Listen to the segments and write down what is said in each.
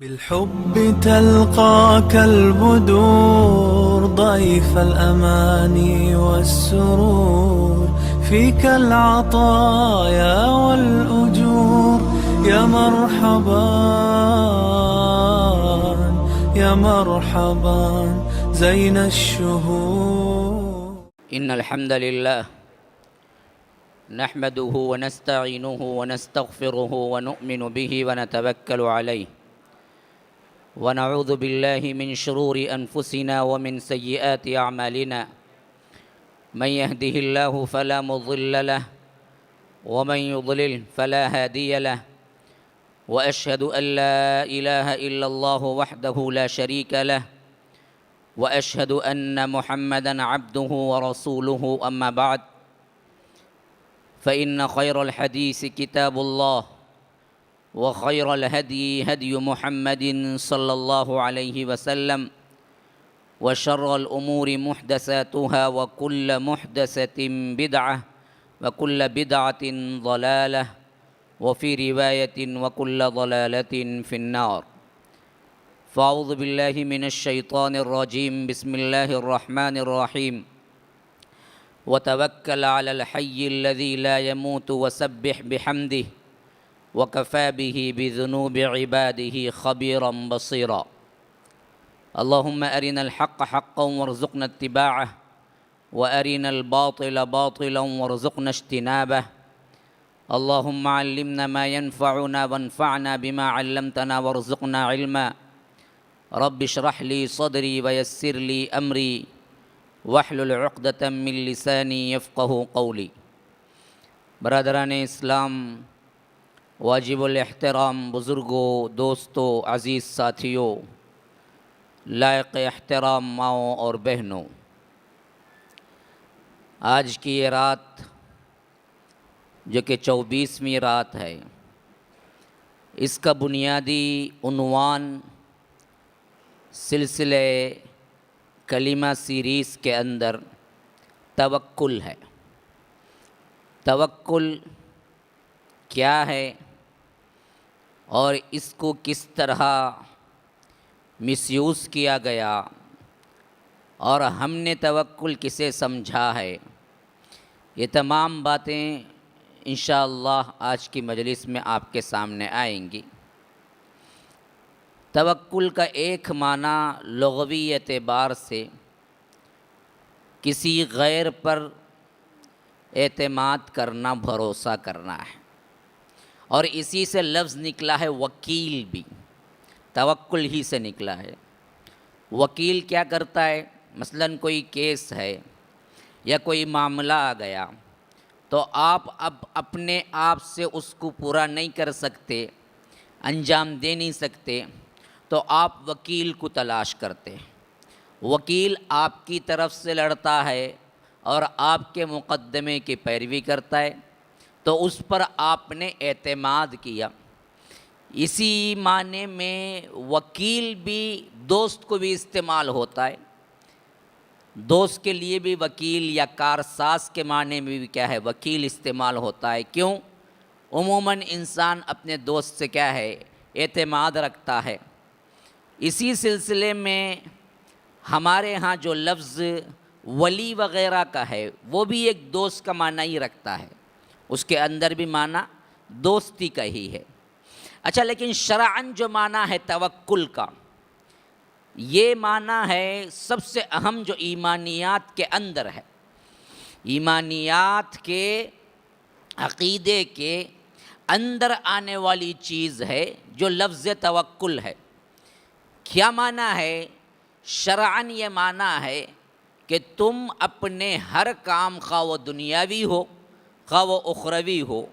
بالحب تلقاك البدور ضيف الأماني والسرور فيك العطايا والأجور يا مرحبا يا مرحبا زين الشهور. إن الحمد لله نحمده ونستعينه ونستغفره ونؤمن به ونتوكل عليه ونعوذ بالله من شرور أنفسنا ومن سيئات أعمالنا من يهده الله فلا مضل له ومن يضلل فلا هادي له وأشهد أن لا إله إلا الله وحده لا شريك له وأشهد أن محمدًا عبده ورسوله أما بعد فإن خير الحديث كتاب الله وخير الهدي هدي محمد صلى الله عليه وسلم وشر الأمور محدثاتها وكل محدثة بدعة وكل بدعة ضلالة وفي رواية وكل ضلالة في النار. فأعوذ بالله من الشيطان الرجيم. بسم الله الرحمن الرحيم. وتوكل على الحي الذي لا يموت وسبح بحمده وكفى به بذنوب عباده خبيرا بصيرا. اللهم أرنا الحق حقا وارزقنا اتباعه وأرنا الباطل باطلا وارزقنا اجتنابه. اللهم علمنا ما ينفعنا وانفعنا بما علمتنا وارزقنا علما. رب اشرح لي صدري ويسر لي أمري واحلل عقدة من لساني يفقه قولی. برادران اسلام، واجب الاحترام بزرگوں، دوستوں، عزیز ساتھیوں، لائق احترام ماؤں اور بہنوں، آج کی یہ رات جو کہ 24ویں رات ہے، اس کا بنیادی عنوان سلسلے کلمہ سیریز کے اندر توکل ہے۔ توکل کیا ہے اور اس کو کس طرح مس یوز کیا گیا اور ہم نے توکل کسے سمجھا ہے، یہ تمام باتیں انشاءاللہ آج کی مجلس میں آپ کے سامنے آئیں گی۔ توکل کا ایک معنی لغوی اعتبار سے کسی غیر پر اعتماد کرنا، بھروسہ کرنا ہے، اور اسی سے لفظ نکلا ہے وکیل بھی، توکل ہی سے نکلا ہے۔ وکیل کیا کرتا ہے؟ مثلاً کوئی کیس ہے یا کوئی معاملہ آ گیا تو آپ اب اپنے آپ سے اس کو پورا نہیں کر سکتے، انجام دے نہیں سکتے، تو آپ وکیل کو تلاش کرتے ہیں۔ وکیل آپ کی طرف سے لڑتا ہے اور آپ کے مقدمے کی پیروی کرتا ہے، تو اس پر آپ نے اعتماد کیا۔ اسی معنی میں وکیل بھی دوست کو بھی استعمال ہوتا ہے۔ دوست کے لیے بھی وکیل یا کارساز کے معنی میں بھی کیا ہے؟ وکیل استعمال ہوتا ہے۔ کیوں؟ عموماً انسان اپنے دوست سے کیا ہے؟ اعتماد رکھتا ہے۔ اسی سلسلے میں ہمارے ہاں جو لفظ ولی وغیرہ کا ہے وہ بھی ایک دوست کا معنی ہی رکھتا ہے، اس کے اندر بھی معنی دوستی کا ہی ہے۔ اچھا، لیکن شرعاً جو معنی ہے توکل کا، یہ معنی ہے سب سے اہم جو ایمانیات کے اندر ہے، ایمانیات کے عقیدے کے اندر آنے والی چیز ہے جو لفظ توکل ہے۔ کیا معنی ہے؟ شرعاً یہ معنی ہے کہ تم اپنے ہر کام، خواہ وہ دنیاوی ہو، خواہ وہ اخروی ہو،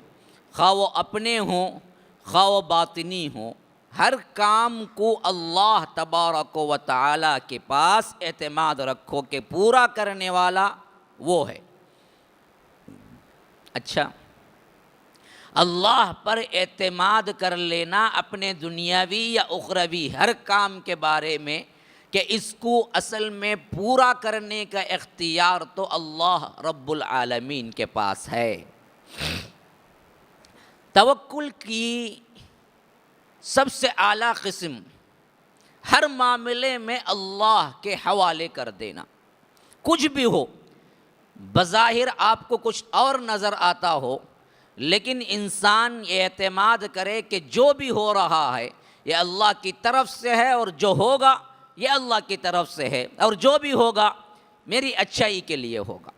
خواہ وہ اپنے ہوں، خواہ وہ باطنی ہوں، ہر کام کو اللہ تبارک و تعالیٰ کے پاس اعتماد رکھو کہ پورا کرنے والا وہ ہے۔ اچھا، اللہ پر اعتماد کر لینا اپنے دنیاوی یا اخروی ہر کام کے بارے میں کہ اس کو اصل میں پورا کرنے کا اختیار تو اللہ رب العالمین کے پاس ہے۔ توکل کی سب سے اعلیٰ قسم ہر معاملے میں اللہ کے حوالے کر دینا. کچھ بھی ہو، بظاہر آپ کو کچھ اور نظر آتا ہو، لیکن انسان اعتماد کرے کہ جو بھی ہو رہا ہے یہ اللہ کی طرف سے ہے، اور جو ہوگا یہ اللہ کی طرف سے ہے، اور جو بھی ہوگا میری اچھائی کے لیے ہوگا.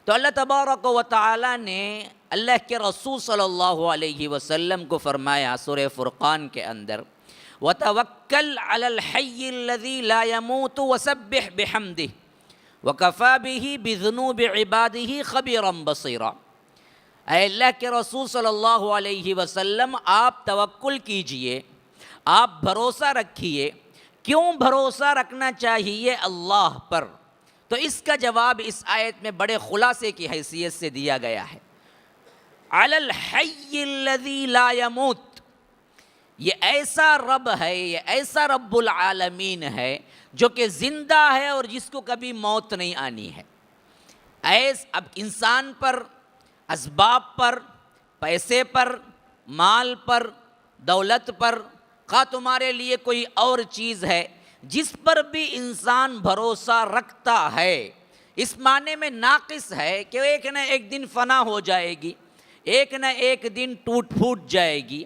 تو اللہ تبارک و تعالی نے اللہ کے رسول صلی اللہ علیہ وسلم کو فرمایا سورہ فرقان کے اندر، وَتَوَكَّلْ عَلَى الْحَيِّ الَّذِي لَا يَمُوتُ وَسَبِّحْ بِحَمْدِهِ وَكَفَى بِهِ بِذُنُوبِ عِبَادِهِ خَبِيرًا بَصِيرًا. اے اللہ کے رسول صلی اللہ علیہ وسلم، آپ توکل کیجئے، آپ بھروسہ رکھیے. کیوں بھروسہ رکھنا چاہیے اللہ پر؟ تو اس کا جواب اس آیت میں بڑے خلاصے کی حیثیت سے دیا گیا ہے. علی الحی الذی لا یموت، یہ ایسا رب ہے، یہ ایسا رب العالمین ہے جو کہ زندہ ہے اور جس کو کبھی موت نہیں آنی ہے. اب انسان پر، اسباب پر، پیسے پر، مال پر، دولت پر، خواہ تمہارے لیے کوئی اور چیز ہے، جس پر بھی انسان بھروسہ رکھتا ہے، اس معنی میں ناقص ہے کہ ایک نہ ایک دن فنا ہو جائے گی، ایک نہ ایک دن ٹوٹ پھوٹ جائے گی،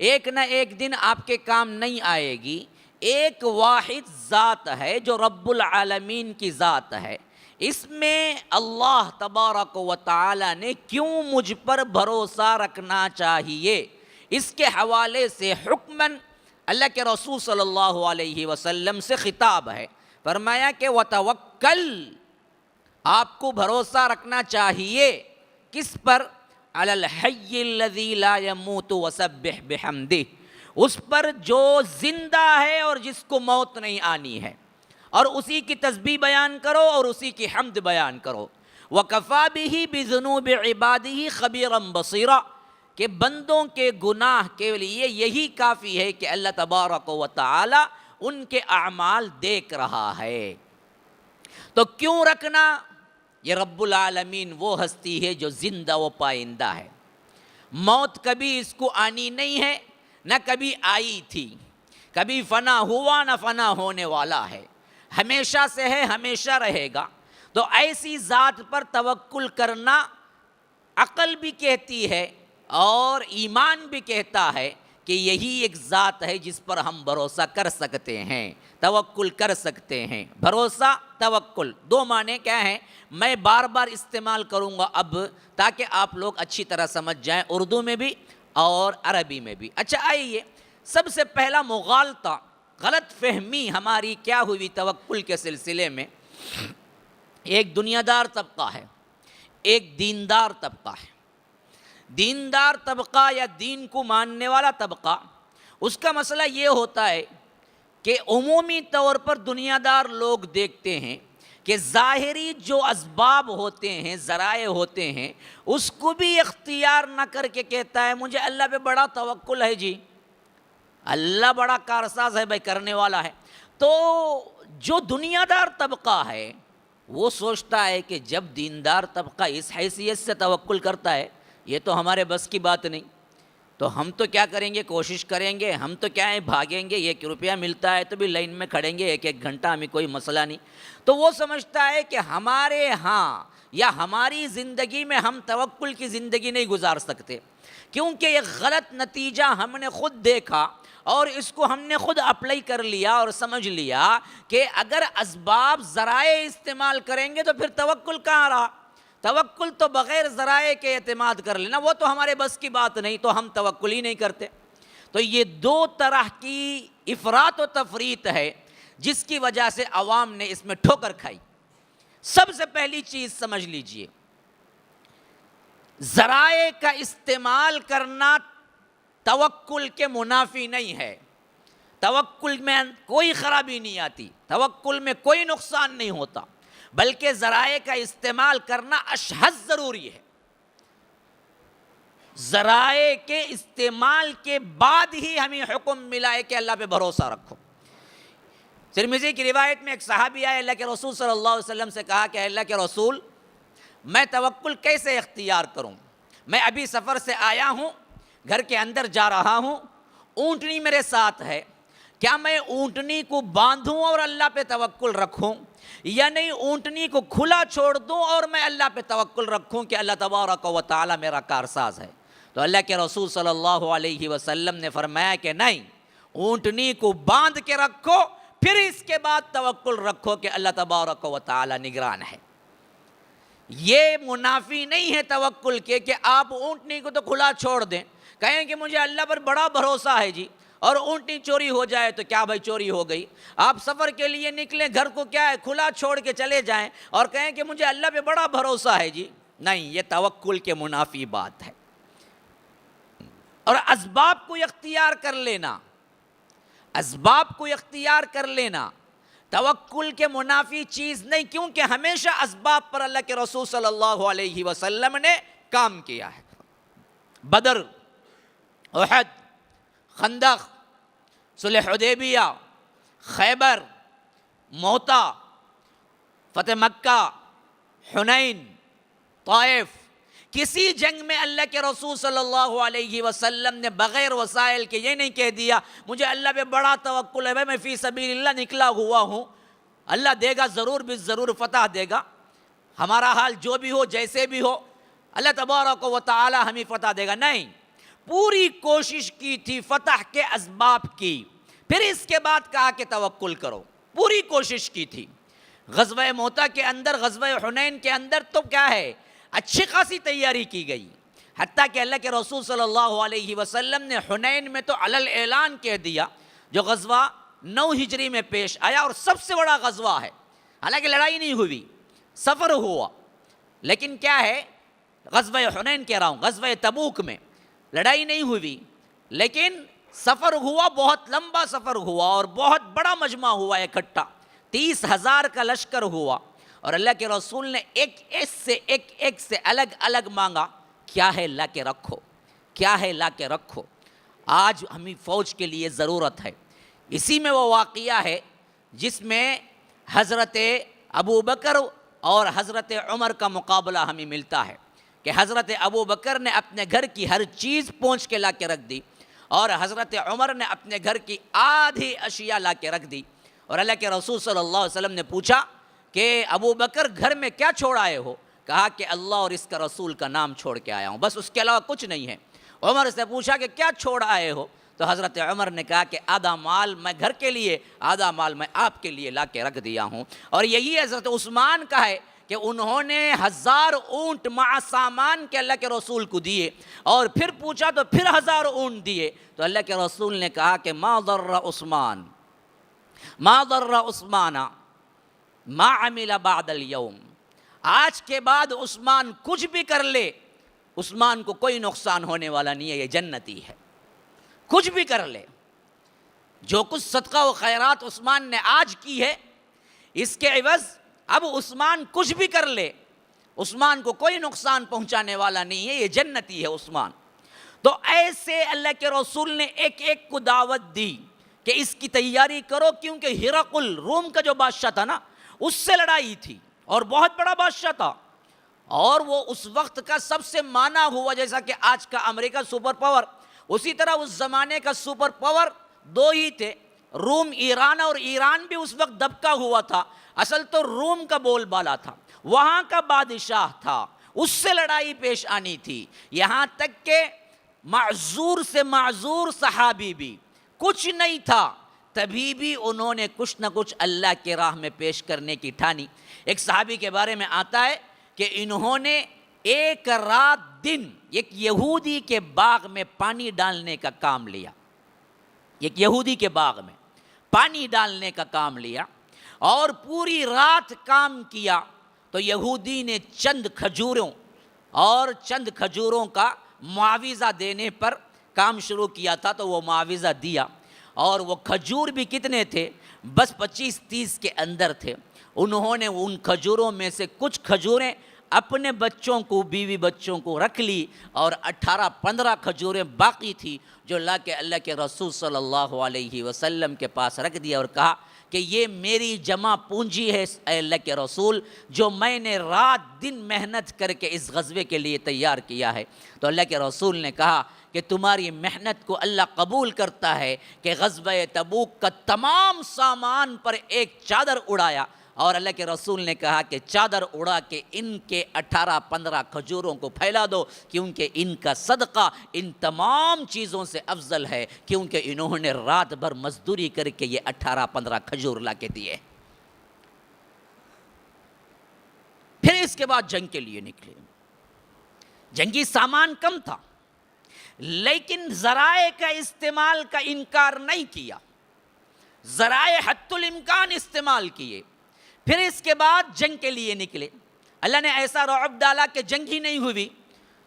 ایک نہ ایک دن آپ کے کام نہیں آئے گی. ایک واحد ذات ہے جو رب العالمین کی ذات ہے. اس میں اللہ تبارک و تعالی نے کیوں مجھ پر بھروسہ رکھنا چاہیے، اس کے حوالے سے حکماً اللہ کے رسول صلی اللہ علیہ وسلم سے خطاب ہے. فرمایا کہ وَتَوَكَّلْ، آپ کو بھروسہ رکھنا چاہیے کس پر؟ علی الحی الذی لا یموت وسبح بحمدہ، اس پر جو زندہ ہے اور جس کو موت نہیں آنی ہے، اور اسی کی تسبیح بیان کرو اور اسی کی حمد بیان کرو. وَكَفَى بِهِ بِذُنُوبِ عِبَادِهِ خَبِيرًا بَصِيرًا، کہ بندوں کے گناہ کے لیے یہی کافی ہے کہ اللہ تبارک و تعالی ان کے اعمال دیکھ رہا ہے. تو کیوں رکھنا؟ یہ رب العالمین وہ ہستی ہے جو زندہ و پائندہ ہے. موت کبھی اس کو آنی نہیں ہے، نہ کبھی آئی تھی، کبھی فنا ہوا نہ فنا ہونے والا ہے، ہمیشہ سے ہے، ہمیشہ رہے گا. تو ایسی ذات پر توکل کرنا عقل بھی کہتی ہے اور ایمان بھی کہتا ہے کہ یہی ایک ذات ہے جس پر ہم بھروسہ کر سکتے ہیں، توکل کر سکتے ہیں. بھروسہ، توکل، دو معنی کیا ہیں؟ میں بار بار استعمال کروں گا اب تاکہ آپ لوگ اچھی طرح سمجھ جائیں، اردو میں بھی اور عربی میں بھی. اچھا آئیے، سب سے پہلا مغالطہ، غلط فہمی ہماری کیا ہوئی توکل کے سلسلے میں؟ ایک دنیا دار طبقہ ہے، ایک دیندار طبقہ ہے. دیندار طبقہ یا دین کو ماننے والا طبقہ، اس کا مسئلہ یہ ہوتا ہے کہ عمومی طور پر دنیا دار لوگ دیکھتے ہیں کہ ظاہری جو اسباب ہوتے ہیں، ذرائع ہوتے ہیں، اس کو بھی اختیار نہ کر کے کہتا ہے مجھے اللہ پہ بڑا توکل ہے جی، اللہ بڑا کارساز ہے بھائی، کرنے والا ہے. تو جو دنیا دار طبقہ ہے وہ سوچتا ہے کہ جب دیندار طبقہ اس حیثیت سے توکل کرتا ہے، یہ تو ہمارے بس کی بات نہیں، تو ہم تو کیا کریں گے، کوشش کریں گے، ہم تو کیا ہے بھاگیں گے، 1 روپیہ ملتا ہے تو بھی لائن میں کھڑیں گے 1 گھنٹہ، ہمیں کوئی مسئلہ نہیں. تو وہ سمجھتا ہے کہ ہمارے ہاں یا ہماری زندگی میں ہم توکل کی زندگی نہیں گزار سکتے، کیونکہ یہ غلط نتیجہ ہم نے خود دیکھا اور اس کو ہم نے خود اپلائی کر لیا اور سمجھ لیا کہ اگر اسباب ذرائع استعمال کریں گے تو پھر توکل کہاں رہا؟ توکل تو بغیر ذرائع کے اعتماد کر لینا، وہ تو ہمارے بس کی بات نہیں، تو ہم توکل ہی نہیں کرتے. تو یہ 2 طرح کی افراط و تفریط ہے جس کی وجہ سے عوام نے اس میں ٹھوکر کھائی. سب سے پہلی چیز سمجھ لیجئے، ذرائع کا استعمال کرنا توکل کے منافی نہیں ہے. توکل میں کوئی خرابی نہیں آتی، توکل میں کوئی نقصان نہیں ہوتا، بلکہ ذرائع کا استعمال کرنا اشہد ضروری ہے. ذرائع کے استعمال کے بعد ہی ہمیں حکم ملا ہے کہ اللہ پہ بھروسہ رکھو. ترمذی کی روایت میں ایک صحابی آئے، اللہ کے رسول صلی اللہ علیہ وسلم سے کہا کہ اللہ کے رسول، میں توکل کیسے اختیار کروں؟ میں ابھی سفر سے آیا ہوں، گھر کے اندر جا رہا ہوں، اونٹنی میرے ساتھ ہے، کیا میں اونٹنی کو باندھوں اور اللہ پہ توکل رکھوں، یا نہیں اونٹنی کو کھلا چھوڑ دوں اور میں اللہ پہ توکل رکھوں کہ اللہ تبارک و تعالیٰ میرا کارساز ہے؟ تو اللہ کے رسول صلی اللہ علیہ وسلم نے فرمایا کہ نہیں، اونٹنی کو باندھ کے رکھو، پھر اس کے بعد توکل رکھو کہ اللہ تبارک و تعالیٰ نگران ہے۔ یہ منافی نہیں ہے توکل کے کہ آپ اونٹنی کو تو کھلا چھوڑ دیں، کہیں کہ مجھے اللہ پر بڑا بھروسہ ہے جی، اور اونٹنی چوری ہو جائے تو کیا بھائی چوری ہو گئی، آپ سفر کے لیے نکلیں، گھر کو کیا ہے کھلا چھوڑ کے چلے جائیں اور کہیں کہ مجھے اللہ پہ بڑا بھروسہ ہے جی، نہیں، یہ توکل کے منافی بات ہے۔ اور اسباب کو اختیار کر لینا، اسباب کو اختیار کر لینا توکل کے منافی چیز نہیں، کیونکہ ہمیشہ اسباب پر اللہ کے رسول صلی اللہ علیہ وسلم نے کام کیا ہے۔ بدر، احد، خندق، صلح حدیبیہ، خیبر، موتا، فتح مکہ، حنین، طائف، کسی جنگ میں اللہ کے رسول صلی اللہ علیہ وسلم نے بغیر وسائل کے یہ نہیں کہہ دیا مجھے اللہ پہ بڑا توکل ہے، میں فی سبیل اللہ نکلا ہوا ہوں، اللہ دے گا، ضرور ضرور فتح دے گا، ہمارا حال جو بھی ہو جیسے بھی ہو اللہ تبارک و تعالی ہمیں فتح دے گا۔ نہیں، پوری کوشش کی تھی فتح کے اسباب کی، پھر اس کے بعد کہا کہ توکل کرو، پوری کوشش کی تھی۔ غزوہ موتا کے اندر، غزوہ حنین کے اندر تو کیا ہے، اچھی خاصی تیاری کی گئی، حتیٰ کہ اللہ کے رسول صلی اللہ علیہ وسلم نے حنین میں تو علل اعلان کہہ دیا، جو غزوہ 9 ہجری میں پیش آیا اور سب سے بڑا غزوہ ہے، حالانکہ لڑائی نہیں ہوئی، سفر ہوا، لیکن کیا ہے، غزوہ حنین کہہ رہا ہوں، غزوہ تبوک میں لڑائی نہیں ہوئی لیکن سفر ہوا، بہت لمبا سفر ہوا اور بہت بڑا مجمع ہوا اکٹھا، 30,000 کا لشکر ہوا، اور اللہ کے رسول نے ایک سے الگ الگ مانگا، کیا ہے لا کے رکھو، کیا ہے لا کے رکھو، آج ہمیں فوج کے لیے ضرورت ہے۔ اسی میں وہ واقعہ ہے جس میں حضرت ابو بکر اور حضرت عمر کا مقابلہ ہمیں ملتا ہے کہ حضرت ابو بکر نے اپنے گھر کی ہر چیز پہنچ کے لا کے رکھ دی اور حضرت عمر نے اپنے گھر کی آدھی اشیاء لا کے رکھ دی، اور اللہ کے رسول صلی اللہ علیہ وسلم نے پوچھا کہ ابو بکر گھر میں کیا چھوڑ آئے ہو؟ کہا کہ اللہ اور اس کا رسول کا نام چھوڑ کے آیا ہوں، بس اس کے علاوہ کچھ نہیں ہے۔ عمر سے پوچھا کہ کیا چھوڑ آئے ہو؟ تو حضرت عمر نے کہا کہ آدھا مال میں گھر کے لیے، آدھا مال میں آپ کے لیے لا کے رکھ دیا ہوں۔ اور یہی حضرت عثمان کا ہے کہ انہوں نے 1000 اونٹ مع سامان کے اللہ کے رسول کو دیے، اور پھر پوچھا تو پھر 1000 اونٹ دیے، تو اللہ کے رسول نے کہا کہ ما ضر عثمان ما عمل بعد اليوم، آج کے بعد عثمان کچھ بھی کر لے، عثمان کو کوئی نقصان ہونے والا نہیں ہے، یہ جنتی ہے، کچھ بھی کر لے، جو کچھ صدقہ و خیرات عثمان نے آج کی ہے، اس کے عوض اب عثمان کچھ بھی کر لے، عثمان کو کوئی نقصان پہنچانے والا نہیں ہے، یہ جنتی ہے عثمان۔ تو ایسے اللہ کے رسول نے ایک کو دعوت دی کہ اس کی تیاری کرو، کیونکہ ہرقل روم کا جو بادشاہ تھا نا، اس سے لڑائی تھی اور بہت بڑا بادشاہ تھا، اور وہ اس وقت کا سب سے مانا ہوا، جیسا کہ آج کا امریکہ سپر پاور، اسی طرح اس زمانے کا سپر پاور 2 ہی تھے، روم، ایران، اور ایران بھی اس وقت دبکا ہوا تھا، اصل تو روم کا بول بالا تھا، وہاں کا بادشاہ تھا، اس سے لڑائی پیش آنی تھی، یہاں تک کہ معذور سے معذور صحابی بھی کچھ نہیں تھا، تبھی بھی انہوں نے کچھ نہ کچھ اللہ کے راہ میں پیش کرنے کی ٹھانی۔ ایک صحابی کے بارے میں آتا ہے کہ انہوں نے ایک رات دن ایک یہودی کے باغ میں پانی ڈالنے کا کام لیا، ایک یہودی کے باغ میں پانی ڈالنے کا کام لیا اور پوری رات کام کیا، تو یہودی نے چند کھجوروں کا معاوضہ دینے پر کام شروع کیا تھا، تو وہ معاوضہ دیا، اور وہ کھجور بھی کتنے تھے، بس 25-30 کے اندر تھے، انہوں نے ان کھجوروں میں سے کچھ کھجوریں اپنے بچوں کو بیوی بچوں کو رکھ لی اور 18-15 کھجوریں باقی تھی جو لا کے اللہ کے رسول صلی اللہ علیہ وسلم کے پاس رکھ دیا اور کہا کہ یہ میری جمع پونجی ہے اے اللہ کے رسول جو میں نے رات دن محنت کر کے اس غزوے کے لیے تیار کیا ہے. تو اللہ کے رسول نے کہا کہ تمہاری محنت کو اللہ قبول کرتا ہے کہ غزوہ تبوک کا تمام سامان پر ایک چادر اڑایا اور اللہ کے رسول نے کہا کہ چادر اڑا کے ان کے 18-15 کھجوروں کو پھیلا دو کیونکہ ان کا صدقہ ان تمام چیزوں سے افضل ہے کیونکہ انہوں نے رات بھر مزدوری کر کے یہ 18-15 کھجور لا کے دیے. پھر اس کے بعد جنگ کے لیے نکلے. جنگی سامان کم تھا لیکن ذرائع کا استعمال کا انکار نہیں کیا, ذرائع حتی الامکان استعمال کیے. پھر اس کے بعد جنگ کے لیے نکلے. اللہ نے ایسا رعب ڈالا کہ جنگ ہی نہیں ہوئی.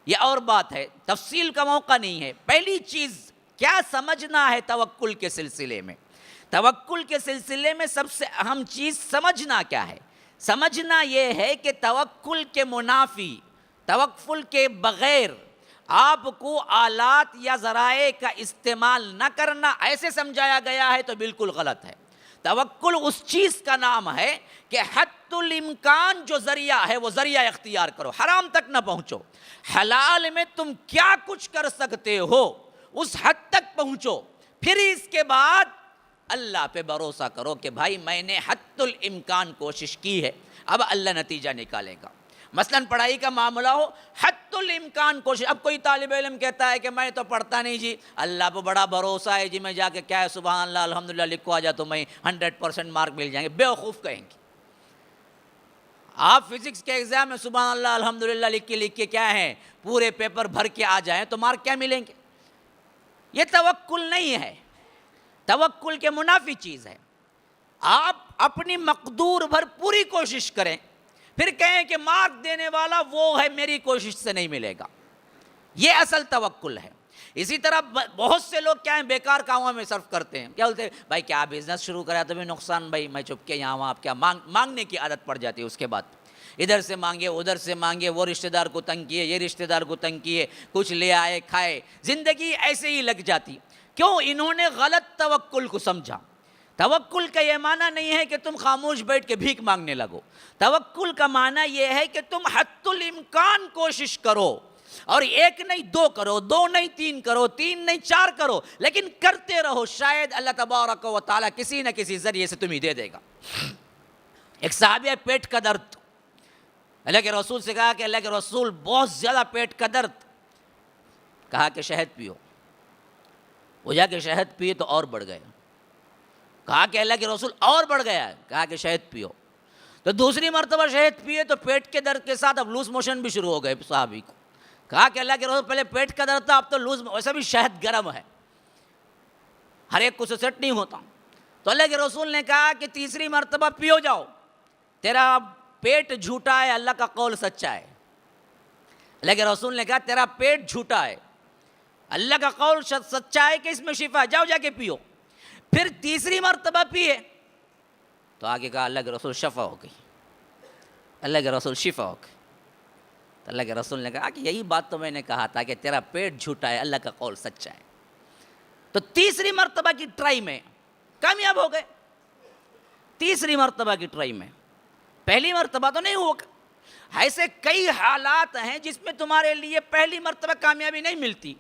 یہ اور بات ہے, تفصیل کا موقع نہیں ہے. پہلی چیز کیا سمجھنا ہے توکل کے سلسلے میں؟ توکل کے سلسلے میں سب سے اہم چیز سمجھنا کیا ہے؟ سمجھنا یہ ہے کہ توکل کے منافی, توکل کے بغیر آپ کو آلات یا ذرائع کا استعمال نہ کرنا ایسے سمجھایا گیا ہے تو بالکل غلط ہے. توکل اس چیز کا نام ہے کہ حتی الامکان جو ذریعہ ہے وہ ذریعہ اختیار کرو, حرام تک نہ پہنچو. حلال میں تم کیا کچھ کر سکتے ہو اس حد تک پہنچو. پھر اس کے بعد اللہ پہ بھروسہ کرو کہ بھائی میں نے حتی الامکان کوشش کی ہے, اب اللہ نتیجہ نکالے گا. مثلا پڑھائی کا معاملہ ہو, حتی الامکان کوشش. اب کوئی طالب علم کہتا ہے کہ میں تو پڑھتا نہیں جی, اللہ پہ بڑا بھروسہ ہے جی, میں جا کے کیا ہے سبحان اللہ الحمدللہ لکھو آ جا تو میں 100% مارک مل جائیں گے. بیوقوف کہیں گے. آپ فزکس کے ایگزام میں سبحان اللہ الحمدللہ لکھ کے کیا ہے پورے پیپر بھر کے آ جائیں تو مارک کیا ملیں گے؟ یہ توکل نہیں ہے, توکل کے منافی چیز ہے. آپ اپنی مقدور بھر پوری کوشش کریں پھر کہیں کہ مارک دینے والا وہ ہے, میری کوشش سے نہیں ملے گا. یہ اصل توکل ہے. اسی طرح بہت سے لوگ کیا ہیں بیکار کاموں میں صرف کرتے ہیں. کیا بولتے ہیں بھائی کیا بزنس شروع کرا تو بھی نقصان, بھائی میں چپ کے یہاں وہاں, آپ کیا مانگنے کی عادت پڑ جاتی ہے. اس کے بعد ادھر سے مانگے ادھر سے مانگے, وہ رشتہ دار کو تنگ کیے یہ رشتہ دار کو تنگ کیے, کچھ لے آئے کھائے, زندگی ایسے ہی لگ جاتی. کیوں؟ انہوں نے غلط توکل کو سمجھا. توکل کا یہ معنی نہیں ہے کہ تم خاموش بیٹھ کے بھیک مانگنے لگو. توکل کا معنی یہ ہے کہ تم حتی الامکان کوشش کرو, اور 1 نہیں 2 کرو, 2 نہیں 3 کرو, 3 نہیں 4 کرو, لیکن کرتے رہو. شاید اللہ تبارک و تعالیٰ کسی نہ کسی ذریعے سے تمہیں دے دے گا. ایک صحابی ہے, پیٹ کا درد. اللہ کے رسول سے کہا کہ اللہ کے رسول بہت زیادہ پیٹ کا درد. کہا کہ شہد پیو. وہ جا کے شہد پیے تو اور بڑھ گئے. کہا کہ اللہ کے رسول اور بڑھ گیا ہے. کہا کہ شہد پیو. تو دوسری مرتبہ شہد پیے تو پیٹ کے درد کے ساتھ اب لوز موشن بھی شروع ہو گئے صحابی کو. کہا کہ اللہ کے رسول پہلے پیٹ کا درد تھا اب تو لوز, ویسا بھی شہد گرم ہے, ہر ایک کو سیٹ نہیں ہوتا. تو اللہ کے رسول نے کہا کہ تیسری مرتبہ پیو جاؤ, تیرا پیٹ جھوٹا ہے اللہ کا قول سچا ہے. اللہ کے رسول نے کہا تیرا پیٹ جھوٹا ہے اللہ کا قول سچا ہے کہ اس میں شفا ہے, جاؤ جا کے پیو. پھر تیسری مرتبہ پیے تو آگے کہا اللہ کے رسول شفا ہو گئی, اللہ کے رسول شفا ہو گئی. تو اللہ کے رسول نے کہا کہ یہی بات تو میں نے کہا تھا کہ تیرا پیٹ جھوٹا ہے اللہ کا قول سچا ہے. تو تیسری مرتبہ کی ٹرائی میں کامیاب ہو گئے. تیسری مرتبہ کی ٹرائی میں, پہلی مرتبہ تو نہیں ہوگا. ایسے کئی حالات ہیں جس میں تمہارے لیے پہلی مرتبہ کامیابی نہیں ملتی.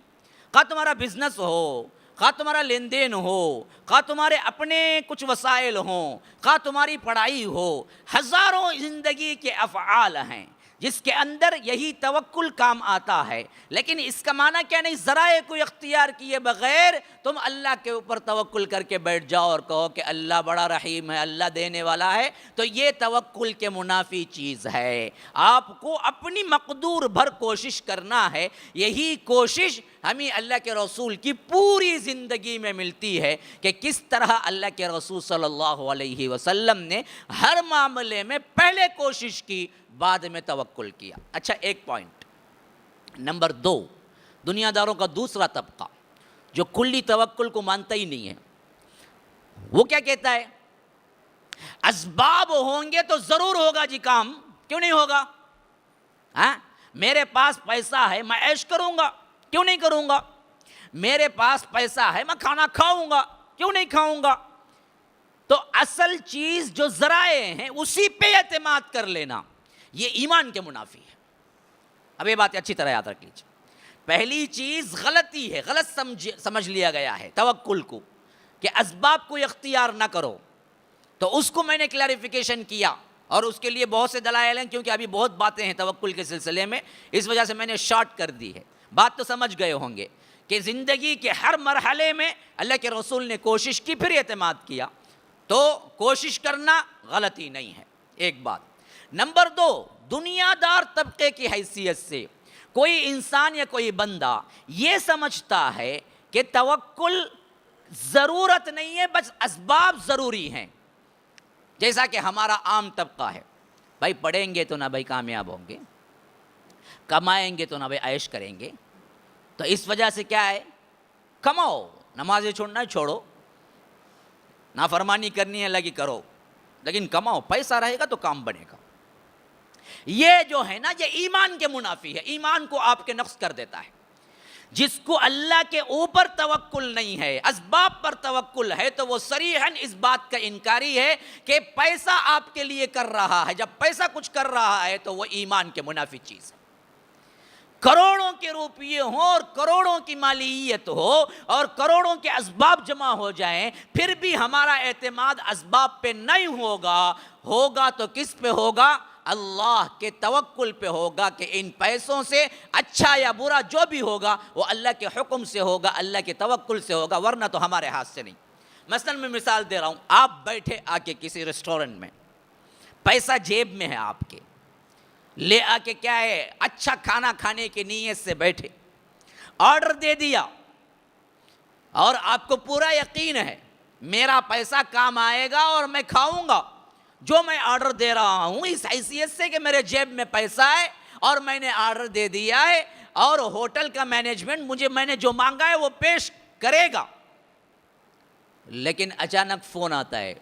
خواہ تمہارا بزنس ہو, خواہ تمہارا لین دین ہو, خواہ تمہارے اپنے کچھ وسائل ہوں, خواہ تمہاری پڑھائی ہو, ہزاروں زندگی کے افعال ہیں جس کے اندر یہی توکل کام آتا ہے. لیکن اس کا معنی کیا نہیں ذرائع کو اختیار کیے بغیر تم اللہ کے اوپر توکل کر کے بیٹھ جاؤ اور کہو کہ اللہ بڑا رحیم ہے, اللہ دینے والا ہے. تو یہ توکل کے منافی چیز ہے. آپ کو اپنی مقدور بھر کوشش کرنا ہے. یہی کوشش ہمیں اللہ کے رسول کی پوری زندگی میں ملتی ہے کہ کس طرح اللہ کے رسول صلی اللہ علیہ وسلم نے ہر معاملے میں پہلے کوشش کی بعد میں توکل کیا. اچھا ایک پوائنٹ. نمبر 2, دنیا داروں کا دوسرا طبقہ جو کلی توکل کو مانتا ہی نہیں ہے, وہ کیا کہتا ہے؟ اسباب ہوں گے تو ضرور ہوگا جی کام. کیوں نہیں ہوگا؟ ہاں میرے پاس پیسہ ہے میں عیش کروں گا، کیوں نہیں کروں گا؟ میرے پاس پیسہ ہے میں کھانا کھاؤں گا، کیوں نہیں کھاؤں گا؟ تو اصل چیز جو ذرائع ہیں اسی پہ اعتماد کر لینا یہ ایمان کے منافی ہے۔ اب یہ بات اچھی طرح یاد رکھ لیجیے۔ پہلی چیز غلطی ہے، غلط سمجھ لیا گیا ہے توکل کو، کہ اسباب کو اختیار نہ کرو۔ تو اس کو میں نے کلیریفیکیشن کیا اور اس کے لیے بہت سے دلائل ہیں، کیونکہ ابھی بہت باتیں ہیں توکل کے سلسلے میں، اس وجہ سے میں نے شارٹ کر دی ہے۔ بات تو سمجھ گئے ہوں گے کہ زندگی کے ہر مرحلے میں اللہ کے رسول نے کوشش کی پھر اعتماد کیا، تو کوشش کرنا غلطی نہیں ہے، ایک بات۔ نمبر دو، دنیا دار طبقے کی حیثیت سے کوئی انسان یا کوئی بندہ یہ سمجھتا ہے کہ توکل ضرورت نہیں ہے، بس اسباب ضروری ہیں، جیسا کہ ہمارا عام طبقہ ہے، بھائی پڑھیں گے تو نہ بھائی کامیاب ہوں گے، کمائیں گے تو نہ بھائی عیش کریں گے، تو اس وجہ سے کیا ہے، کماؤ، نمازیں چھوڑنا ہے چھوڑو، نافرمانی کرنی ہے لگی کرو، لیکن کماؤ، پیسہ رہے گا تو کام بنے گا۔ یہ جو ہے نا یہ ایمان کے منافی ہے، ایمان کو آپ کے نقص کر دیتا ہے۔ جس کو اللہ کے اوپر توکل نہیں ہے، اسباب پر توکل ہے، تو وہ صریحاً اس بات کا انکاری ہے کہ پیسہ آپ کے لیے کر رہا ہے۔ جب پیسہ کچھ کر رہا ہے تو وہ ایمان کے منافی چیز ہے۔ کروڑوں کے روپیے ہوں اور کروڑوں کی مالیت ہو اور کروڑوں کے اسباب جمع ہو جائیں، پھر بھی ہمارا اعتماد اسباب پہ نہیں ہوگا تو کس پہ ہوگا؟ اللہ کے توکل پہ ہوگا کہ ان پیسوں سے اچھا یا برا جو بھی ہوگا وہ اللہ کے حکم سے ہوگا، اللہ کے توکل سے ہوگا، ورنہ تو ہمارے ہاتھ سے نہیں۔ مثلا میں مثال دے رہا ہوں، آپ بیٹھے آ کے کسی ریسٹورنٹ میں، پیسہ جیب میں ہے آپ کے، لے آ کے کیا ہے اچھا کھانا کھانے کی نیت سے بیٹھے، آرڈر دے دیا اور آپ کو پورا یقین ہے میرا پیسہ کام آئے گا اور میں کھاؤں گا جو میں آرڈر دے رہا ہوں، اس حیثیت سے کہ میرے جیب میں پیسہ ہے اور میں نے آرڈر دے دیا ہے اور ہوٹل کا مینجمنٹ میں نے جو مانگا ہے وہ پیش کرے گا۔ لیکن اچانک فون آتا ہے،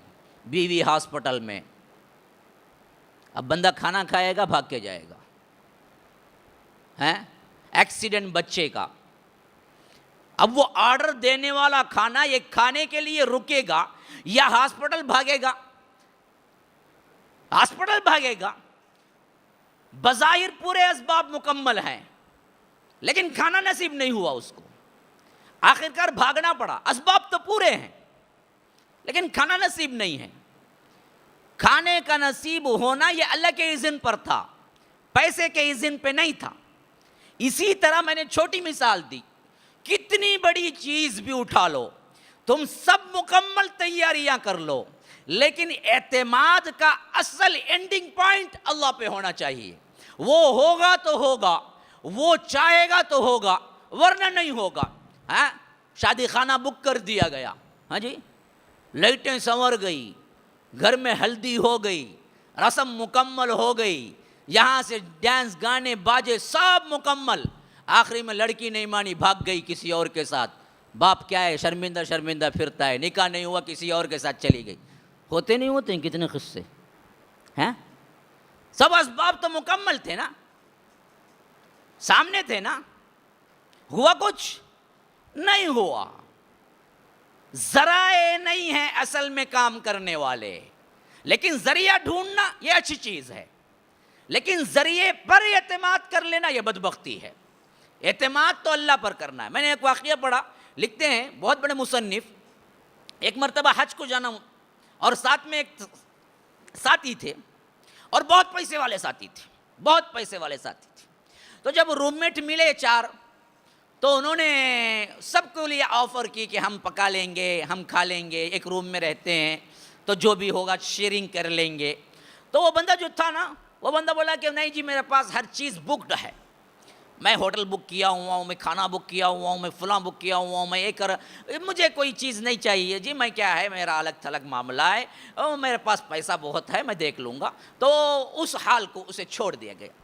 بیوی ہاسپٹل میں، اب بندہ کھانا کھائے گا بھاگ کے جائے گا، ایکسیڈنٹ بچے کا، اب وہ آرڈر دینے والا کھانا یہ کھانے کے لیے رکے گا یا ہاسپٹل بھاگے گا؟ ہاسپٹل بھاگے گا۔ بظاہر پورے اسباب مکمل ہیں لیکن کھانا نصیب نہیں ہوا اس کو، آخرکار بھاگنا پڑا، اسباب تو پورے ہیں لیکن کھانا نصیب نہیں ہے۔ کھانے کا نصیب ہونا یہ اللہ کے اذن پر تھا، پیسے کے اذن پہ نہیں تھا۔ اسی طرح میں نے چھوٹی مثال دی، کتنی بڑی چیز بھی اٹھا لو، تم سب مکمل تیاریاں کر لو، لیکن اعتماد کا اصل اینڈنگ پوائنٹ اللہ پہ ہونا چاہیے۔ وہ ہوگا تو ہوگا، وہ چاہے گا تو ہوگا، ورنہ نہیں ہوگا۔ شادی خانہ بک کر دیا گیا، ہاں جی، لائٹیں سنور گئی، گھر میں ہلدی ہو گئی، رسم مکمل ہو گئی، یہاں سے ڈانس گانے باجے سب مکمل، آخری میں لڑکی نہیں مانی بھاگ گئی کسی اور کے ساتھ، باپ کیا ہے شرمندہ شرمندہ پھرتا ہے، نکاح نہیں ہوا کسی اور کے ساتھ چلی گئی۔ ہوتے نہیں ہوتے ہیں کتنے قصے ہیں؟ سب اسباب تو مکمل تھے نا، سامنے تھے نا، ہوا کچھ نہیں ہوا۔ ذرائع نہیں ہیں اصل میں کام کرنے والے، لیکن ذریعہ ڈھونڈنا یہ اچھی چیز ہے، لیکن ذریعے پر اعتماد کر لینا یہ بدبختی ہے۔ اعتماد تو اللہ پر کرنا ہے۔ میں نے ایک واقعہ پڑھا، لکھتے ہیں بہت بڑے مصنف، ایک مرتبہ حج کو جانا اور ساتھ میں ایک ساتھی تھے اور بہت پیسے والے ساتھی تھے، بہت پیسے والے ساتھی تھے۔ تو جب روم میٹ ملے چار، تو انہوں نے سب کو لیے آفر کی کہ ہم پکا لیں گے، ہم کھا لیں گے، ایک روم میں رہتے ہیں تو جو بھی ہوگا شیئرنگ کر لیں گے۔ تو وہ بندہ جو تھا نا، وہ بندہ بولا کہ نہیں جی میرے پاس ہر چیز بکڈ ہے، میں ہوٹل بک کیا ہوا ہوں، میں کھانا بک کیا ہوا ہوں، میں فلاں بک کیا ہوا ہوں، میں یہ مجھے کوئی چیز نہیں چاہیے جی، میں کیا ہے میرا الگ تھلگ معاملہ ہے، میرے پاس پیسہ بہت ہے، میں دیکھ لوں گا۔ تو اس حال کو اسے چھوڑ دیا گیا۔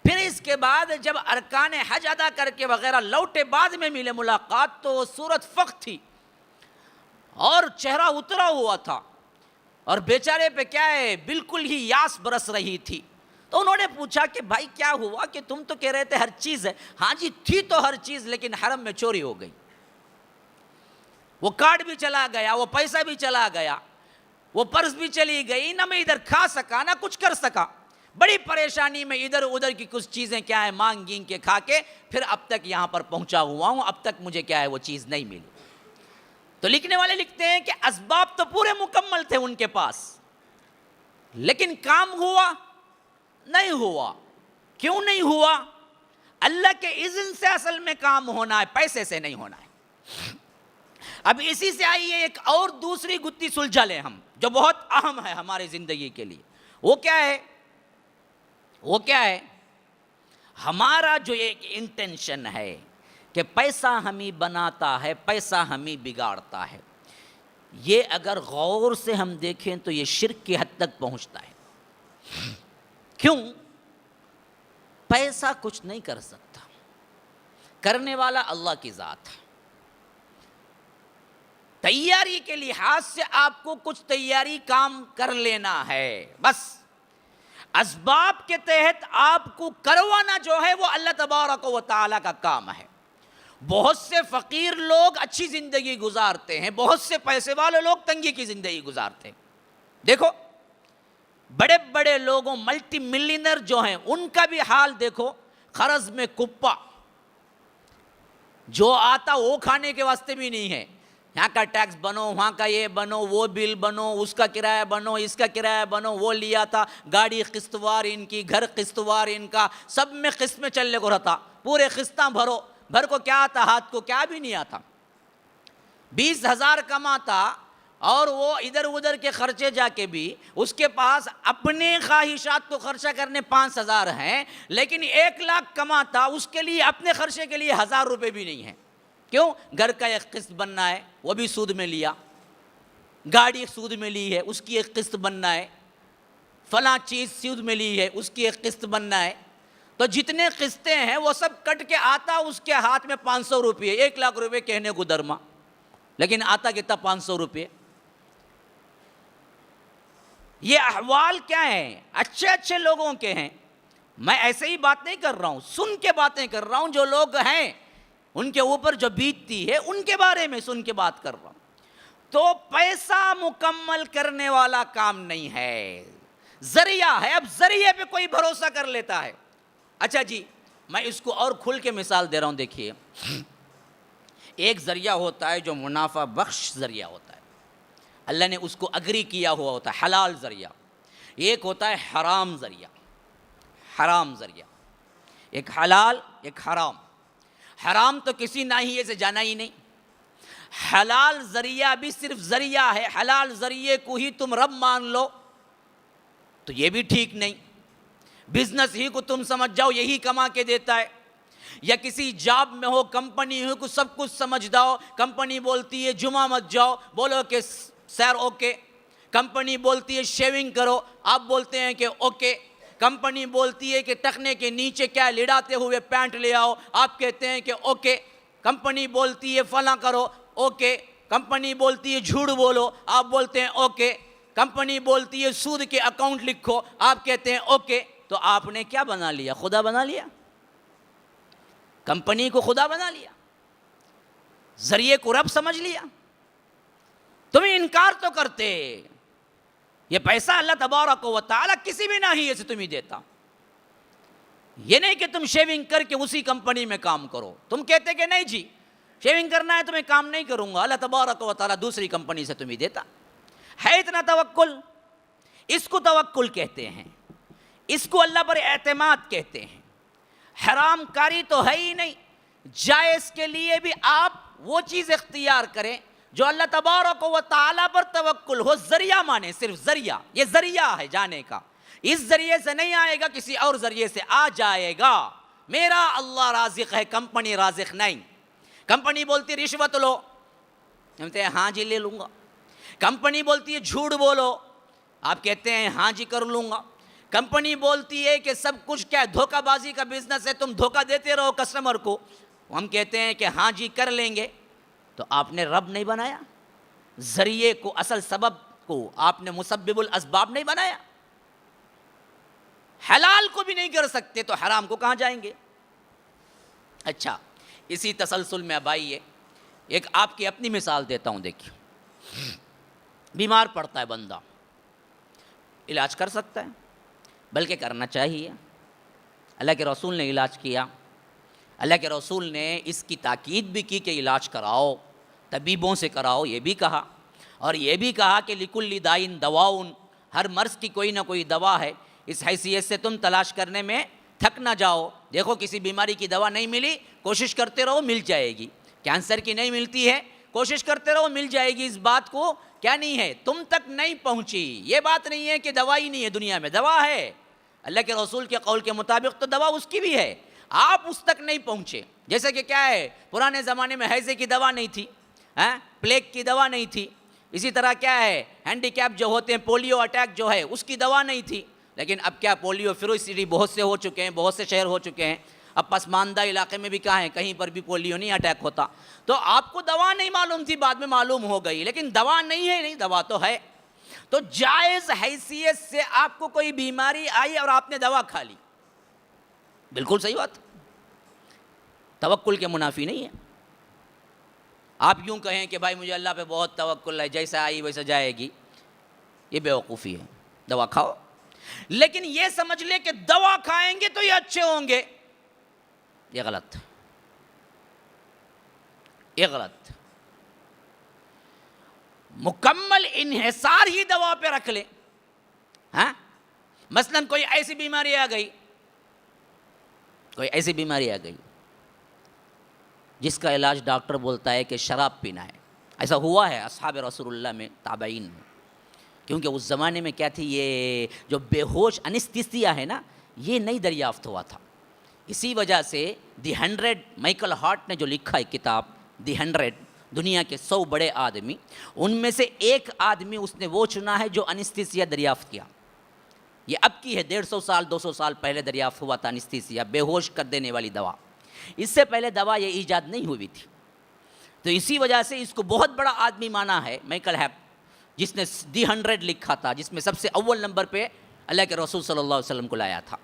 پھر اس کے بعد جب ارکان حج ادا کر کے وغیرہ لوٹے، بعد میں ملے ملاقات، تو صورت فخر تھی اور چہرہ اترا ہوا تھا اور بیچارے پہ کیا ہے بالکل ہی یاس برس رہی تھی۔ تو انہوں نے پوچھا کہ بھائی کیا ہوا کہ تم تو کہہ رہے تھے ہر چیز ہے. ہاں جی تھی تو ہر چیز, لیکن حرم میں چوری ہو گئی. وہ کارڈ بھی چلا گیا, وہ پیسہ بھی چلا گیا, وہ پرس بھی چلی گئی, نہ میں ادھر کھا سکا نہ کچھ کر سکا. بڑی پریشانی میں ادھر ادھر کی کچھ چیزیں کیا ہے مانگ گینگ کے کھا کے پھر اب تک یہاں پر پہنچا ہوا ہوں, اب تک مجھے کیا ہے وہ چیز نہیں ملی. تو لکھنے والے لکھتے ہیں کہ اسباب تو پورے مکمل تھے ان کے پاس, لیکن کام ہوا نہیں ہوا. کیوں نہیں ہوا؟ اللہ کے اذن سے اصل میں کام ہونا ہے, پیسے سے نہیں ہونا ہے. اب اسی سے آئیے ایک اور دوسری گتھی سلجھا لیں ہم, جو بہت اہم ہے ہماری زندگی کے لیے. وہ کیا ہے؟ وہ کیا ہے؟ ہمارا جو ایک انٹینشن ہے کہ پیسہ ہمیں بناتا ہے, پیسہ ہمیں بگاڑتا ہے, یہ اگر غور سے ہم دیکھیں تو یہ شرک کی حد تک پہنچتا ہے. کیوں؟ پیسہ کچھ نہیں کر سکتا, کرنے والا اللہ کی ذات ہے. تیاری کے لحاظ سے آپ کو کچھ تیاری کام کر لینا ہے, بس اسباب کے تحت آپ کو کروانا جو ہے وہ اللہ تبارک و تعالیٰ کا کام ہے. بہت سے فقیر لوگ اچھی زندگی گزارتے ہیں, بہت سے پیسے والے لوگ تنگی کی زندگی گزارتے ہیں. دیکھو بڑے بڑے لوگوں, ملٹی ملینر جو ہیں, ان کا بھی حال دیکھو. قرض میں کپا, جو آتا وہ کھانے کے واسطے بھی نہیں ہے. یہاں کا ٹیکس بنو, وہاں کا یہ بنو, وہ بل بنو, اس کا کرایہ بنو, اس کا کرایہ بنو, وہ لیا تھا گاڑی قسطوار ان کی, گھر قسطوار ان کا, سب میں قسط میں چلنے کو رہتا. پورے قسطاں بھرو, بھر کو کیا آتا, ہاتھ کو کیا بھی نہیں آتا. 20,000 کماتا اور وہ ادھر ادھر کے خرچے جا کے بھی اس کے پاس اپنے خواہشات کو خرچہ کرنے 5,000 ہیں, لیکن 1,00,000 کماتا, اس کے لیے اپنے خرچے کے لیے 1,000 روپے بھی نہیں ہیں. کیوں؟ گھر کا ایک قسط بننا ہے, وہ بھی سود میں لیا. گاڑی سود میں لی ہے, اس کی ایک قسط بننا ہے. فلاں چیز سود میں لی ہے, اس کی ایک قسط بننا ہے. تو جتنے قسطیں ہیں وہ سب کٹ کے آتا اس کے ہاتھ میں 500 روپے, 1,00,000 روپے کہنے کو درما, لیکن آتا کتنا 500 روپے. یہ احوال کیا ہیں؟ اچھے اچھے لوگوں کے ہیں. میں ایسے ہی بات نہیں کر رہا ہوں, سن کے باتیں کر رہا ہوں. جو لوگ ہیں ان کے اوپر جو بیتتی ہے ان کے بارے میں سن کے بات کر رہا ہوں. تو پیسہ مکمل کرنے والا کام نہیں ہے, ذریعہ ہے. اب ذریعے پہ کوئی بھروسہ کر لیتا ہے. اچھا جی, میں اس کو اور کھل کے مثال دے رہا ہوں. دیکھیے, ایک ذریعہ ہوتا ہے جو منافع بخش ذریعہ ہوتا ہے, اللہ نے اس کو اگری کیا ہوا ہوتا ہے, حلال ذریعہ. ایک ہوتا ہے حرام ذریعہ. حرام ذریعہ, ایک حلال ایک حرام. حرام تو کسی ناحیے سے جانا ہی نہیں. حلال ذریعہ بھی صرف ذریعہ ہے. حلال ذریعے کو ہی تم رب مان لو تو یہ بھی ٹھیک نہیں. بزنس ہی کو تم سمجھ جاؤ یہی کما کے دیتا ہے, یا کسی جاب میں ہو, کمپنی ہو, کچھ سب کچھ سمجھ جاؤ. کمپنی بولتی ہے جمعہ مت جاؤ, بولو کہ سیر اوکے. کمپنی بولتی ہے شیونگ کرو, آپ بولتے ہیں کہ اوکے. کمپنی بولتی ہے کہ ٹخنے کے نیچے کیا لڑاتے ہوئے پینٹ لے آؤ, آپ کہتے ہیں کہ اوکے. کمپنی بولتی ہے فلاں کرو, اوکے. کمپنی بولتی ہے جھوٹ بولو, آپ بولتے ہیں اوکے. کمپنی بولتی ہے سود کے اکاؤنٹ لکھو, آپ کہتے ہیں اوکے. تو آپ نے کیا بنا لیا؟ خدا بنا لیا. کمپنی کو خدا بنا لیا, ذریعے کو رب سمجھ لیا. تم انکار تو کرتے, یہ پیسہ اللہ تبارک و تعالیٰ کسی بھی ناحیے سے تمہیں دیتا. یہ نہیں کہ تم شیونگ کر کے اسی کمپنی میں کام کرو. تم کہتے کہ نہیں جی شیونگ کرنا ہے تو میں کام نہیں کروں گا, اللہ تبارک و تعالیٰ دوسری کمپنی سے تمہیں دیتا ہے. اتنا توکل, اس کو توکل کہتے ہیں, اس کو اللہ پر اعتماد کہتے ہیں. حرام کاری تو ہے ہی نہیں. جائز کے لیے بھی آپ وہ چیز اختیار کریں جو اللہ تبارک و تعالیٰ پر توکل ہو. ذریعہ مانے صرف ذریعہ, یہ ذریعہ ہے جانے کا. اس ذریعے سے نہیں آئے گا, کسی اور ذریعے سے آ جائے گا. میرا اللہ رازق ہے, کمپنی رازق نہیں. کمپنی بولتی رشوت لو, کہتے ہیں ہاں جی لے لوں گا. کمپنی بولتی ہے جھوٹ بولو, آپ کہتے ہیں ہاں جی کر لوں گا. کمپنی بولتی ہے کہ سب کچھ کیا دھوکہ بازی کا بزنس ہے, تم دھوکہ دیتے رہو کسٹمر کو, ہم کہتے ہیں کہ ہاں جی کر لیں گے. تو آپ نے رب نہیں بنایا, ذریعے کو, اصل سبب کو آپ نے مسبب الاسباب نہیں بنایا. حلال کو بھی نہیں کر سکتے تو حرام کو کہاں جائیں گے؟ اچھا، اسی تسلسل میں اب آئیے ایک آپ کی اپنی مثال دیتا ہوں. دیکھیے، بیمار پڑتا ہے بندہ، علاج کر سکتا ہے، بلکہ کرنا چاہیے. اللہ کے رسول نے علاج کیا. اللہ کے رسول نے اس کی تاکید بھی کی کہ علاج کراؤ، طبیبوں سے کراؤ، یہ بھی کہا. اور یہ بھی کہا کہ لِكُلِّ دَاءٍ دَوَاءٌ، ہر مرض کی کوئی نہ کوئی دوا ہے. اس حیثیت سے تم تلاش کرنے میں تھک نہ جاؤ. دیکھو کسی بیماری کی دوا نہیں ملی، کوشش کرتے رہو، مل جائے گی. کینسر کی نہیں ملتی ہے، کوشش کرتے رہو، مل جائے گی. اس بات کو کیا نہیں ہے، تم تک نہیں پہنچی. یہ بات نہیں ہے کہ دوا ہی نہیں ہے، دنیا میں دوا ہے. اللہ کے رسول کے قول کے مطابق تو دوا اس کی بھی ہے، آپ اس تک نہیں پہنچے. جیسے کہ کیا ہے، پرانے زمانے میں ہیضے کی دوا نہیں تھی، پلیگ کی دوا نہیں تھی. اسی طرح کیا ہے، ہینڈی کیپ جو ہوتے ہیں، پولیو اٹیک جو ہے، اس کی دوا نہیں تھی. لیکن اب کیا، پولیو فری سٹی بہت سے ہو چکے ہیں، بہت سے شہر ہو چکے ہیں. اب پسماندہ علاقے میں بھی کہاں ہے، کہیں پر بھی پولیو نہیں اٹیک ہوتا. تو آپ کو دوا نہیں معلوم تھی، بعد میں معلوم ہو گئی. لیکن دوا نہیں ہے، نہیں، دوا تو ہے. تو جائز حیثیت سے آپ کو کوئی بیماری آئی اور آپ نے دوا کھا لی، بالکل صحیح بات، توکل کے منافی نہیں ہے. آپ یوں کہیں کہ بھائی مجھے اللہ پہ بہت توکل ہے، جیسا آئی ویسا جائے گی، یہ بیوقوفی ہے. دوا کھاؤ، لیکن یہ سمجھ لے کہ دوا کھائیں گے تو یہ اچھے ہوں گے، یہ غلط، یہ غلط. مکمل انحصار ہی دوا پہ رکھ لیں. مثلا کوئی ایسی بیماری آ گئی، جس کا علاج ڈاکٹر بولتا ہے کہ شراب پینا ہے. ایسا ہوا ہے اصحاب رسول اللہ میں، تابعین میں. کیونکہ اس زمانے میں کیا تھی، یہ جو بے ہوش انستھیسیا ہے نا، یہ نہیں دریافت ہوا تھا. اسی وجہ سے دی 100، مائیکل ہارٹ نے جو لکھا ہے کتاب دی 100، دنیا کے 100 بڑے آدمی، ان میں سے ایک آدمی اس نے وہ چنا ہے جو انستھیسیا دریافت کیا. یہ اب کی ہے، 150 سال 200 سال پہلے دریافت ہوا تھا انستھیسیا، بے ہوش کر دینے والی دوا. اس سے پہلے دوا یہ ایجاد نہیں ہوئی تھی. تو اسی وجہ سے اس کو بہت بڑا آدمی مانا ہے مائیکل ہارٹ، جس نے دی 100 لکھا تھا، جس میں سب سے اول نمبر پہ اللہ کے رسول صلی اللہ علیہ وسلم کو لایا تھا.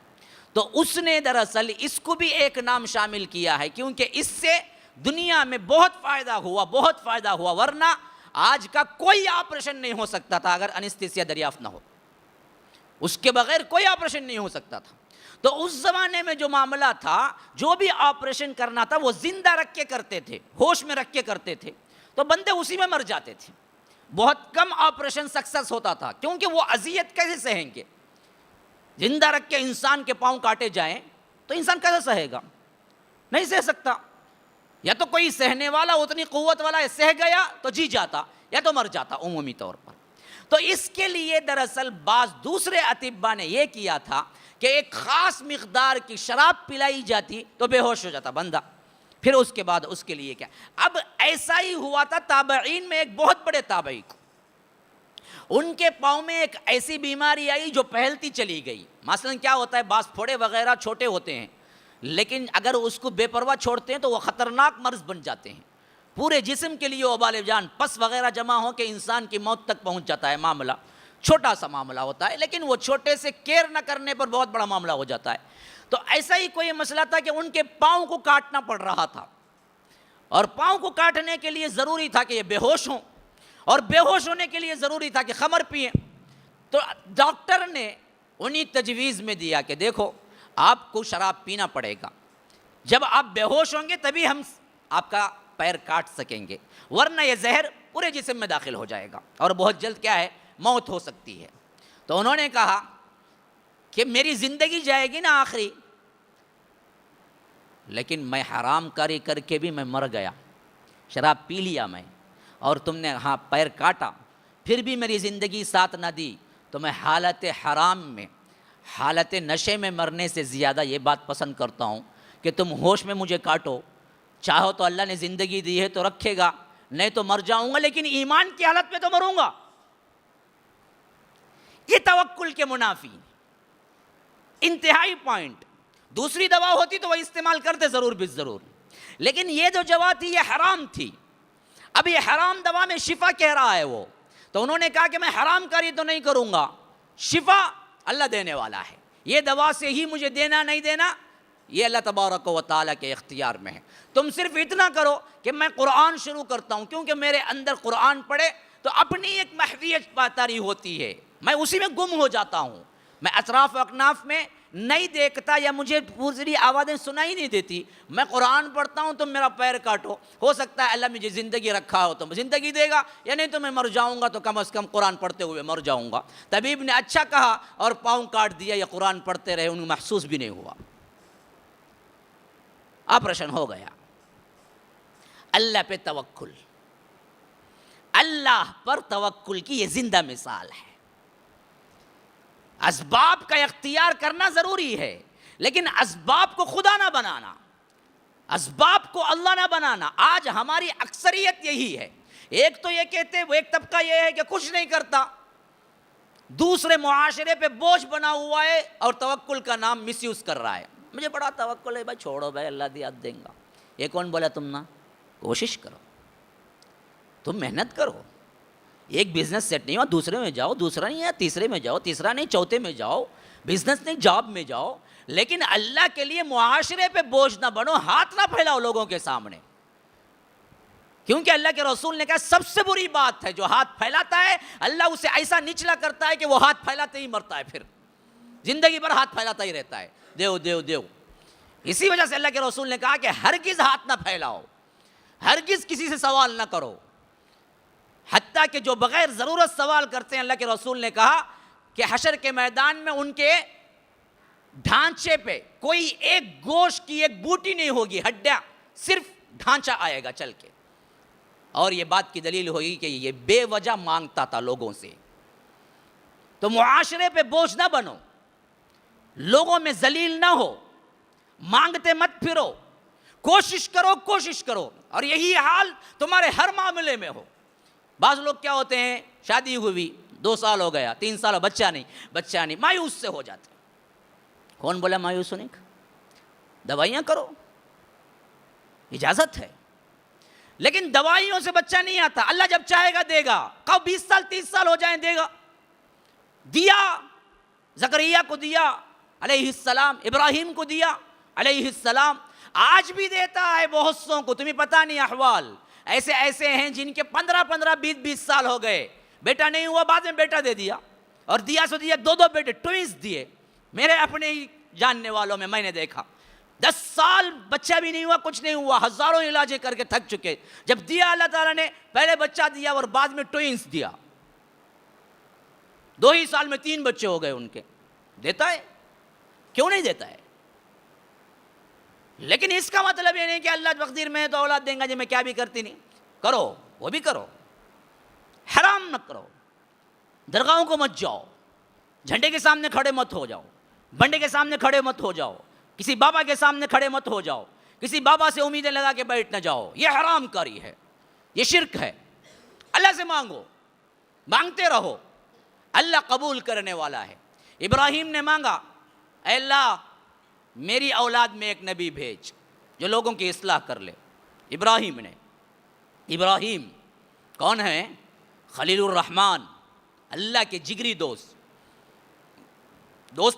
تو اس نے دراصل اس کو بھی ایک نام شامل کیا ہے، کیونکہ اس سے دنیا میں بہت فائدہ ہوا. ورنہ آج کا کوئی آپریشن نہیں ہو سکتا تھا اگر انستھیسیا دریافت نہ ہو. اس کے بغیر کوئی آپریشن نہیں ہو سکتا تھا. تو اس زمانے میں جو معاملہ تھا، جو بھی آپریشن کرنا تھا وہ زندہ رکھ کے کرتے تھے، ہوش میں رکھ کے کرتے تھے. تو بندے اسی میں مر جاتے تھے. بہت کم آپریشن سکسس ہوتا تھا، کیونکہ وہ اذیت کیسے سہیں گے؟ زندہ رکھ کے انسان کے پاؤں کاٹے جائیں تو انسان کیسے سہے گا؟ نہیں سہ سکتا. یا تو کوئی سہنے والا اتنی قوت والا ہے، سہ گیا تو جی جاتا، یا تو مر جاتا عمومی طور پر. تو اس کے لیے دراصل بعض دوسرے اطباء نے یہ کیا تھا کہ ایک خاص مقدار کی شراب پلائی جاتی تو بے ہوش ہو جاتا بندہ. پھر اس کے بعد اس کے لیے کیا، اب ایسا ہی ہوا تھا تابعین میں. ایک بہت بڑے تابعی کو ان کے پاؤں میں ایک ایسی بیماری آئی جو پھیلتی چلی گئی. مثلا کیا ہوتا ہے، بعض پھوڑے وغیرہ چھوٹے ہوتے ہیں، لیکن اگر اس کو بے پرواہ چھوڑتے ہیں تو وہ خطرناک مرض بن جاتے ہیں. پورے جسم کے لیے وبال جان، پس وغیرہ جمع ہو کے انسان کی موت تک پہنچ جاتا ہے. معاملہ چھوٹا سا معاملہ ہوتا ہے، لیکن وہ چھوٹے سے کیئر نہ کرنے پر بہت بڑا معاملہ ہو جاتا ہے. تو ایسا ہی کوئی مسئلہ تھا کہ ان کے پاؤں کو کاٹنا پڑ رہا تھا، اور پاؤں کو کاٹنے کے لیے ضروری تھا کہ یہ بے ہوش ہوں، اور بے ہوش ہونے کے لیے ضروری تھا کہ خمر پئیں. تو ڈاکٹر نے انہی تجویز میں دیا کہ دیکھو آپ کو شراب پینا پڑے گا، جب آپ بے ہوش ہوں گے تبھی ہم آپ کا پیر کاٹ سکیں گے، ورنہ یہ زہر پورے جسم میں داخل ہو جائے گا اور بہت جلد کیا ہے، موت ہو سکتی ہے. تو انہوں نے کہا کہ میری زندگی جائے گی نا آخری، لیکن میں حرام کاری کر کے بھی میں مر گیا، شراب پی لیا میں، اور تم نے پیر کاٹا، پھر بھی میری زندگی ساتھ نہ دی، تو میں حالت حرام میں، حالت نشے میں مرنے سے زیادہ یہ بات پسند کرتا ہوں کہ تم ہوش میں مجھے کاٹو. چاہو تو اللہ نے زندگی دی ہے تو رکھے گا، نہیں تو مر جاؤں گا، لیکن ایمان کی حالت میں تو مروں گا. یہ توکل کے منافی انتہائی پوائنٹ. دوسری دوا ہوتی تو وہ استعمال کرتے ضرور ضرور، لیکن یہ جو دوا تھی یہ حرام تھی. اب یہ حرام دوا میں شفا کہہ رہا ہے وہ، تو انہوں نے کہا کہ میں حرام کاری تو نہیں کروں گا، شفا اللہ دینے والا ہے. یہ دوا سے ہی مجھے دینا نہیں دینا، یہ اللہ تبارک و تعالیٰ کے اختیار میں ہے۔ تم صرف اتنا کرو کہ میں قرآن شروع کرتا ہوں، کیونکہ میرے اندر قرآن پڑھے تو اپنی ایک محویت پاتاری ہوتی ہے، میں اسی میں گم ہو جاتا ہوں، میں اطراف و اکناف میں نہیں دیکھتا یا مجھے پوری آوازیں سنائی نہیں دیتی، میں قرآن پڑھتا ہوں، تم میرا پیر کاٹو، ہو سکتا ہے اللہ مجھے زندگی رکھا ہو تو زندگی دے گا، یا نہیں تو میں مر جاؤں گا، تو کم از کم قرآن پڑھتے ہوئے مر جاؤں گا۔ طبیب نے اچھا کہا اور پاؤں کاٹ دیا، یا قرآن پڑھتے رہے، انہیں محسوس بھی نہیں ہوا، آپریشن ہو گیا۔ اللہ پہ توکل، اللہ پر توکل کی یہ زندہ مثال ہے۔ اسباب کا اختیار کرنا ضروری ہے، لیکن اسباب کو خدا نہ بنانا، اسباب کو اللہ نہ بنانا۔ آج ہماری اکثریت یہی ہے، ایک تو یہ کہتے، وہ ایک طبقہ یہ ہے کہ کچھ نہیں کرتا، دوسرے معاشرے پہ بوجھ بنا ہوا ہے اور توکل کا نام مس یوز کر رہا ہے۔ مجھے بڑا توکل ہے بھائی، چھوڑو بھائی، اللہ دیا دیں گا۔ یہ کون بولا تم نہ؟ کوشش کرو، تم محنت کرو، ایک بزنس سیٹ نہیں ہوا دوسرے میں جاؤ، دوسرا نہیں ہے تیسرے میں جاؤ، تیسرا نہیں چوتھے میں جاؤ، بزنس نہیں جاب میں جاؤ، لیکن اللہ کے لیے معاشرے پہ بوجھ نہ بنو، ہاتھ نہ پھیلاؤ لوگوں کے سامنے، کیونکہ اللہ کے رسول نے کہا سب سے بری بات ہے جو ہاتھ پھیلاتا ہے، اللہ اسے ایسا نچلا کرتا ہے کہ وہ ہاتھ پھیلاتے ہی مرتا ہے، پھر زندگی بھر ہاتھ پھیلاتا ہی رہتا ہے، دیو دیو دیو۔ اسی وجہ سے اللہ کے رسول نے کہا کہ ہرگز ہاتھ نہ پھیلاؤ، ہرگز کسی سے سوال نہ کرو، حتیٰ کہ جو بغیر ضرورت سوال کرتے ہیں، اللہ کے رسول نے کہا کہ حشر کے میدان میں ان کے ڈھانچے پہ کوئی ایک گوشت کی ایک بوٹی نہیں ہوگی، ہڈیاں، صرف ڈھانچہ آئے گا چل کے۔ اور یہ بات کی دلیل ہوئی کہ یہ بے وجہ مانگتا تھا لوگوں سے۔ تو معاشرے پہ بوجھ نہ بنو، لوگوں میں ذلیل نہ ہو، مانگتے مت پھرو، کوشش کرو کوشش کرو، اور یہی حال تمہارے ہر معاملے میں ہو۔ بعض لوگ کیا ہوتے ہیں، شادی ہوئی 2 سال ہو گیا، 3 سال ہو، بچہ نہیں، مایوس سے ہو جاتے۔ کون بولا مایوس ہونے کا؟ دوائیاں کرو، اجازت ہے، لیکن دوائیوں سے بچہ نہیں آتا، اللہ جب چاہے گا دے گا، کب 20 سال 30 سال ہو جائیں دے گا۔ دیا، زکریا کو دیا علیہ السلام، ابراہیم کو دیا علیہ السلام، آج بھی دیتا ہے بہت سوں کو، تمہیں پتہ نہیں احوال ایسے ہیں جن کے 15 20 سال ہو گئے، بیٹا نہیں ہوا، بعد میں بیٹا دے دیا، اور دیا سو دیا 2 بیٹے ٹوئنس دیے، میرے اپنے ہی جاننے والوں میں نے دیکھا، 10 سال بچہ بھی نہیں ہوا، کچھ نہیں ہوا، ہزاروں علاجیں کر کے تھک چکے، جب دیا اللہ تعالیٰ نے پہلے بچہ دیا اور بعد میں ٹوئنس دیا، 2 ہی سال میں 3 بچے ہو گئے ان کے۔ دیتا ہے، کیوں نہیں دیتا ہے؟ لیکن اس کا مطلب یہ نہیں کہ اللہ تقدیر میں تو اولاد دیں گا جی میں کیا بھی کرتی نہیں، کرو، وہ بھی کرو، حرام نہ کرو، درگاہوں کو مت جاؤ، جھنڈے کے سامنے کھڑے مت ہو جاؤ، بنڈے کے سامنے کھڑے مت ہو جاؤ، کسی بابا کے سامنے کھڑے مت ہو جاؤ، کسی بابا سے امیدیں لگا کے بیٹھ نہ جاؤ، یہ حرام کاری ہے، یہ شرک ہے۔ اللہ سے مانگو، مانگتے رہو، اللہ قبول کرنے والا ہے۔ ابراہیم نے مانگا، اے اللہ میری اولاد میں ایک نبی بھیج جو لوگوں کی اصلاح کر لے۔ ابراہیم کون ہے؟ خلیل الرحمن، اللہ کے جگری دوست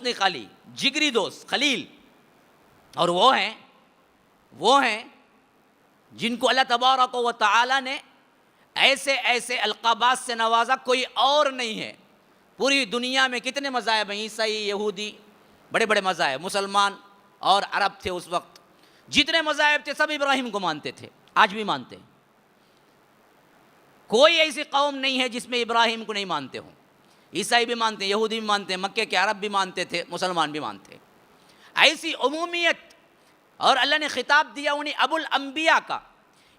نہیں خالی، جگری دوست خلیل، اور وہ ہیں جن کو اللہ تبارک و تعالی نے ایسے القابات سے نوازا، کوئی اور نہیں ہے۔ پوری دنیا میں کتنے مذاہب ہیں، عیسائی، یہودی، بڑے بڑے مذاہب، مسلمان اور عرب تھے اس وقت، جتنے مذاہب تھے سب ابراہیم کو مانتے تھے، آج بھی مانتے ہیں۔ کوئی ایسی قوم نہیں ہے جس میں ابراہیم کو نہیں مانتے ہوں، عیسائی بھی مانتے ہیں، یہودی بھی مانتے ہیں، مکے کے عرب بھی مانتے تھے، مسلمان بھی مانتے ہیں۔ ایسی عمومیت، اور اللہ نے خطاب دیا انہیں ابو الانبیاء کا،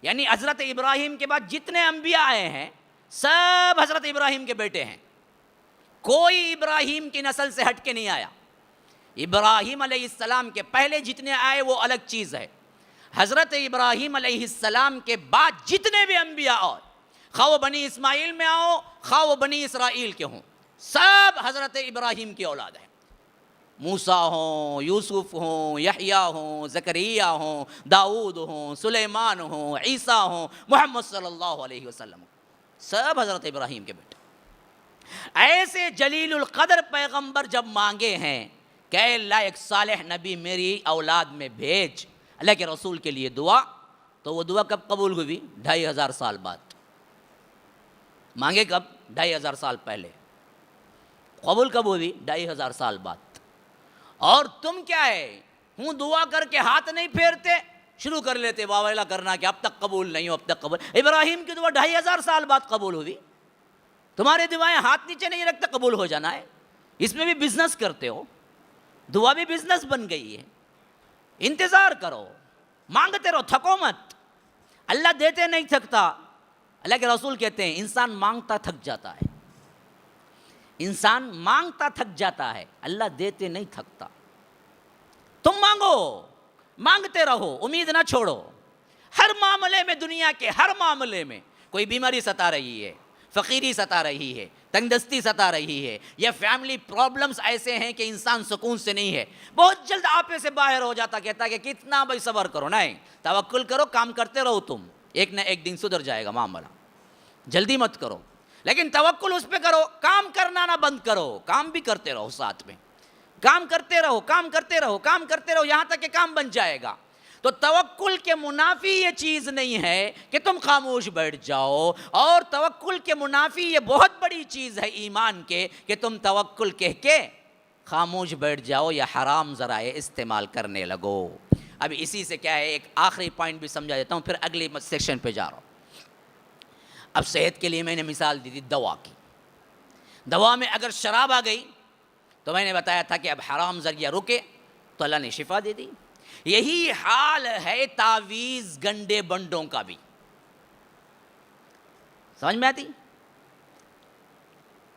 یعنی حضرت ابراہیم کے بعد جتنے انبیاء آئے ہیں سب حضرت ابراہیم کے بیٹے ہیں، کوئی ابراہیم کی نسل سے ہٹ کے نہیں آیا۔ ابراہیم علیہ السلام کے پہلے جتنے آئے وہ الگ چیز ہے، حضرت ابراہیم علیہ السلام کے بعد جتنے بھی انبیاء آئے، خواہ وہ بنی اسماعیل میں آؤ، خواہ وہ بنی اسرائیل کے ہوں، سب حضرت ابراہیم کی اولاد ہیں۔ موسیٰ ہوں، یوسف ہوں، یحییٰ ہوں، زکریا ہوں، داؤد ہوں، سلیمان ہوں، عیسیٰ ہوں، محمد صلی اللہ علیہ وسلم، سب حضرت ابراہیم کے بیٹے۔ ایسے جلیل القدر پیغمبر جب مانگے ہیں کہ اے اللہ ایک صالح نبی میری اولاد میں بھیج، اللہ کے رسول کے لیے دعا. تو وہ دعا کب قبول ہوئی؟ 2500 سال بعد. مانگے کب؟ 2500 سال پہلے. قبول کب ہوئی؟ 2500 سال بعد. اور تم کیا ہے، ہوں دعا کر کے ہاتھ نہیں پھیرتے، شروع کر لیتے واویلا کرنا کہ اب تک قبول نہیں ہو، اب تک قبول. ابراہیم کی دعا 2500 سال بعد قبول ہوئی. تمہاری دعائیں ہاتھ نیچے نہیں رکھتے قبول ہو جانا ہے. اس میں بھی بزنس کرتے ہو، دعا بھی بزنس بن گئی ہے. انتظار کرو، مانگتے رہو، تھکو مت. اللہ دیتے نہیں تھکتا. اللہ کے رسول کہتے ہیں انسان مانگتا تھک جاتا ہے، انسان مانگتا تھک جاتا ہے، اللہ دیتے نہیں تھکتا. تم مانگو، مانگتے رہو، امید نہ چھوڑو. ہر معاملے میں، دنیا کے ہر معاملے میں کوئی بیماری ستا رہی ہے، فقیری ستا رہی ہے، تنگ دستی ستا رہی ہے، یا فیملی پرابلمز ایسے ہیں کہ انسان سکون سے نہیں ہے، بہت جلد آپے سے باہر ہو جاتا، کہتا ہے کہ کتنا بھائی صبر کرو. نہیں، توکل کرو، کام کرتے رہو، تم ایک نہ ایک دن سدھر جائے گا معاملہ. جلدی مت کرو، لیکن توکل اس پہ کرو. کام کرنا نہ بند کرو، کام بھی کرتے رہو، ساتھ میں کام کرتے رہو، کام کرتے رہو، کام کرتے رہو، یہاں تک کہ کام بن جائے گا. تو توکل کے منافی یہ چیز نہیں ہے کہ تم خاموش بیٹھ جاؤ، اور توکل کے منافی یہ بہت بڑی چیز ہے ایمان کے کہ تم توکل کہہ کے خاموش بیٹھ جاؤ یا حرام ذرائع استعمال کرنے لگو. اب اسی سے کیا ہے، ایک آخری پوائنٹ بھی سمجھا دیتا ہوں، پھر اگلی سیکشن پہ جا رہا ہوں. اب صحت کے لیے میں نے مثال دی تھی دوا کی. دوا میں اگر شراب آ گئی تو میں نے بتایا تھا کہ اب حرام ذریعہ رکے تو اللہ نے شفا دے دی. یہی حال ہے تعویذ گنڈے بنڈوں کا بھی. سمجھ میں آتی؟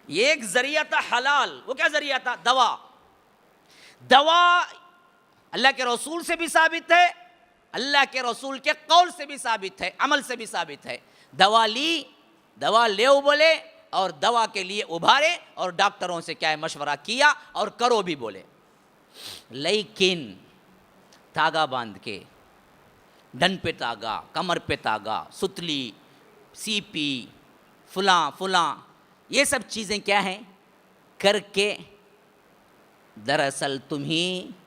یہ ایک ذریعہ تھا حلال. وہ کیا ذریعہ تھا؟ دوا. دوا اللہ کے رسول سے بھی ثابت ہے، اللہ کے رسول کے قول سے بھی ثابت ہے، عمل سے بھی ثابت ہے. دوا لی، دوا لیو بولے، اور دوا کے لیے ابھارے، اور ڈاکٹروں سے کیا ہے مشورہ کیا، اور کرو بھی بولے. لیکن تاگا باندھ کے، ڈن پہ تاگا، کمر پہ تاگا، ستلی، سی پی، فلاں فلاں، یہ سب چیزیں کیا ہیں کر کے دراصل تمہیں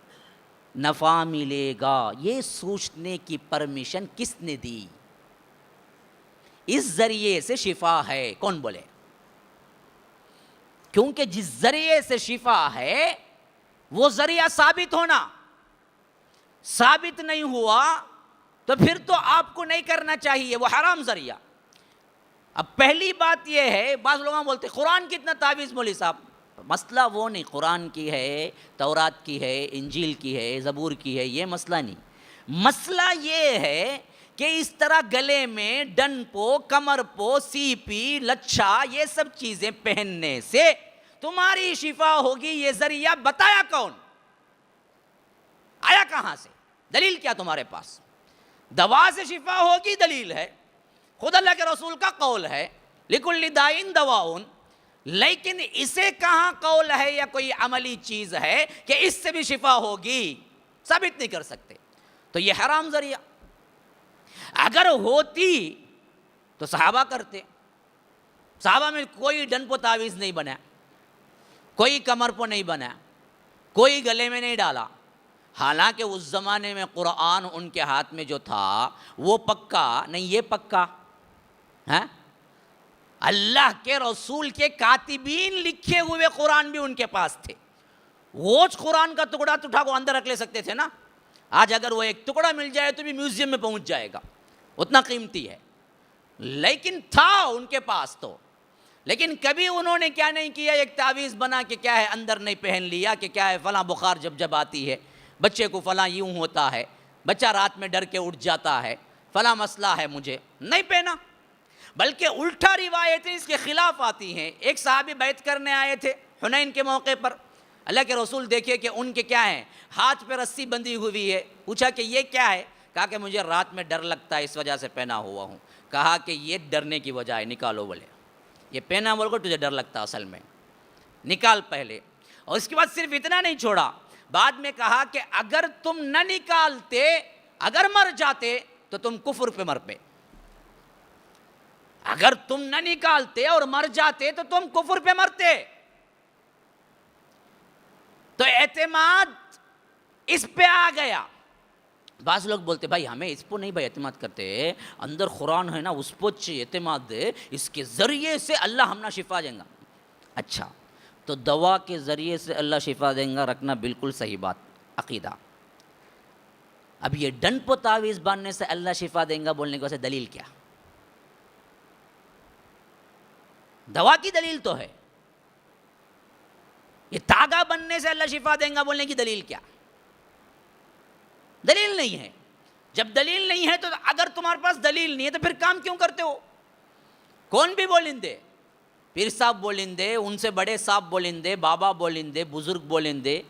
نفع ملے گا، یہ سوچنے کی پرمیشن کس نے دی؟ اس ذریعے سے شفا ہے. کون بولے؟ کیونکہ جس ذریعے سے شفا ہے وہ ذریعہ ثابت ہونا. ثابت نہیں ہوا تو پھر تو آپ کو نہیں کرنا چاہیے، وہ حرام ذریعہ. اب پہلی بات یہ ہے، بعض لوگ بولتے قرآن کتنا تعویذ مولوی صاحب. مسئلہ وہ نہیں، قرآن کی ہے، تورات کی ہے، انجیل کی ہے، زبور کی ہے، یہ مسئلہ نہیں. مسئلہ یہ ہے کہ اس طرح گلے میں ڈن پو، کمر پو، سی پی، لچھا، یہ سب چیزیں پہننے سے تمہاری شفا ہوگی، یہ ذریعہ بتایا کون؟ آیا کہاں سے؟ دلیل کیا تمہارے پاس؟ دوا سے شفا ہوگی، دلیل ہے، خود اللہ کے رسول کا قول ہے، لِكُلِّ دَاءٍ دَوَاءٌ. لیکن اسے کہاں قول ہے یا کوئی عملی چیز ہے کہ اس سے بھی شفا ہوگی؟ ثابت نہیں کر سکتے. تو یہ حرام ذریعہ. اگر ہوتی تو صحابہ کرتے. صحابہ میں کوئی ڈن پو تعویذ نہیں بنا، کوئی کمر پو نہیں بنا، کوئی گلے میں نہیں ڈالا. حالانکہ اس زمانے میں قرآن ان کے ہاتھ میں جو تھا وہ پکا نہیں، یہ پکا ہے. اللہ کے رسول کے کاتبین لکھے ہوئے قرآن بھی ان کے پاس تھے. وہ قرآن کا ٹکڑا تو اٹھا کو اندر رکھ لے سکتے تھے نا. آج اگر وہ ایک ٹکڑا مل جائے تو بھی میوزیم میں پہنچ جائے گا، اتنا قیمتی ہے. لیکن تھا ان کے پاس تو. لیکن کبھی انہوں نے کیا نہیں کیا، ایک تعویذ بنا کے کیا ہے اندر نہیں پہن لیا کہ کیا ہے فلاں بخار جب آتی ہے، بچے کو فلاں یوں ہوتا ہے، بچہ رات میں ڈر کے اٹھ جاتا ہے، فلاں مسئلہ ہے، مجھے نہیں پہنا. بلکہ الٹا روایتیں اس کے خلاف آتی ہیں. ایک صحابی بیعت کرنے آئے تھے حنین کے موقع پر. اللہ کے رسول دیکھے کہ ان کے کیا ہیں، ہاتھ پہ رسی بندھی ہوئی ہے. پوچھا کہ یہ کیا ہے؟ کہا کہ مجھے رات میں ڈر لگتا ہے، اس وجہ سے پہنا ہوا ہوں. کہا کہ یہ ڈرنے کی وجہ ہے، نکالو. بولے یہ پہنا بول کر تجھے ڈر لگتا اصل میں، نکال پہلے. اور اس کے بعد صرف اتنا نہیں چھوڑا، بعد میں کہا کہ اگر تم نہ نکالتے، اگر مر جاتے تو تم کفر پہ مر پے. اگر تم نہ نکالتے اور مر جاتے تو تم کفر پہ مرتے. تو اعتماد اس پہ آ گیا. بعض لوگ بولتے بھائی ہمیں اس پہ نہیں بھائی اعتماد کرتے, اندر قرآن ہے نا اس پہ اعتماد دے, اس کے ذریعے سے اللہ ہمنا شفا دیں گا. اچھا تو دوا کے ذریعے سے اللہ شفا دیں گا رکھنا بالکل صحیح بات, عقیدہ. اب یہ ڈن پہ تعویذ باندھنے سے اللہ شفا دیں گا بولنے کی وجہ سے دلیل کیا؟ دوا کی دلیل تو ہے, یہ تاگا بننے سے اللہ شفا دیں گا بولنے کی دلیل کیا؟ دلیل نہیں ہے. جب دلیل نہیں ہے تو اگر تمہارے پاس دلیل نہیں ہے تو پھر کام کیوں کرتے ہو؟ کون بھی بولندے, پیر صاحب بولندے, ان سے بڑے صاحب بولندے, بابا بولندے, بزرگ بولندے,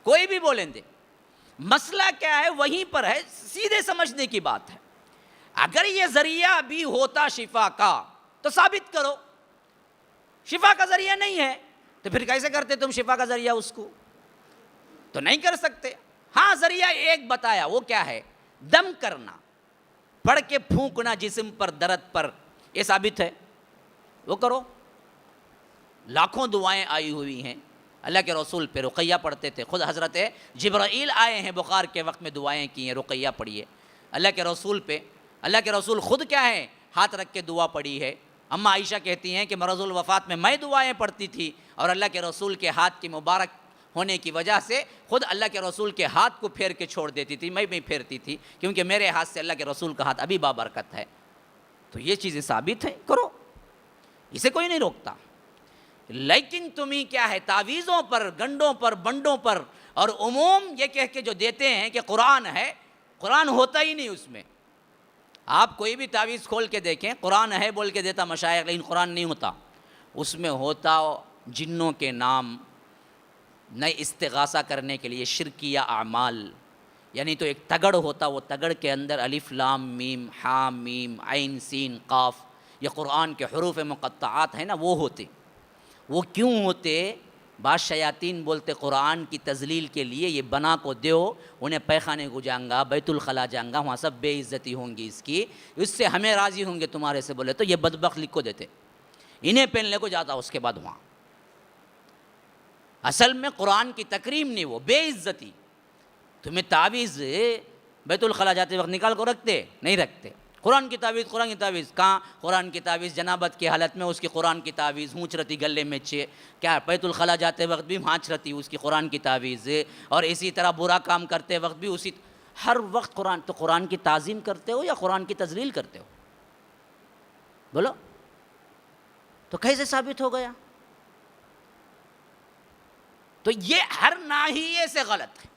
کوئی بھی بولندے, مسئلہ کیا ہے وہیں پر ہے, سیدھے سمجھنے کی بات ہے. اگر یہ ذریعہ بھی ہوتا شفا کا تو ثابت کرو. شفا کا ذریعہ نہیں ہے تو پھر کیسے کرتے تم شفا کا ذریعہ؟ اس کو تو نہیں کر سکتے. ہاں ذریعہ ایک بتایا, وہ کیا ہے؟ دم کرنا, پڑھ کے پھونکنا جسم پر درد پر, یہ ثابت ہے, وہ کرو. لاکھوں دعائیں آئی ہوئی ہیں, اللہ کے رسول پہ رقیہ پڑھتے تھے, خود حضرت جبرائیل آئے ہیں بخار کے وقت میں دعائیں کی ہیں, رقیہ پڑھیے اللہ کے رسول پہ. اللہ کے رسول خود کیا ہے, ہاتھ رکھ کے دعا پڑھی ہے. اماں عائشہ کہتی ہیں کہ مرض الوفات میں دعائیں پڑھتی تھی اور اللہ کے رسول کے ہاتھ کی مبارک ہونے کی وجہ سے خود اللہ کے رسول کے ہاتھ کو پھیر کے چھوڑ دیتی تھی, میں بھی پھیرتی تھی کیونکہ میرے ہاتھ سے اللہ کے رسول کا ہاتھ ابھی بابرکت ہے. تو یہ چیزیں ثابت ہیں, کرو, اسے کوئی نہیں روکتا. لیکن تمہیں کیا ہے, تعویذوں پر, گنڈوں پر, بنڈوں پر, اور عموم یہ کہہ کے جو دیتے ہیں کہ قرآن ہے, قرآن ہوتا ہی نہیں اس میں. آپ کوئی بھی تعویذ کھول کے دیکھیں, قرآن ہے بول کے دیتا مشائخ, لیکن قرآن نہیں ہوتا اس میں. ہوتا جنوں کے نام, نئے استغاثہ کرنے کے لیے شرکیہ اعمال, یعنی تو ایک تگڑ ہوتا, وہ تگڑ کے اندر الف لام میم ہا میم عین سین قاف, یہ قرآن کے حروف مقطعات ہیں نا, وہ ہوتے. وہ کیوں ہوتے؟ بعض شیاطین بولتے قرآن کی تذلیل کے لیے, یہ بنا کو دیو, انہیں پیخانے کو جائیں گا, بیت الخلا جائیں گا, وہاں سب بے عزتی ہوں گی اس کی, اس سے ہمیں راضی ہوں گے تمہارے سے. بولے تو یہ بدبخت لکھ کو دیتے, انہیں پہننے کو جاتا اس کے بعد وہاں. اصل میں قرآن کی تکریم نہیں, وہ بے عزتی. تمہیں تعویذ بیت الخلا جاتے وقت نکال کو رکھتے نہیں رکھتے. قرآن کی تعویذ, قرآن کی تعویذ کہاں؟ قرآن کی تعویذ جنابت کی حالت میں اس کی قرآن کی تعویذ ہونچ رہتی گلے میں کیا بیت الخلا جاتے وقت بھی ہانچ رہتی اس کی قرآن کی تعویذ, اور اسی طرح برا کام کرتے وقت بھی اسی, ہر وقت قرآن. تو قرآن کی تعظیم کرتے ہو یا قرآن کی تذلیل کرتے ہو؟ بولو تو کیسے ثابت ہو گیا؟ تو یہ ہر ناحیے سے غلط ہے,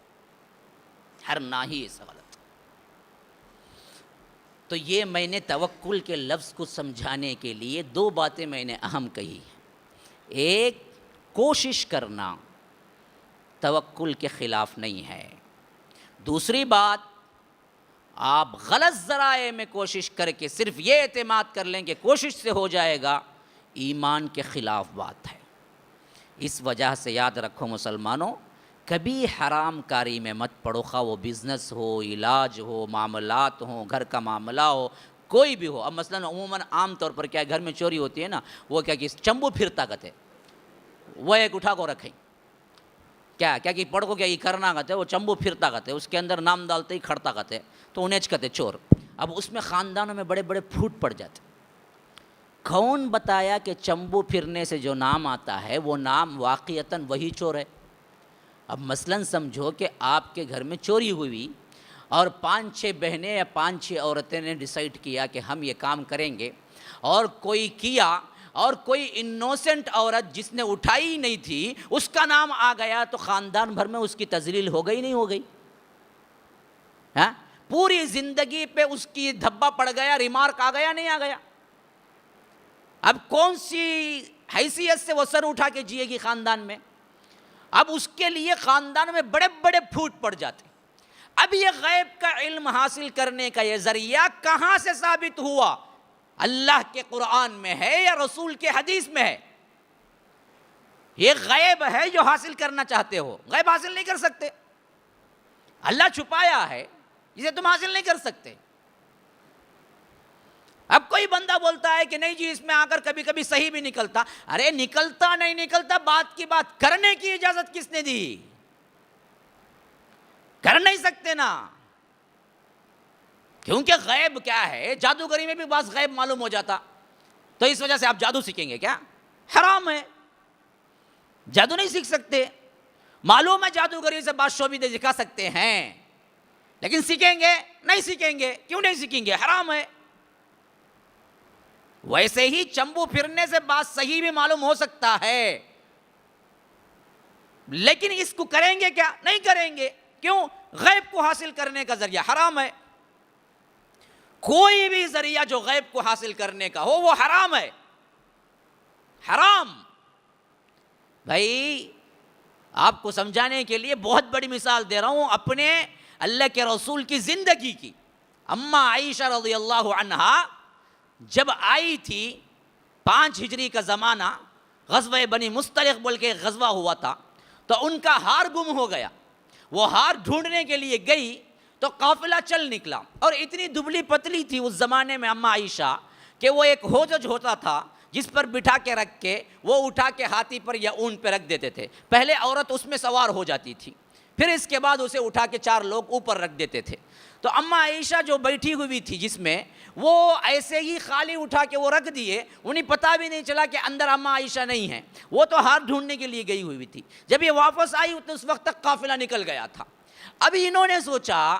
ہر ناحیے سے غلط. تو یہ میں نے توکل کے لفظ کو سمجھانے کے لیے دو باتیں میں نے اہم کہی. ایک, کوشش کرنا توکل کے خلاف نہیں ہے. دوسری بات, آپ غلط ذرائع میں کوشش کر کے صرف یہ اعتماد کر لیں کہ کوشش سے ہو جائے گا, ایمان کے خلاف بات ہے. اس وجہ سے یاد رکھو مسلمانوں, کبھی حرام کاری میں مت پڑو, خواہ وہ بزنس ہو, علاج ہو, معاملات ہوں, گھر کا معاملہ ہو, کوئی بھی ہو. اب مثلاً عموماً عام طور پر کیا گھر میں چوری ہوتی ہے نا, وہ کیا کہ چمبو پھرتا کہتے, وہ ایک اٹھا کو رکھیں, کیا کہ پڑھ کو کیا یہ کرنا کہتے, وہ چمبو پھرتا کہتے, اس کے اندر نام ڈالتے ہی کھڑتا کہتے, تو انہیں کہتے چور. اب اس میں خاندانوں میں بڑے بڑے پھوٹ پڑ جاتے. کون بتایا کہ چمبو پھرنے سے جو نام آتا ہے وہ نام واقعتاً وہی چور ہے؟ اب مثلاً سمجھو کہ آپ کے گھر میں چوری ہوئی اور 5-6 بہنیں یا 5-6 عورتیں نے ڈیسائیڈ کیا کہ ہم یہ کام کریں گے, اور کوئی کیا, اور کوئی انوسنٹ عورت جس نے اٹھائی ہی نہیں تھی اس کا نام آ گیا, تو خاندان بھر میں اس کی تذلیل ہو گئی نہیں ہو گئی؟ ہاں, پوری زندگی پہ اس کی دھبا پڑ گیا, ریمارک آ گیا نہیں آ گیا؟ اب کون سی حیثیت سے وہ سر اٹھا کے جیے گی خاندان میں؟ اب اس کے لیے خاندان میں بڑے بڑے پھوٹ پڑ جاتے. اب یہ غیب کا علم حاصل کرنے کا یہ ذریعہ کہاں سے ثابت ہوا؟ اللہ کے قرآن میں ہے یا رسول کے حدیث میں ہے؟ یہ غیب ہے جو حاصل کرنا چاہتے ہو, غیب حاصل نہیں کر سکتے. اللہ چھپایا ہے جسے تم حاصل نہیں کر سکتے. اب کوئی بندہ بولتا ہے کہ نہیں جی اس میں آ کر کبھی کبھی صحیح بھی نکلتا. ارے نکلتا نہیں نکلتا, بات کی بات کرنے کی اجازت کس نے دی؟ کر نہیں سکتے نا، کیونکہ غیب کیا ہے، جادوگری میں بھی بعض غیب معلوم ہو جاتا، تو اس وجہ سے آپ جادو سیکھیں گے کیا؟ حرام ہے، جادو نہیں سیکھ سکتے۔ معلوم ہے جادوگری سے بعض شعبے دکھا سکتے ہیں، لیکن سیکھیں گے نہیں، سیکھیں گے کیوں نہیں سیکھیں گے؟ حرام ہے۔ ویسے ہی چمبو پھرنے سے بات صحیح بھی معلوم ہو سکتا ہے، لیکن اس کو کریں گے کیا؟ نہیں کریں گے، کیوں؟ غیب کو حاصل کرنے کا ذریعہ حرام ہے۔ کوئی بھی ذریعہ جو غیب کو حاصل کرنے کا ہو وہ حرام ہے، حرام۔ بھائی آپ کو سمجھانے کے لیے بہت بڑی مثال دے رہا ہوں اپنے اللہ کے رسول کی زندگی کی۔ اماں عائشہ رضی اللہ عنہا جب آئی تھی 5 ہجری کا زمانہ، غزوہ بنی مستلق بول کے غزوہ ہوا تھا، تو ان کا ہار گم ہو گیا۔ وہ ہار ڈھونڈنے کے لیے گئی تو قافلہ چل نکلا، اور اتنی دبلی پتلی تھی اس زمانے میں اماں عائشہ کہ وہ ایک ہوجج ہوتا تھا جس پر بٹھا کے رکھ کے وہ اٹھا کے ہاتھی پر یا اونٹ پہ رکھ دیتے تھے۔ پہلے عورت اس میں سوار ہو جاتی تھی، پھر اس کے بعد اسے اٹھا کے 4 لوگ اوپر رکھ دیتے تھے۔ تو اماں عائشہ جو بیٹھی ہوئی تھی جس میں، وہ ایسے ہی خالی اٹھا کے وہ رکھ دیے، انہیں پتہ بھی نہیں چلا کہ اندر اماں عائشہ نہیں ہیں، وہ تو ہار ڈھونڈنے کے لیے گئی ہوئی تھی۔ جب یہ واپس آئی تو اس وقت تک قافلہ نکل گیا تھا۔ اب انہوں نے سوچا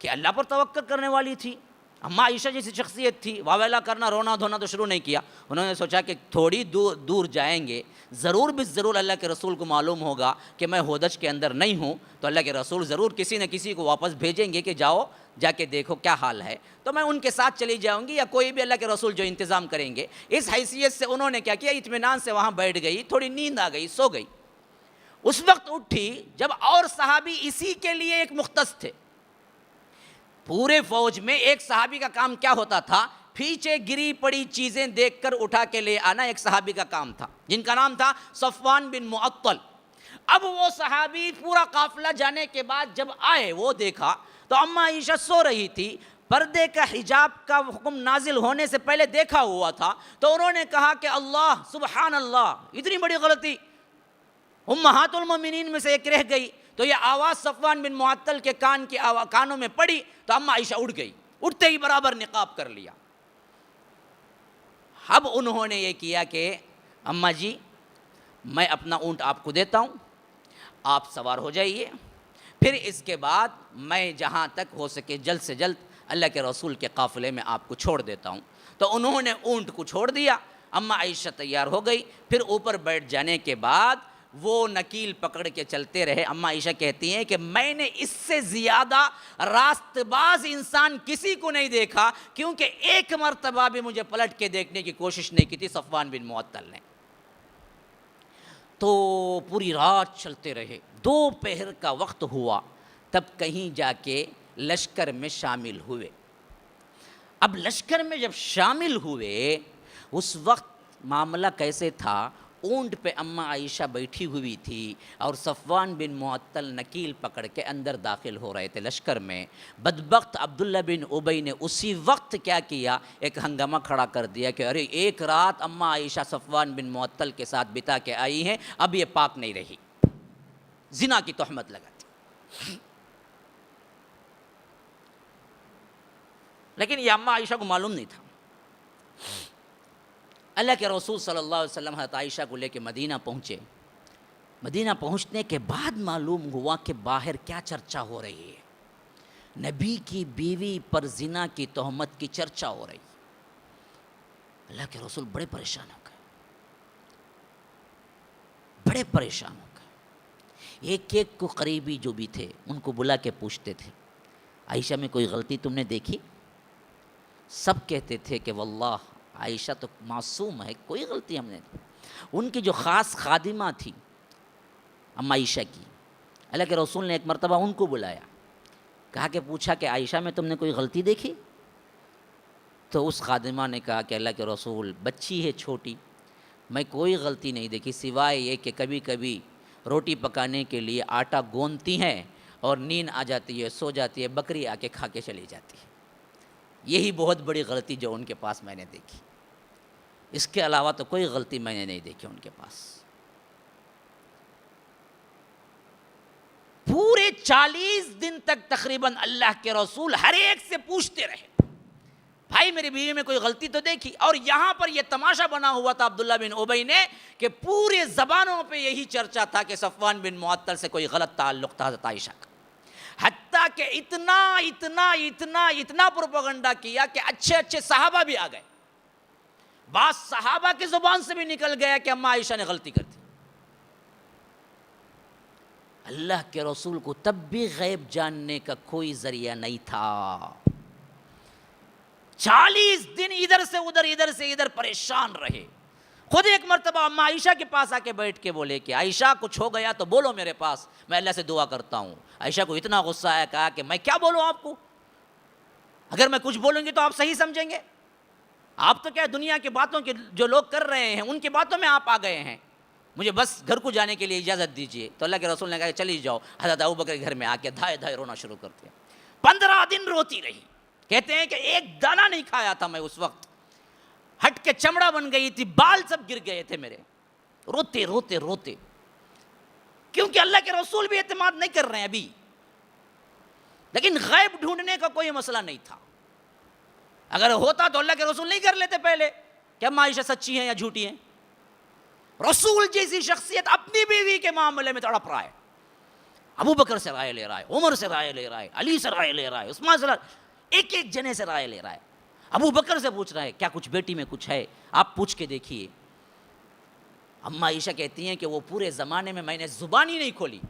کہ اللہ پر توکل کرنے والی تھی، اماں عائشہ جیسی شخصیت تھی، واویلا کرنا رونا دھونا تو شروع نہیں کیا۔ انہوں نے سوچا کہ تھوڑی دور جائیں گے، ضرور بھی ضرور اللہ کے رسول کو معلوم ہوگا کہ میں ہودج کے اندر نہیں ہوں، تو اللہ کے رسول ضرور کسی نہ کسی کو واپس بھیجیں گے کہ جاؤ جا کے دیکھو کیا حال ہے، تو میں ان کے ساتھ چلی جاؤں گی، یا کوئی بھی اللہ کے رسول جو انتظام کریں گے۔ اس حیثیت سے انہوں نے کیا کیا، اطمینان سے وہاں بیٹھ گئی، تھوڑی نیند آ گئی، سو گئی۔ اس وقت اٹھی جب اور صحابی اسی کے لیے ایک مختص تھے۔ پورے فوج میں ایک صحابی کا کام کیا ہوتا تھا، پیچھے گری پڑی چیزیں دیکھ کر اٹھا کے لے آنا، ایک صحابی کا کام تھا جن کا نام تھا صفوان بن معطل۔ اب وہ صحابی پورا قافلہ جانے کے بعد جب آئے، وہ دیکھا تو اماں عائشہ سو رہی تھی، پردے کا حجاب کا حکم نازل ہونے سے پہلے دیکھا ہوا تھا، تو انہوں نے کہا کہ اللہ سبحان اللہ، اتنی بڑی غلطی امہات المومنین میں سے ایک رہ گئی۔ تو یہ آواز صفوان بن معطل کے کانوں میں پڑی تو اماں عائشہ اٹھ گئی، اٹھتے ہی برابر نقاب کر لیا۔ اب انہوں نے یہ کیا کہ اماں جی میں اپنا اونٹ آپ کو دیتا ہوں، آپ سوار ہو جائیے، پھر اس کے بعد میں جہاں تک ہو سکے جلد سے جلد اللہ کے رسول کے قافلے میں آپ کو چھوڑ دیتا ہوں۔ تو انہوں نے اونٹ کو چھوڑ دیا، اماں عائشہ تیار ہو گئی، پھر اوپر بیٹھ جانے کے بعد وہ نکیل پکڑ کے چلتے رہے۔ اماں عائشہ کہتی ہیں کہ میں نے اس سے زیادہ راست باز انسان کسی کو نہیں دیکھا، کیونکہ ایک مرتبہ بھی مجھے پلٹ کے دیکھنے کی کوشش نہیں کی تھی صفوان بن معطل نے۔ تو پوری رات چلتے رہے، 2 پہر کا وقت ہوا، تب کہیں جا کے لشکر میں شامل ہوئے۔ اب لشکر میں جب شامل ہوئے، اس وقت معاملہ کیسے تھا، اونٹ پہ اماں عائشہ بیٹھی ہوئی تھی اور صفوان بن معطل نکیل پکڑ کے اندر داخل ہو رہے تھے لشکر میں۔ بدبخت عبداللہ بن ابی نے اسی وقت کیا کیا، ایک ہنگامہ کھڑا کر دیا کہ ارے ایک رات اماں عائشہ صفوان بن معطل کے ساتھ بتا کے آئی ہیں، اب یہ پاک نہیں رہی، زنا کی تہمت لگاتی۔ لیکن یہ اماں عائشہ کو معلوم نہیں تھا۔ اللہ کے رسول صلی اللہ علیہ وسلم حضرت عائشہ کو لے کے مدینہ پہنچے۔ مدینہ پہنچنے کے بعد معلوم ہوا کہ باہر کیا چرچا ہو رہی ہے، نبی کی بیوی پر زنا کی تہمت کی چرچا ہو رہی۔ اللہ کے رسول بڑے پریشان ہو گئے، بڑے پریشان ہو گئے۔ ایک ایک کو قریبی جو بھی تھے ان کو بلا کے پوچھتے تھے، عائشہ میں کوئی غلطی تم نے دیکھی؟ سب کہتے تھے کہ واللہ عائشہ تو معصوم ہے، کوئی غلطی ہم نے نہیں۔ ان کی جو خاص خادمہ تھی اماں عائشہ کی، اللہ کے رسول نے ایک مرتبہ ان کو بلایا، کہا کہ پوچھا کہ عائشہ میں تم نے کوئی غلطی دیکھی؟ تو اس خادمہ نے کہا کہ اللہ کے رسول بچی ہے چھوٹی، میں کوئی غلطی نہیں دیکھی سوائے یہ کہ کبھی کبھی روٹی پکانے کے لیے آٹا گوندتی ہیں اور نیند آ جاتی ہے، سو جاتی ہے، بکری آ کے کھا کے چلی جاتی ہے، یہی بہت بڑی غلطی جو ان کے پاس میں نے دیکھی، اس کے علاوہ تو کوئی غلطی میں نے نہیں دیکھی ان کے پاس۔ پورے 40 دن تک تقریباً اللہ کے رسول ہر ایک سے پوچھتے رہے بھائی میری بیوی میں کوئی غلطی تو دیکھی. اور یہاں پر یہ تماشا بنا ہوا تھا عبداللہ بن ابی نے کہ پورے زبانوں پہ یہی چرچا تھا کہ صفوان بن معطل سے کوئی غلط تعلق تھا حضرت عائشہ کا. حتیٰ کہ اتنا پروپیگنڈا کیا کہ اچھے صحابہ بھی آ گئے. بعض صحابہ کی زبان سے بھی نکل گیا کہ اماں عائشہ نے غلطی کر دی. اللہ کے رسول کو تب بھی غیب جاننے کا کوئی ذریعہ نہیں تھا. 40 دن ادھر سے ادھر پریشان رہے. خود ایک مرتبہ اماں عائشہ کے پاس آ کے بیٹھ کے بولے کہ عائشہ کچھ ہو گیا تو بولو میرے پاس, میں اللہ سے دعا کرتا ہوں. عائشہ کو اتنا غصہ آیا, کہا کہ میں کیا بولوں آپ کو, اگر میں کچھ بولوں گی تو آپ صحیح سمجھیں گے. آپ تو کیا دنیا کی باتوں کے جو لوگ کر رہے ہیں ان کی باتوں میں آپ آ گئے ہیں, مجھے بس گھر کو جانے کے لیے اجازت دیجیے. تو اللہ کے رسول نے کہا کہ چلی جاؤ. حضرت ابوبکر کے گھر میں آ کے دھائے رونا شروع کرتے. 15 دن روتی رہی. کہتے ہیں کہ ایک دانہ نہیں کھایا تھا میں اس وقت, ہٹ کے چمڑا بن گئی تھی, بال سب گر گئے تھے میرے, روتے. کیونکہ اللہ کے رسول بھی اعتماد نہیں کر رہے ہیں ابھی. لیکن غیب ڈھونڈنے کا کوئی مسئلہ نہیں تھا. اگر ہوتا تو اللہ کے رسول نہیں کر لیتے پہلے کہ اماں عائشہ سچی ہیں یا جھوٹی ہیں. رسول جیسی شخصیت اپنی بیوی کے معاملے میں تڑپ رہا ہے. ابو بکر سے رائے لے رہا ہے, عمر سے رائے لے رہا ہے, علی سے رائے لے رہا ہے, عثمان سے ایک جنے سے رائے لے رہا ہے. ابو بکر سے پوچھ رہا ہے کیا کچھ بیٹی میں کچھ ہے, آپ پوچھ کے دیکھیے. اماں عائشہ کہتی ہیں کہ وہ پورے زمانے میں نے زبان ہی نہیں کھولی,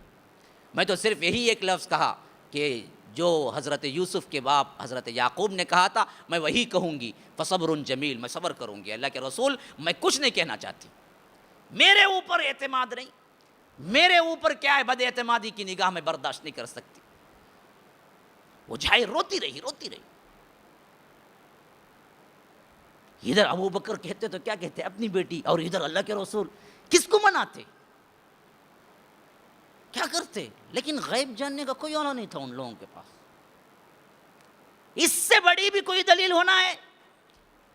میں تو صرف یہی ایک لفظ کہا کہ جو حضرت یوسف کے باپ حضرت یعقوب نے کہا تھا میں وہی کہوں گی, فصبر جمیل, میں صبر کروں گی. اللہ کے رسول میں کچھ نہیں کہنا چاہتی, میرے اوپر اعتماد نہیں, میرے اوپر کیا ہے بد اعتمادی کی نگاہ میں برداشت نہیں کر سکتی. وہ جھائی روتی رہی. ادھر ابو بکر کہتے تو کیا کہتے اپنی بیٹی, اور ادھر اللہ کے رسول کس کو مناتے, کیا کرتے. لیکن غیب جاننے کا کوئی آنا نہیں تھا ان لوگوں کے پاس. اس سے بڑی بھی کوئی دلیل ہونا ہے.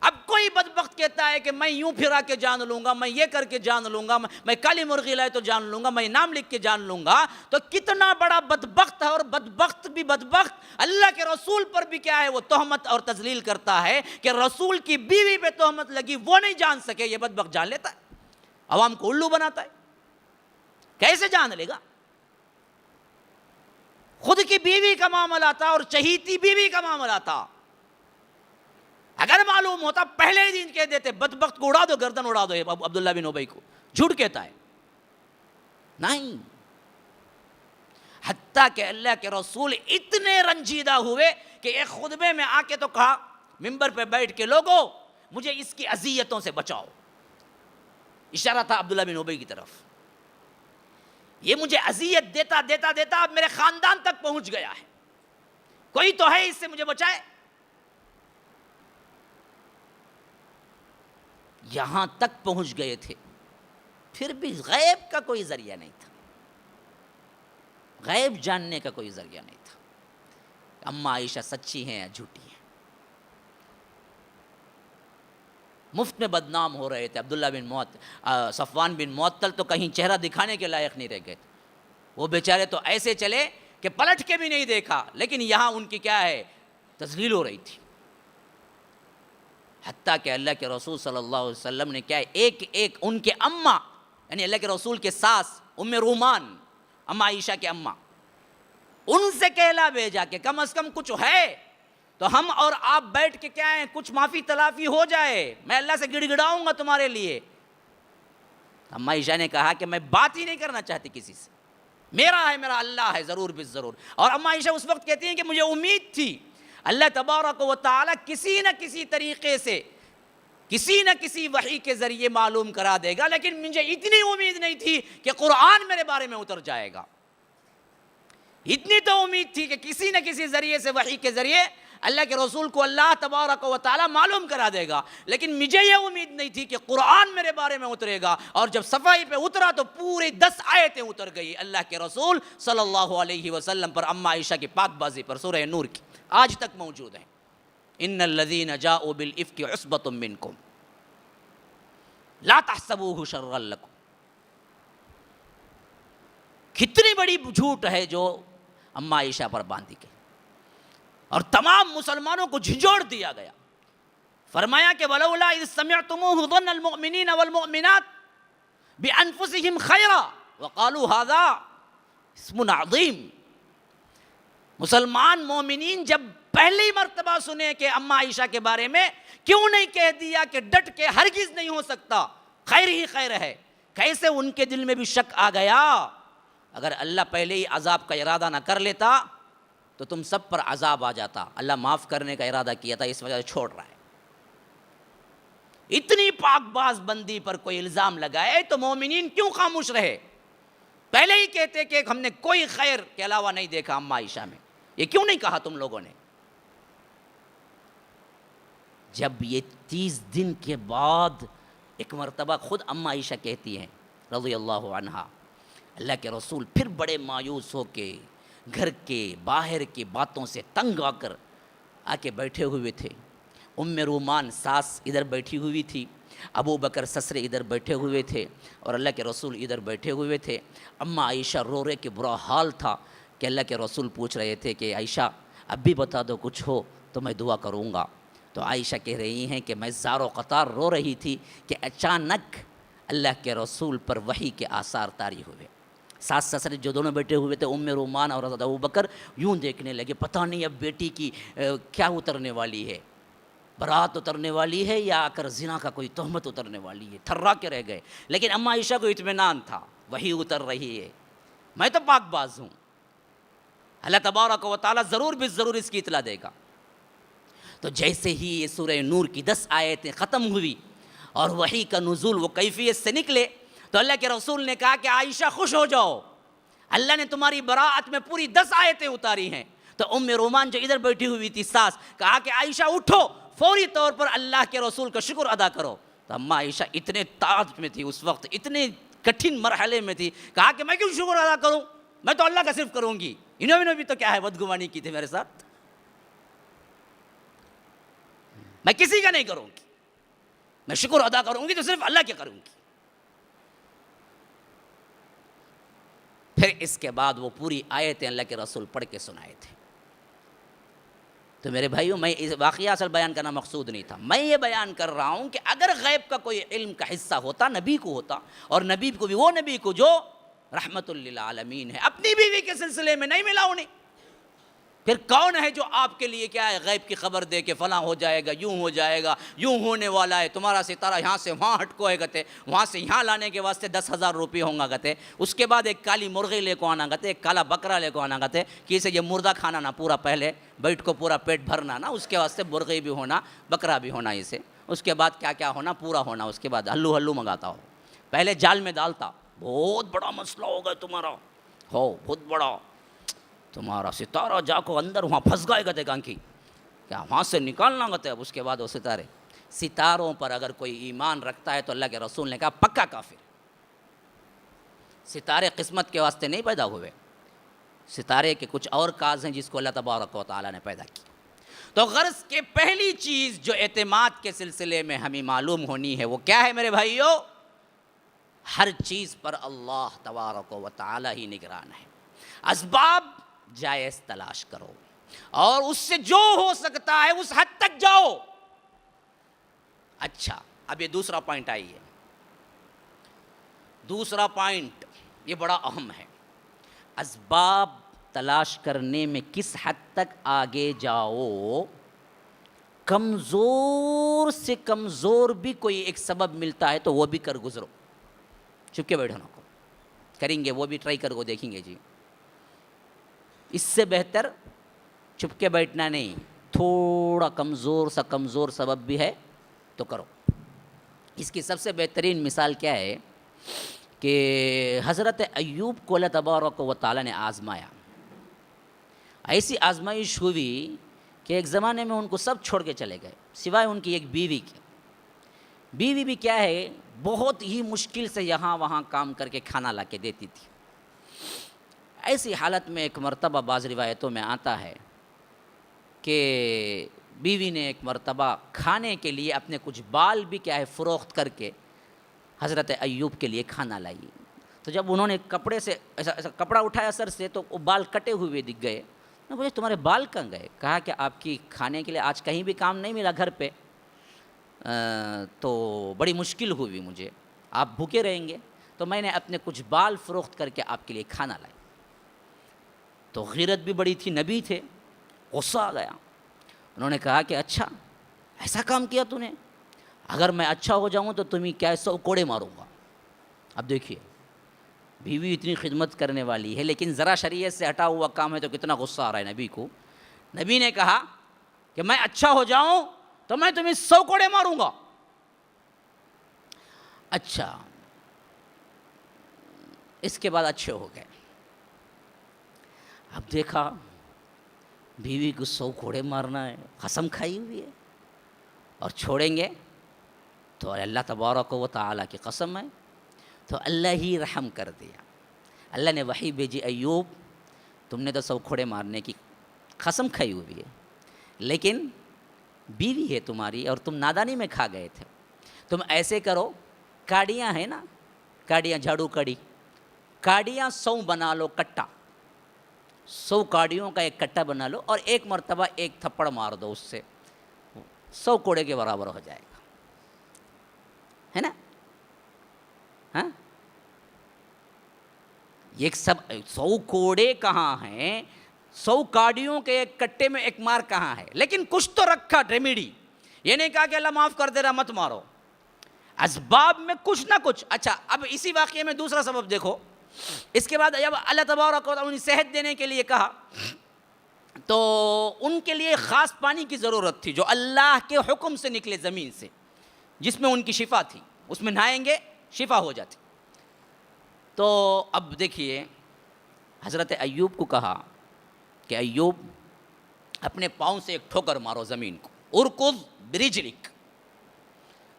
اب کوئی بدبخت کہتا ہے کہ میں یوں پھرا کے جان لوں گا, میں یہ کر کے جان لوں گا, میں کالی مرغی لائے تو جان لوں گا, میں نام لکھ کے جان لوں گا. تو کتنا بڑا بدبخت ہے, اور بدبخت بھی بدبخت اللہ کے رسول پر بھی کیا ہے وہ تہمت اور تذلیل کرتا ہے کہ رسول کی بیوی پہ تہمت لگی وہ نہیں جان سکے, یہ بدبخت جان لیتا ہے, عوام کو الو بناتا ہے. کیسے جان لے گا؟ خود کی بیوی کا معاملہ تھا اور چہیتی بیوی کا معاملہ تھا. اگر معلوم ہوتا پہلے ہی دن کہہ دیتے بدبخت کو اڑا دو, گردن اڑا دو عبداللہ بن ابی کو. جھوٹ کہتا ہے نہیں. حتیٰ کہ اللہ کے رسول اتنے رنجیدہ ہوئے کہ ایک خطبے میں آ کے تو کہا ممبر پہ بیٹھ کے, لوگوں مجھے اس کی اذیتوں سے بچاؤ. اشارہ تھا عبداللہ بن ابی کی طرف. یہ مجھے اذیت دیتا اب میرے خاندان تک پہنچ گیا ہے, کوئی تو ہے اس سے مجھے بچائے. یہاں تک پہنچ گئے تھے, پھر بھی غیب کا کوئی ذریعہ نہیں تھا, غیب جاننے کا کوئی ذریعہ نہیں تھا. اماں عائشہ سچی ہیں یا جھوٹی ہیں. مفت میں بدنام ہو رہے تھے. عبداللہ بن صفوان بن معطل تو کہیں چہرہ دکھانے کے لائق نہیں رہ گئے تھے. وہ بیچارے تو ایسے چلے کہ پلٹ کے بھی نہیں دیکھا, لیکن یہاں ان کی کیا ہے تذلیل ہو رہی تھی. حتیٰ کہ اللہ کے رسول صلی اللہ علیہ وسلم نے کیا ہے ایک ان کے اماں, یعنی اللہ کے رسول کے ساس ام رومان, اماں عائشہ کے اماں, ان سے کہلا بھیجا کہ کم از کم کچھ ہے تو ہم اور آپ بیٹھ کے کیا ہے کچھ معافی تلافی ہو جائے, میں اللہ سے گڑ گڑاؤں گا تمہارے لیے. اماں عائشہ نے کہا کہ میں بات ہی نہیں کرنا چاہتی کسی سے, میرا اللہ ہے ضرور ضرور. اور اماں عائشہ اس وقت کہتی ہیں کہ مجھے امید تھی اللہ تبارک و تعالی کسی نہ کسی طریقے سے کسی نہ کسی وحی کے ذریعے معلوم کرا دے گا, لیکن مجھے اتنی امید نہیں تھی کہ قرآن میرے بارے میں اتر جائے گا. اتنی تو امید تھی کہ کسی نہ کسی ذریعے سے وحی کے ذریعے اللہ کے رسول کو اللہ تبارک و تعالی معلوم کرا دے گا, لیکن مجھے یہ امید نہیں تھی کہ قرآن میرے بارے میں اترے گا. اور جب صفائی پہ اترا تو پوری 10 آیتیں اتر گئی اللہ کے رسول صلی اللہ علیہ وسلم پر, اماں عائشہ کی پاک بازی پر, سورہ نور کی, آج تک موجود ہیں. ان الذین جاؤوا بالافک عصبۃ منکم لا تحسبوه شرا لکم. کتنی بڑی جھوٹ ہے جو اماں عائشہ پر باندھی گئی اور تمام مسلمانوں کو جھنجھوڑ دیا گیا. فرمایا کہ وَلَوْلَا إِذْ سَمِعْتُمُوهُ ظَنَّ الْمُؤْمِنِينَ وَالْمُؤْمِنَاتِ بِأَنفُسِهِمْ خَيْرًا وَقَالُوا هَذَا اسْمٌ عَظِيمٌ. مسلمان مومنین جب پہلی مرتبہ سنے کہ اماں عائشہ کے بارے میں کیوں نہیں کہہ دیا کہ ڈٹ کے ہرگز نہیں ہو سکتا، خیر ہی خیر ہے. کیسے ان کے دل میں بھی شک آ گیا. اگر اللہ پہلے ہی عذاب کا ارادہ نہ کر لیتا تو تم سب پر عذاب آ جاتا. اللہ معاف کرنے کا ارادہ کیا تھا، اس وجہ سے چھوڑ رہا ہے. اتنی پاک باز بندی پر کوئی الزام لگائے تو مومنین کیوں خاموش رہے؟ پہلے ہی کہتے کہ ہم نے کوئی خیر کے علاوہ نہیں دیکھا اماں عائشہ میں. یہ کیوں نہیں کہا تم لوگوں نے؟ جب یہ 30 دن کے بعد ایک مرتبہ خود اماں عائشہ کہتی ہیں رضی اللہ عنہا، اللہ کے رسول پھر بڑے مایوس ہو کے گھر کے باہر کی باتوں سے تنگ آ کے بیٹھے ہوئے تھے. ام رومان ساس ادھر بیٹھی ہوئی تھی، ابو بکر سسرے ادھر بیٹھے ہوئے تھے اور اللہ کے رسول ادھر بیٹھے ہوئے تھے. اماں عائشہ رو رہے کہ برا حال تھا کہ اللہ کے رسول پوچھ رہے تھے کہ عائشہ اب بھی بتا دو کچھ ہو تو میں دعا کروں گا. تو عائشہ کہہ رہی ہیں کہ میں زار و قطار رو رہی تھی کہ اچانک اللہ کے رسول پر وحی کے آثار طاری ہوئے. ساس سسرے جو دونوں بیٹھے ہوئے تھے ام رومان اور حضرت ابو بکر یوں دیکھنے لگے، پتہ نہیں اب بیٹی کی کیا اترنے والی ہے، برات اترنے والی ہے یا آ کر زنا کا کوئی تہمت اترنے والی ہے. تھرا کے رہ گئے. لیکن اماں عائشہ کو اطمینان تھا، وحی اتر رہی ہے، میں تو پاک باز ہوں، اللہ تبارک و تعالیٰ ضرور ضرور اس کی اطلاع دے گا. تو جیسے ہی یہ سورہ نور کی 10 آیتیں ختم ہوئی اور وحی کا نزول وہ کیفیت سے نکلے تو اللہ کے رسول نے کہا کہ عائشہ خوش ہو جاؤ، اللہ نے تمہاری براءت میں پوری 10 آیتیں اتاری ہیں. تو ام رومان جو ادھر بیٹھی ہوئی تھی ساس، کہا کہ عائشہ اٹھو، فوری طور پر اللہ کے رسول کا شکر ادا کرو. تو اماں عائشہ اتنے تعب میں تھی اس وقت، اتنے کٹھن مرحلے میں تھی، کہا کہ میں کیوں شکر ادا کروں، میں تو اللہ کا صرف کروں گی. انہوں نے بھی تو کیا ہے بدگمانی کی تھی میرے ساتھ، میں کسی کا نہیں کروں گی، میں شکر ادا کروں گی تو صرف اللہ کے کروں گی. پھر اس کے بعد وہ پوری آیتیں اللہ کے رسول پڑھ کے سنائے تھے. تو میرے بھائیوں، میں اس واقعہ اصل بیان کرنا مقصود نہیں تھا، میں یہ بیان کر رہا ہوں کہ اگر غیب کا کوئی علم کا حصہ ہوتا نبی کو ہوتا، اور نبی کو بھی وہ نبی کو جو رحمت للعالمین ہے، اپنی بیوی کے سلسلے میں نہیں ملا انہیں. پھر کون ہے جو آپ کے لیے کیا ہے غیب کی خبر دے کہ فلاں ہو جائے گا، یوں ہو جائے گا، یوں ہونے والا ہے، تمہارا ستارہ یہاں سے وہاں ہٹ کوئے گتے، وہاں سے یہاں لانے کے واسطے 10,000 روپے ہوں گا گتے، اس کے بعد ایک کالی مرغی لے کو آنا گتے، ایک کالا بکرا لے کو آنا گتے کہ اسے یہ مردہ کھانا نہ پورا، پہلے بیٹھ کو پورا پیٹ بھرنا نا، اس کے واسطے مرغی بھی ہونا، بکرا بھی ہونا اسے، اس کے بعد کیا کیا ہونا پورا ہونا، اس کے بعد ہلو ہلو منگاتا ہو، پہلے جال میں ڈالتا. بہت بڑا مسئلہ ہوگا تمہارا، ہو بہت بڑا، تمہارا ستارہ جا کو اندر وہاں پھنس گئے گتے گانکی، کیا وہاں سے نکالنا گتے. اب اس کے بعد وہ ستاروں پر اگر کوئی ایمان رکھتا ہے تو اللہ کے رسول نے کہا پکا کافر. ستارے قسمت کے واسطے نہیں پیدا ہوئے، ستارے کے کچھ اور کاز ہیں جس کو اللہ تبارک و تعالیٰ نے پیدا کی. تو غرض کہ پہلی چیز جو اعتماد کے سلسلے میں ہمیں معلوم ہونی ہے وہ کیا ہے میرے بھائیو؟ ہر چیز پر اللہ تبارک و تعالیٰ ہی نگران ہے. اسباب جائز تلاش کرو اور اس سے جو ہو سکتا ہے اس حد تک جاؤ. اچھا، اب یہ دوسرا پوائنٹ آئی ہے. دوسرا پوائنٹ یہ بڑا اہم ہے. اسباب تلاش کرنے میں کس حد تک آگے جاؤ. کمزور سے کمزور بھی کوئی ایک سبب ملتا ہے تو وہ بھی کر گزرو، چپ کے بیٹھو نہ کو کریں گے، وہ بھی ٹرائی کر کو دیکھیں گے جی. اس سے بہتر چپ کے بیٹھنا نہیں، تھوڑا کمزور سبب بھی ہے تو کرو. اس کی سب سے بہترین مثال کیا ہے کہ حضرت ایوب کو اللہ تبارک و تعالیٰ نے آزمایا. ایسی آزمائش ہوئی کہ ایک زمانے میں ان کو سب چھوڑ کے چلے گئے سوائے ان کی ایک بیوی کے. بیوی بھی کیا ہے بہت ہی مشکل سے یہاں وہاں کام کر کے کھانا لا کے دیتی تھی. ایسی حالت میں ایک مرتبہ بعض روایتوں میں آتا ہے کہ بیوی نے ایک مرتبہ کھانے کے لیے اپنے کچھ بال بھی کیا ہے فروخت کر کے حضرت ایوب کے لیے کھانا لائی. تو جب انہوں نے کپڑے سے ایسا کپڑا اٹھایا سر سے تو وہ بال کٹے ہوئے دکھ گئے. میں پوچھا تمہارے بال کہاں گئے؟ کہا کہ آپ کی کھانے کے لیے آج کہیں بھی کام نہیں ملا گھر پہ, تو بڑی مشکل ہوئی مجھے, آپ بھوکے رہیں گے, تو میں نے اپنے کچھ بال فروخت کر کے آپ کے لیے کھانا لایا. تو غیرت بھی بڑی تھی, نبی تھے, غصہ آ گیا. انہوں نے کہا کہ اچھا ایسا کام کیا تو نے, اگر میں اچھا ہو جاؤں تو تمہیں کیا 100 کوڑے ماروں گا. اب دیکھیے بیوی اتنی خدمت کرنے والی ہے لیکن ذرا شریعت سے ہٹا ہوا کام ہے تو کتنا غصہ آ رہا ہے نبی کو. نبی نے کہا کہ میں اچھا ہو جاؤں تو میں تمہیں 100 کوڑے ماروں گا. اچھا, اس کے بعد اچھے ہو گئے. اب دیکھا بیوی کو 100 کوڑے مارنا ہے, قسم کھائی ہوئی ہے, اور چھوڑیں گے تو اللہ تبارک و تعالیٰ کی قسم ہے. تو اللہ ہی رحم کر دیا. اللہ نے وحی بھیجی, ایوب تم نے تو 100 کوڑے مارنے کی قسم کھائی ہوئی ہے, لیکن بیوی ہے تمہاری اور تم نادانی میں کھا گئے تھے. تم ایسے کرو, کاڑیاں ہیں نا, کاڑیاں, جھاڑو کڑی, کاڑیاں 100 بنا لو, کٹا 100 کاڑیوں کا ایک کٹا بنا لو, اور ایک مرتبہ ایک تھپڑ مار دو, اس سے 100 کوڑے کے برابر ہو جائے گا, ہے نا. ہاں, یہ سب 100 کوڑے کہاں ہیں, 100 کاڑیوں کے ایک کٹے میں ایک مار کہاں ہے. لیکن کچھ تو رکھا ریمیڈی, یہ نہیں کہا کہ اللہ معاف کر دے رہا مت مارو, اسباب میں کچھ نہ کچھ. اچھا, اب اسی واقعے میں دوسرا سبب دیکھو. اس کے بعد جب اللہ تبارک و تعالیٰ انہیں صحت دینے کے لیے کہا تو ان کے لیے خاص پانی کی ضرورت تھی جو اللہ کے حکم سے نکلے زمین سے, جس میں ان کی شفا تھی, اس میں نہائیں گے شفا ہو جاتی. تو اب دیکھیے حضرت ایوب کو کہا کہ ایوب اپنے پاؤں سے ایک ٹھوکر مارو زمین کو, ارکض برجلک,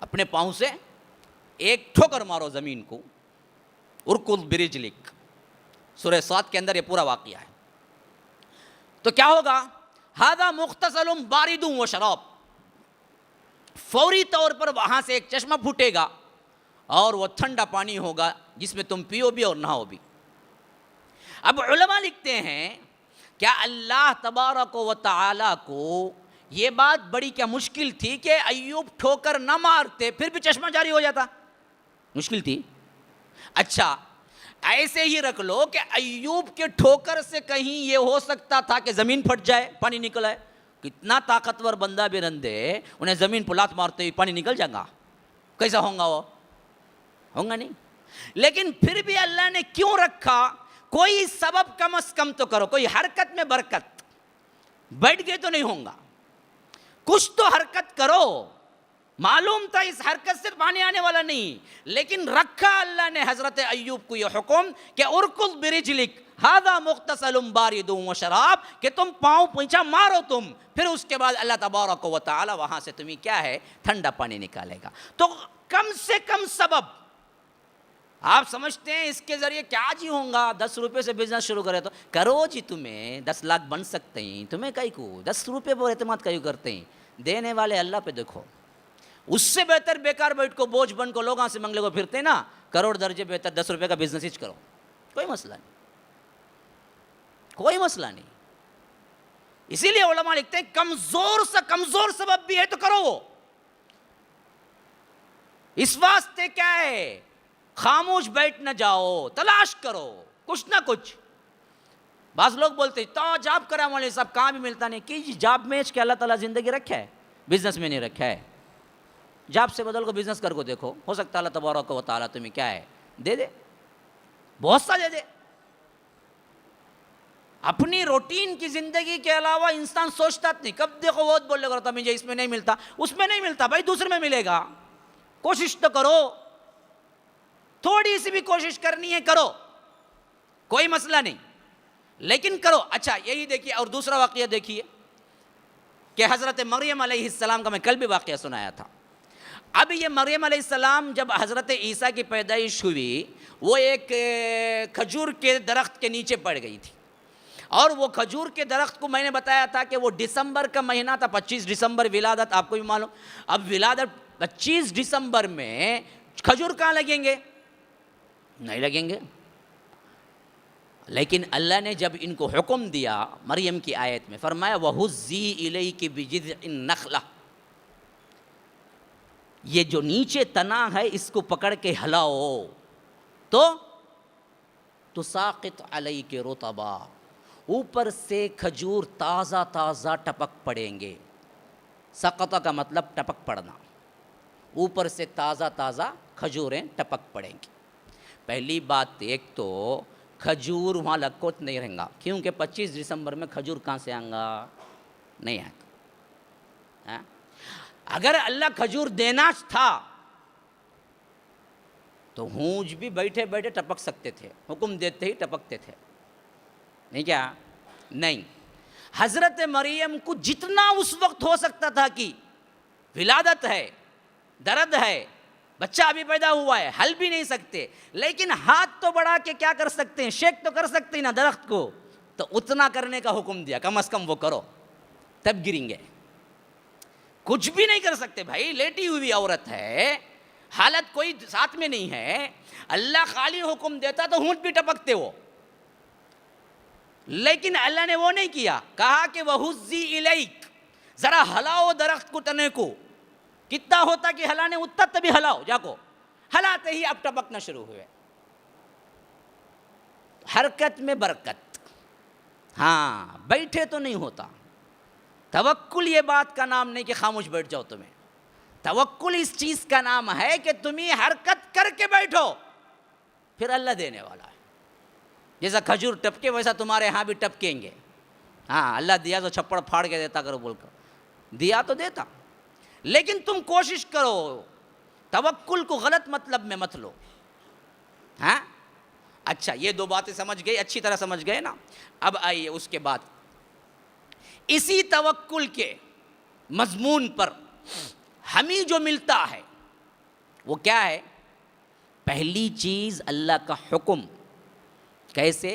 اپنے پاؤں سے ایک ٹھوکر مارو زمین کو, ارکض برجلک. سورہ صاد کے اندر یہ پورا واقعہ ہے. تو کیا ہوگا, ھذا مغتسل بارد و شراب, فوری طور پر وہاں سے ایک چشمہ پھوٹے گا اور وہ ٹھنڈا پانی ہوگا جس میں تم پیو بھی اور نہاؤ بھی. اب علماء لکھتے ہیں کیا اللہ تبارک و تعالیٰ کو یہ بات بڑی کیا مشکل تھی کہ ایوب ٹھوکر نہ مارتے پھر بھی چشمہ جاری ہو جاتا؟ مشکل تھی. اچھا, ایسے ہی رکھ لو کہ ایوب کے ٹھوکر سے کہیں یہ ہو سکتا تھا کہ زمین پھٹ جائے, پانی نکل آئے. کتنا طاقتور بندہ بھی رندے, انہیں زمین پر لات مارتے ہی پانی نکل جائے گا, کیسا ہوگا وہ؟ ہوگا نہیں. لیکن پھر بھی اللہ نے کیوں رکھا, کوئی سبب کم از کم تو کرو, کوئی حرکت میں برکت. بیٹھ گئے تو نہیں ہوگا, کچھ تو حرکت کرو. معلوم تھا اس حرکت سے پانی آنے والا نہیں, لیکن رکھا اللہ نے حضرت ایوب کو یہ حکم کہ ارکض برجلک ھذا مغتسل بارد و شراب, کہ تم پاؤں پوچھا مارو تم, پھر اس کے بعد اللہ تبارک و تعالی وہاں سے تمہیں کیا ہے, ٹھنڈا پانی نکالے گا. تو کم سے کم سبب آپ سمجھتے ہیں اس کے ذریعے کیا جی ہوں گا, 10 روپے سے بزنس شروع کرے تو کرو جی, تمہیں 10 لاکھ بن سکتے ہیں, تمہیں کئی کو 10 روپے پر اعتماد کیوں کرتے ہیں. دینے والے اللہ پہ دیکھو, اس سے بہتر بیکار بیٹھ کو, بوجھ بن کو, لوگوں سے منگلے کو پھرتے نا, کروڑ درجے بہتر 10 روپے کا بزنس ہی کرو, کوئی مسئلہ نہیں, کوئی مسئلہ نہیں. اسی لیے علماء لکھتے ہیں کمزور سے کمزور سبب بھی ہے تو کرو وہ. اس واسطے کیا ہے, خاموش بیٹھ نہ جاؤ, تلاش کرو کچھ نہ کچھ. بعض لوگ بولتے تو جاب کرا والے صاحب کہاں بھی ملتا نہیں, کہ جاب میں کہ اللہ تعالیٰ زندگی رکھا ہے, بزنس میں نہیں رکھا ہے. جاب سے بدل کو بزنس کر کو دیکھو, ہو سکتا ہے اللہ تبارک و تعالیٰ تمہیں کیا ہے دے دے, بہت سا دے دے. اپنی روٹین کی زندگی کے علاوہ انسان سوچتا نہیں, کب دیکھو وہ بولے کرتا مجھے اس میں نہیں ملتا, اس میں نہیں ملتا, بھائی دوسرے میں ملے گا. کوشش تو کرو, تھوڑی سی بھی کوشش کرنی ہے کرو, کوئی مسئلہ نہیں, لیکن کرو. اچھا یہی دیکھیے, اور دوسرا واقعہ دیکھیے کہ حضرت مریم علیہ السلام کا میں کل بھی واقعہ سنایا تھا. اب یہ مریم علیہ السلام جب حضرت عیسیٰ کی پیدائش ہوئی, وہ ایک کھجور کے درخت کے نیچے پڑ گئی تھی, اور وہ کھجور کے درخت کو میں نے بتایا تھا کہ وہ دسمبر کا مہینہ تھا, 25 دسمبر ولادت, آپ کو بھی معلوم. اب ولادت 25 دسمبر میں کھجور کہاں لگیں گے, نہیں لگیں گے. لیکن اللہ نے جب ان کو حکم دیا مریم کی آیت میں فرمایا وَهُزِّي إِلَيْكِ بِجِذْعِ النَّخْلَةِ، یہ جو نیچے تنا ہے اس کو پکڑ کے ہلاؤ تو تُسَاقِطْ عَلَيْكِ رُطَبًا، اوپر سے کھجور تازہ تازہ ٹپک پڑیں گے. سقط کا مطلب ٹپک پڑنا، اوپر سے تازہ تازہ کھجوریں ٹپک پڑیں گی. پہلی بات ایک تو کھجور وہاں لکوت نہیں رہیں گا، کیونکہ 25 دسمبر میں کھجور کہاں سے آئیں گا؟ نہیں آئے گا. اگر اللہ کھجور دینا تھا تو ہونج بھی بیٹھے بیٹھے ٹپک سکتے تھے، حکم دیتے ہی ٹپکتے تھے. نہیں کیا؟ نہیں. حضرت مریم کو جتنا اس وقت ہو سکتا تھا کہ ولادت ہے، درد ہے، بچہ ابھی پیدا ہوا ہے، ہل بھی نہیں سکتے، لیکن ہاتھ تو بڑھا کے کیا کر سکتے ہیں؟ شیک تو کر سکتے ہیں نا درخت کو. تو اتنا کرنے کا حکم دیا، کم از کم وہ کرو تب گریں گے. کچھ بھی نہیں کر سکتے بھائی، لیٹی ہوئی عورت ہے، حالت کوئی ساتھ میں نہیں ہے. اللہ خالی حکم دیتا تو ہونٹ بھی ٹپکتے وہ، لیکن اللہ نے وہ نہیں کیا. کہا کہ وَهُزِّي إِلَيْكَ، ذرا ہلاؤ درخت کو، تنے کو. کتنا ہوتا کہ ہلانے اتنا تبھی ہلاؤ جا کو. ہلاتے ہی اب ٹپکنا شروع ہوئے. حرکت میں برکت. ہاں بیٹھے تو نہیں ہوتا. توکل یہ بات کا نام نہیں کہ خاموش بیٹھ جاؤ. تمہیں توکل اس چیز کا نام ہے کہ تمہیں حرکت کر کے بیٹھو، پھر اللہ دینے والا ہے. جیسا کھجور ٹپکے ویسا تمہارے ہاں بھی ٹپکیں گے. ہاں اللہ دیا تو چھپڑ پھاڑ کے دیتا کرو بول کر، دیا تو دیتا، لیکن تم کوشش کرو توکل کو غلط مطلب میں مت لو. ہاں اچھا، یہ دو باتیں سمجھ گئے، اچھی طرح سمجھ گئے نا. اب آئیے اس کے بعد اسی توکل کے مضمون پر ہمیں جو ملتا ہے وہ کیا ہے؟ پہلی چیز اللہ کا حکم. کیسے؟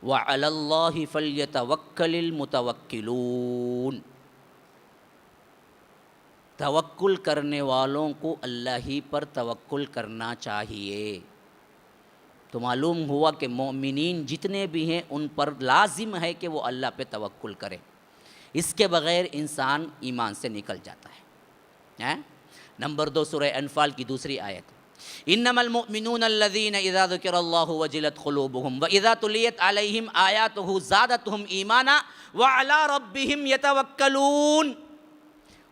وَعَلَى اللَّهِ فَلْيَتَوَكَّلِ الْمُتَوَكِّلُونَ، توکل کرنے والوں کو اللہ ہی پر توکل کرنا چاہیے. تو معلوم ہوا کہ مومنین جتنے بھی ہیں ان پر لازم ہے کہ وہ اللہ پہ توکل کرے. اس کے بغیر انسان ایمان سے نکل جاتا ہے. نمبر 2 سورہ انفال کی دوسری آیت، انما المؤمنون الذين اذا ذكر الله وجلت قلوبهم واذا تليت عليهم آياته زادتهم ایمانا وعلى ربهم يتوکلون.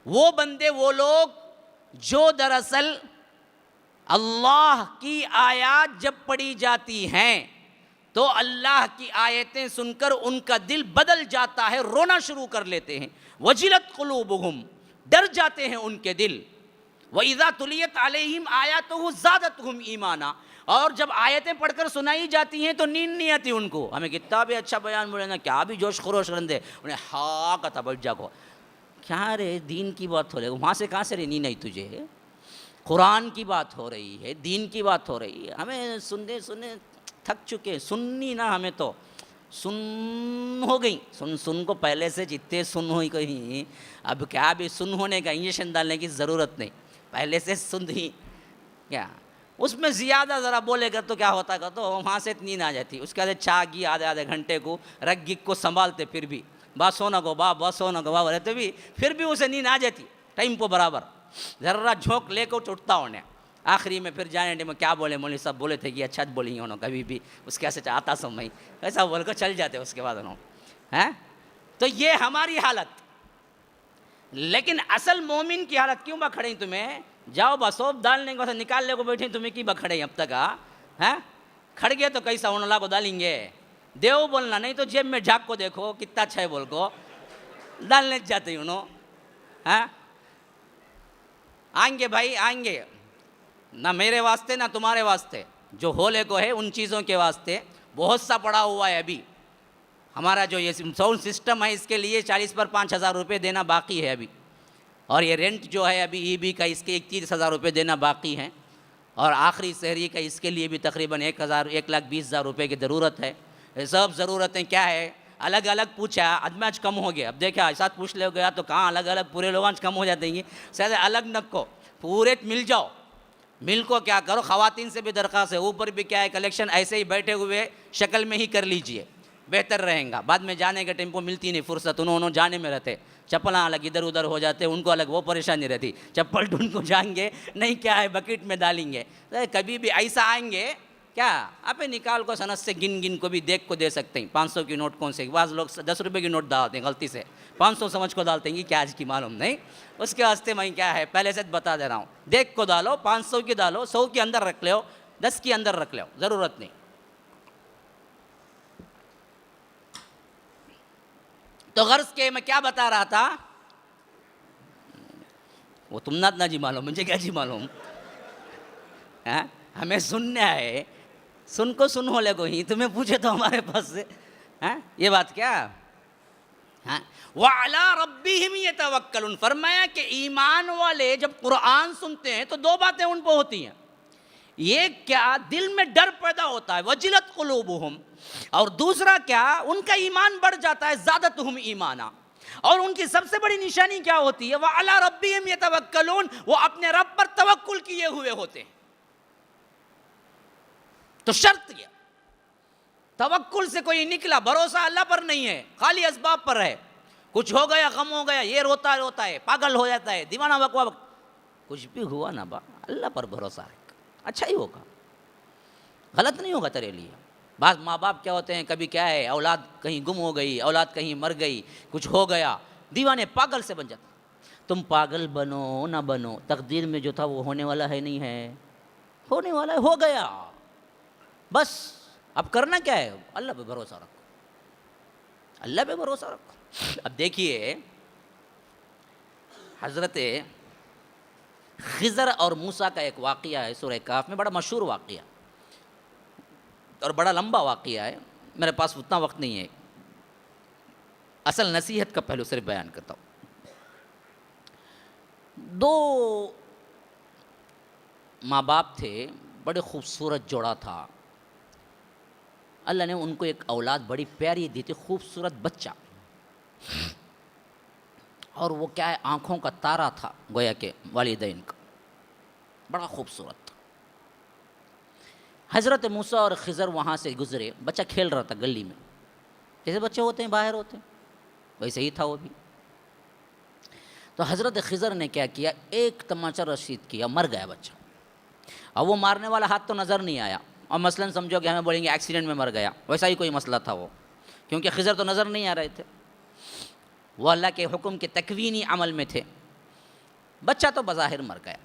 وہ بندے، وہ لوگ جو دراصل اللہ کی آیات جب پڑھی جاتی ہیں تو اللہ کی آیتیں سن کر ان کا دل بدل جاتا ہے، رونا شروع کر لیتے ہیں. وجلت قلوبهم، ڈر جاتے ہیں ان کے دل. وَإِذَا تُلِيَتْ عَلَيْهِمْ آيَاتُهُ زَادَتْهُمْ ایمانا، اور جب آیتیں پڑھ کر سنائی جاتی ہیں تو نیند نہیں آتی ان کو. ہمیں کتنا بھی اچھا بیان بولے نا، کیا بھی جوش خروش رندے، انہیں ہاں کہتا بیٹھ جا کو. کیا رے دین کی بات ہو رہی ہے، وہاں سے کہاں سے رے نیند آئی تجھے؟ قرآن کی بات ہو رہی ہے، دین کی بات ہو رہی ہے. ہمیں سننے تھک چکے، سننی نا، ہمیں تو سن ہو گئی. سن کو پہلے سے جتنے سن ہوئی کہیں، اب کیا بھی سن ہونے کا انجیکشن ڈالنے کی ضرورت نہیں، پہلے سے سن ہی. کیا اس میں زیادہ ذرا بولے گا تو کیا ہوتا گا، تو وہاں سے نیند آ جاتی. اس کے بعد چاگی آدھے گھنٹے کو رگ گگ کو سنبھالتے، پھر بھی بس سونا کو بس سونا کو رہتے بھی، پھر بھی اسے نیند آ جاتی ٹائم کو برابر. ذرا جھونک لے کو اٹھتا ہونے. آخری میں پھر جانے میں کیا بولے، مولوی صاحب بولے تھے کہ اچھا بولی انہوں کبھی بھی اس کے ایسے آتا سمجھ ایسا بول کر چل جاتے اس کے بعد انہوں. تو یہ ہماری حالت. لیکن اصل مومن کی حالت کیوں بکھڑیں تمہیں؟ جاؤ بسوب ڈالنے کو نکالنے کو بیٹھیں، تمہیں کی بکھڑیں اب تک؟ کھڑ گئے تو کیسا انہوں کو ڈالیں گے؟ دیو بولنا نہیں تو جیب میں جھاگ کو دیکھو کتنا اچھا ہے بول کو ڈالنے جاتے انہوں. آئیں گے بھائی، آئیں گے، نہ میرے واسطے نہ تمہارے واسطے، جو ہولے کو ہے ان چیزوں کے واسطے بہت سا پڑا ہوا ہے. ابھی ہمارا جو یہ ساؤنڈ سسٹم ہے اس کے لیے 40 پر 5,000 روپے دینا باقی ہے ابھی، اور یہ رینٹ جو ہے ابھی ای بی کا اس کے 31,000 روپے دینا باقی ہے، اور آخری شہری کا اس کے لیے بھی تقریباً 1,20,000 روپے کی ضرورت ہے. یہ سب ضرورتیں کیا ہے؟ الگ الگ پوچھا، ادمی آج کم ہو گیا. اب دیکھا ساتھ پوچھ لے گیا تو کہاں الگ الگ پورے لوگ آج کم ہو جاتے ہیں. شاید الگ نہ کو پورے مل جاؤ مل کو کیا کرو، خواتین سے بھی درخواست ہے، اوپر بھی کیا ہے کلیکشن ایسے ہی بیٹھے ہوئے شکل میں ہی کر لیجئے، بہتر رہیں گا. بعد میں جانے کے ٹائم کو ملتی نہیں فرصت، انہوں جانے میں رہتے، چپلاں الگ ادھر ادھر ہو جاتے، ان کو الگ وہ پریشانی رہتی، چپل ڈھونڈ کو جائیں گے نہیں کیا ہے بکیٹ میں ڈالیں گے. کبھی بھی ایسا آئیں گے کیا آپ نکال کو سنت سے گن کو بھی دیکھ کو دے سکتے ہیں. 500 کی نوٹ کون سے، بعض لوگ 10 روپے کی نوٹ ڈالتے ہیں غلطی سے، 500 سمجھ کو ڈالتے ہیں کہ کیا آج کی معلوم نہیں. اس کے واسطے میں کیا ہے پہلے سے بتا دے رہا ہوں، دیکھ کو ڈالو، 500 کی ڈالو، 100 کے اندر رکھ لو، 10 کے اندر رکھ لو، ضرورت نہیں. تو غرض کے میں کیا بتا رہا تھا، وہ تم نہ جی معلوم، مجھے کیا جی معلوم، ہمیں سننا ہے، سن کو سن ہو لے کو ہی، تمہیں پوچھے تو ہمارے پاس سے یہ بات کیا. وَعَلَىٰ رَبِّهِمْ يَتَوَكَّلُونَ، فرمایا کہ ایمان والے جب قرآن سنتے ہیں تو دو باتیں ان پہ ہوتی ہیں. یہ کیا دل میں ڈر پیدا ہوتا ہے، وجلت قلوبہم، اور دوسرا کیا ان کا ایمان بڑھ جاتا ہے، زادتہم ایمانا. اور ان کی سب سے بڑی نشانی کیا ہوتی ہے، وَعَلَىٰ رَبِّهِمْ يَتَوَكَّلُونَ، وہ اپنے رب پر توکل کیے ہوئے ہوتے ہیں. تو شرط یہ توکل سے کوئی نکلا، بھروسہ اللہ پر نہیں ہے، خالی اسباب پر ہے. کچھ ہو گیا، غم ہو گیا، یہ روتا ہے، پاگل ہو جاتا ہے، دیوانہ بکوا، کچھ بھی ہوا نا با، اللہ پر بھروسہ رکھ، اچھا ہی ہوگا، غلط نہیں ہوگا تیرے لیے. بعض ماں باپ کیا ہوتے ہیں، کبھی کیا ہے اولاد کہیں گم ہو گئی، اولاد کہیں مر گئی، کچھ ہو گیا، دیوانے پاگل سے بن جاتا. تم پاگل بنو نہ بنو، تقدیر میں جو تھا وہ ہونے والا ہے نہیں ہے، ہونے والا ہے، ہو گیا بس. اب کرنا کیا ہے، اللہ پہ بھروسہ رکھو، اللہ پہ بھروسہ رکھو. اب دیکھیے حضرت خضر اور موسیٰ کا ایک واقعہ ہے سورہ کہف میں، بڑا مشہور واقعہ اور بڑا لمبا واقعہ ہے، میرے پاس اتنا وقت نہیں ہے، اصل نصیحت کا پہلو صرف بیان کرتا ہوں. دو ماں باپ تھے، بڑے خوبصورت جوڑا تھا، اللہ نے ان کو ایک اولاد بڑی پیاری دی تھی، خوبصورت بچہ، اور وہ کیا ہے آنکھوں کا تارا تھا گویا کہ والدین کا، بڑا خوبصورت تھا. حضرت موسیٰ اور خضر وہاں سے گزرے، بچہ کھیل رہا تھا گلی میں، جیسے بچے ہوتے ہیں باہر ہوتے ہیں ویسے ہی تھا وہ بھی. تو حضرت خضر نے کیا کیا، ایک تماچا رشید کیا، مر گیا بچہ. اب وہ مارنے والا ہاتھ تو نظر نہیں آیا، اور مثلاً سمجھو کہ ہمیں بولیں گے ایکسیڈنٹ میں مر گیا، ویسا ہی کوئی مسئلہ تھا وہ، کیونکہ خضر تو نظر نہیں آ رہے تھے، وہ اللہ کے حکم کے تکوینی عمل میں تھے. بچہ تو بظاہر مر گیا.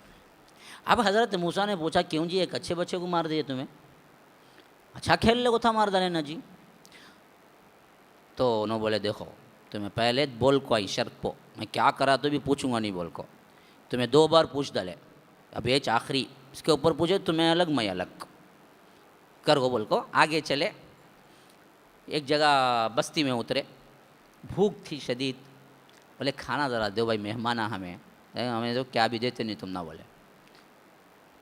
اب حضرت موسیٰ نے پوچھا کیوں جی ایک اچھے بچے کو مار دیے تمہیں، اچھا کھیل لے کو تھا مار ڈالے نا جی. تو انہوں بولے دیکھو تمہیں پہلے بول کو آئی شرط پو، میں کیا کرا تو بھی پوچھوں گا نہیں بول کو، تمہیں 2 بار پوچھ ڈالے، اب یہ آخری اس کے اوپر پوچھے تمہیں الگ میں الگ کر کو بول کو. آگے چلے، ایک جگہ بستی میں اترے، بھوک تھی شدید، بولے کھانا ذرا دو بھائی، مہمان ہمیں تو کیا بھی دیتے نہیں تم نہ بولے.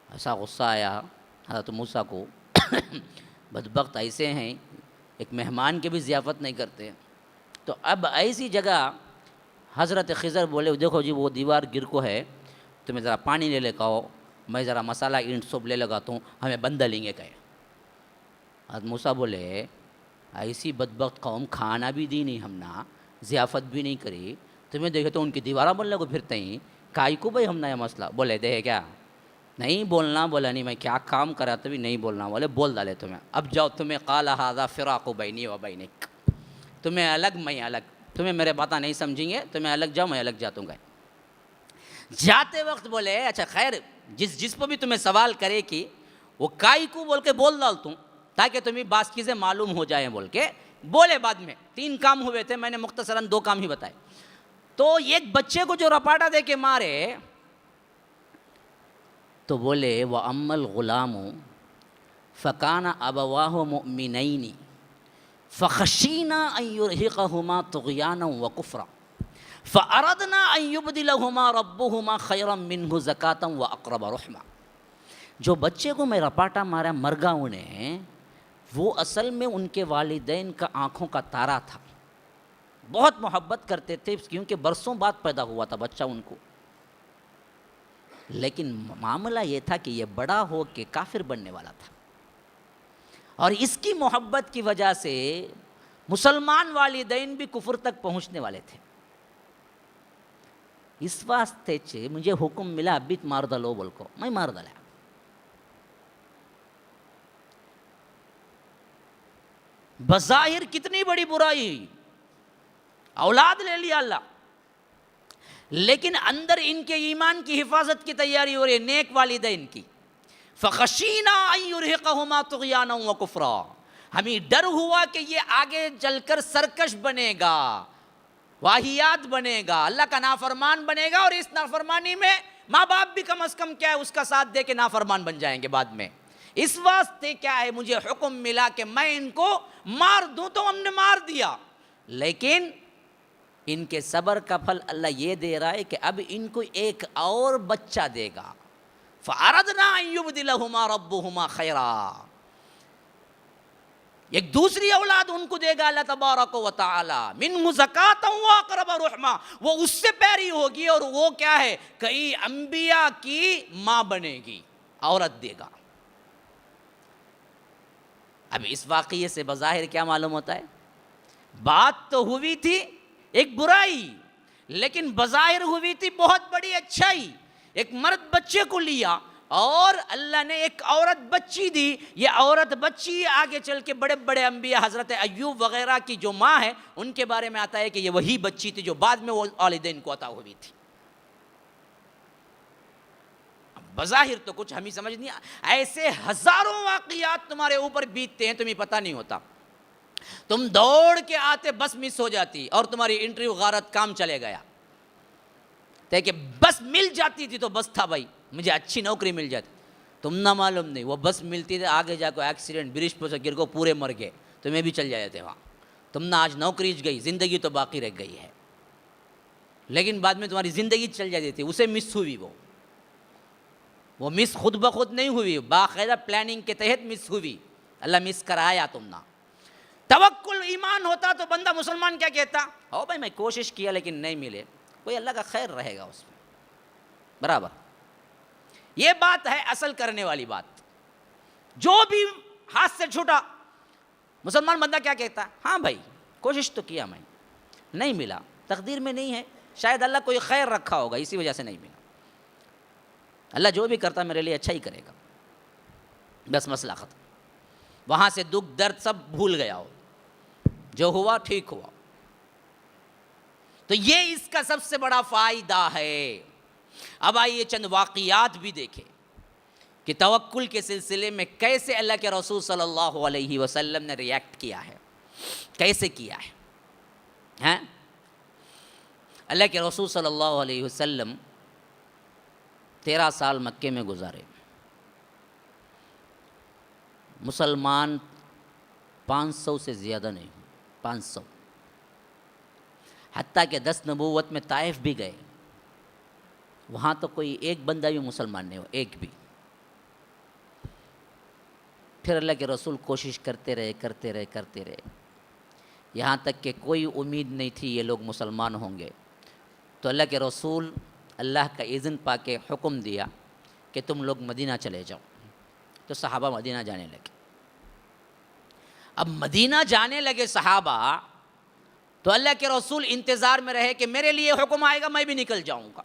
ایسا غصہ آیا حضرت موسیٰ کو، بدبخت ایسے ہیں ایک مہمان کی بھی ضیافت نہیں کرتے. تو اب ایسی جگہ حضرت خضر بولے دیکھو جی وہ دیوار گر کو ہے، تمہیں ذرا پانی لے کہو، میں ذرا مسالہ اینٹ سوپ لے لگاتا ہوں، ہمیں بندہ لیں گے کہے. حضرت موسیٰ بولے ایسی بدبخت قوم، کھانا بھی دی نہیں ہم نا، ضیافت بھی نہیں کری، تمہیں دیکھے تو ان کی دیوارہ بولنے کو پھرتے ہیں، کائی کو بھائی ہم نے یہ مسئلہ بولے دے کیا نہیں بولنا. بولا نہیں میں کیا کام کرا تبھی نہیں بولنا. بولے بول ڈالے تمہیں، اب جاؤ، تمہیں قال ھذا فراق بینی و بینک، تمہیں الگ میں الگ، تمہیں میرے باتیں نہیں سمجھیں گے، تمہیں الگ جاؤ میں الگ جاتوں گا. جاتے وقت بولے اچھا خیر جس پہ بھی تمہیں سوال کرے کہ وہ کائی کو بول کے بول ڈالتا ہوں تاکہ تمہیں بعض چیزیں معلوم ہو جائیں بول کے بولے. بعد میں 3 کام ہوئے تھے، میں نے مختصراً 2 کام ہی بتائے. تو ایک بچے کو جو رپاٹا دے کے مارے تو بولے وَأَمَّا الْغُلَامُ فَكَانَ أَبَوَاهُ مُؤْمِنَيْنِ فَخَشِينَا أَن يُرْهِقَهُمَا طُغْيَانًا وَكُفْرًا فَأَرَدْنَا أَن يُبْدِلَهُمَا رَبُّهُمَا خَيْرًا مِّنْهُ زَكَاةً وَأَقْرَبَ رُحْمًا. جو بچے کو میں رپاٹا مارا مرگا انہیں، وہ اصل میں ان کے والدین کا آنکھوں کا تارا تھا، بہت محبت کرتے تھے کیونکہ برسوں بعد پیدا ہوا تھا بچہ ان کو. لیکن معاملہ یہ تھا کہ یہ بڑا ہو کے کافر بننے والا تھا، اور اس کی محبت کی وجہ سے مسلمان والدین بھی کفر تک پہنچنے والے تھے. اس واسطے مجھے حکم ملا ابھی مار ڈالو بول کو، میں مار ڈالا. بظاہر کتنی بڑی برائی، اولاد لے لیا اللہ، لیکن اندر ان کے ایمان کی حفاظت کی تیاری ہو رہی ہے، نیک والدین کی. فخشینا ان یرہقہما طغیانا وکفرا، ہمیں ڈر ہوا کہ یہ آگے چل کر سرکش بنے گا، واہیات بنے گا، اللہ کا نافرمان بنے گا، اور اس نافرمانی میں ماں باپ بھی کم از کم کیا ہے اس کا ساتھ دے کے نافرمان بن جائیں گے بعد میں. اس واسطے کیا ہے مجھے حکم ملا کہ میں ان کو مار دوں، تو ہم نے مار دیا. لیکن ان کے صبر کا پھل اللہ یہ دے رہا ہے کہ اب ان کو ایک اور بچہ دے گا. فَأَرَدْنَا أَن يُبْدِلَهُمَا رَبُّهُمَا خَيْرًا، ایک دوسری اولاد ان کو دے گا اللہ تبارک و تعالی. مِنْهُ زَكَاةً وَأَقْرَبَ رُحْمًا، وہ اس سے پیاری ہوگی اور وہ کیا ہے کئی انبیاء کی ماں بنے گی، عورت دے گا. اب اس واقعے سے بظاہر کیا معلوم ہوتا ہے؟ بات تو ہوئی تھی ایک برائی، لیکن بظاہر ہوئی تھی بہت بڑی اچھائی. ایک مرد بچے کو لیا اور اللہ نے ایک عورت بچی دی. یہ عورت بچی آگے چل کے بڑے بڑے انبیاء حضرت ایوب وغیرہ کی جو ماں ہے ان کے بارے میں آتا ہے کہ یہ وہی بچی تھی جو بعد میں والدین کو عطا ہوئی تھی. بظاہر تو کچھ ہمیں سمجھ نہیں، ایسے ہزاروں واقعات تمہارے اوپر بیتتے ہیں تمہیں پتہ نہیں ہوتا. تم دوڑ کے آتے بس مس ہو جاتی اور تمہاری انٹرویو غارت کام چلے گیا. کہ بس مل جاتی تھی تو بس تھا بھائی، مجھے اچھی نوکری مل جاتی. تم نہ معلوم نہیں وہ بس ملتی تھی، آگے جا کے ایکسیڈنٹ برج پہ سے گر کو پورے مر گئے، تمہیں بھی چل جاتے تھے وہاں. تم نہ آج نوکری گئی، زندگی تو باقی رہ گئی ہے، لیکن بعد میں تمہاری زندگی چل جاتی تھی. اسے مس ہوئی، وہ مس خود بخود نہیں ہوئی، باقاعدہ پلاننگ کے تحت مس ہوئی. اللہ مس کرایا تم نہ. توکل ایمان ہوتا تو بندہ مسلمان کیا کہتا؟ او بھائی میں کوشش کیا لیکن نہیں ملے، کوئی اللہ کا خیر رہے گا اس میں برابر. یہ بات ہے اصل کرنے والی بات. جو بھی ہاتھ سے چھوٹا مسلمان بندہ کیا کہتا؟ ہاں بھائی کوشش تو کیا میں، نہیں ملا، تقدیر میں نہیں ہے، شاید اللہ کوئی خیر رکھا ہوگا اسی وجہ سے نہیں ملا. اللہ جو بھی کرتا میرے لیے اچھا ہی کرے گا، بس مسئلہ ختم. وہاں سے دکھ درد سب بھول گیا ہو، جو ہوا ٹھیک ہوا. تو یہ اس کا سب سے بڑا فائدہ ہے. اب آئیے چند واقعات بھی دیکھیں کہ توکل کے سلسلے میں کیسے اللہ کے رسول صلی اللہ علیہ وسلم نے ریاکٹ کیا ہے، کیسے کیا ہے. اللہ کے رسول صلی اللہ علیہ وسلم 13 سال مکے میں گزارے. مسلمان 500 سے زیادہ نہیں، 500. حتیٰ کہ 10 نبوت میں طائف بھی گئے، وہاں تو کوئی ایک بندہ بھی مسلمان نہیں ہو، ایک بھی. پھر اللہ کے رسول کوشش کرتے رہے، یہاں تک کہ کوئی امید نہیں تھی یہ لوگ مسلمان ہوں گے. تو اللہ کے رسول اللہ کا اذن پا کے حکم دیا کہ تم لوگ مدینہ چلے جاؤ. تو صحابہ مدینہ جانے لگے. اب مدینہ جانے لگے صحابہ، تو اللہ کے رسول انتظار میں رہے کہ میرے لیے حکم آئے گا میں بھی نکل جاؤں گا.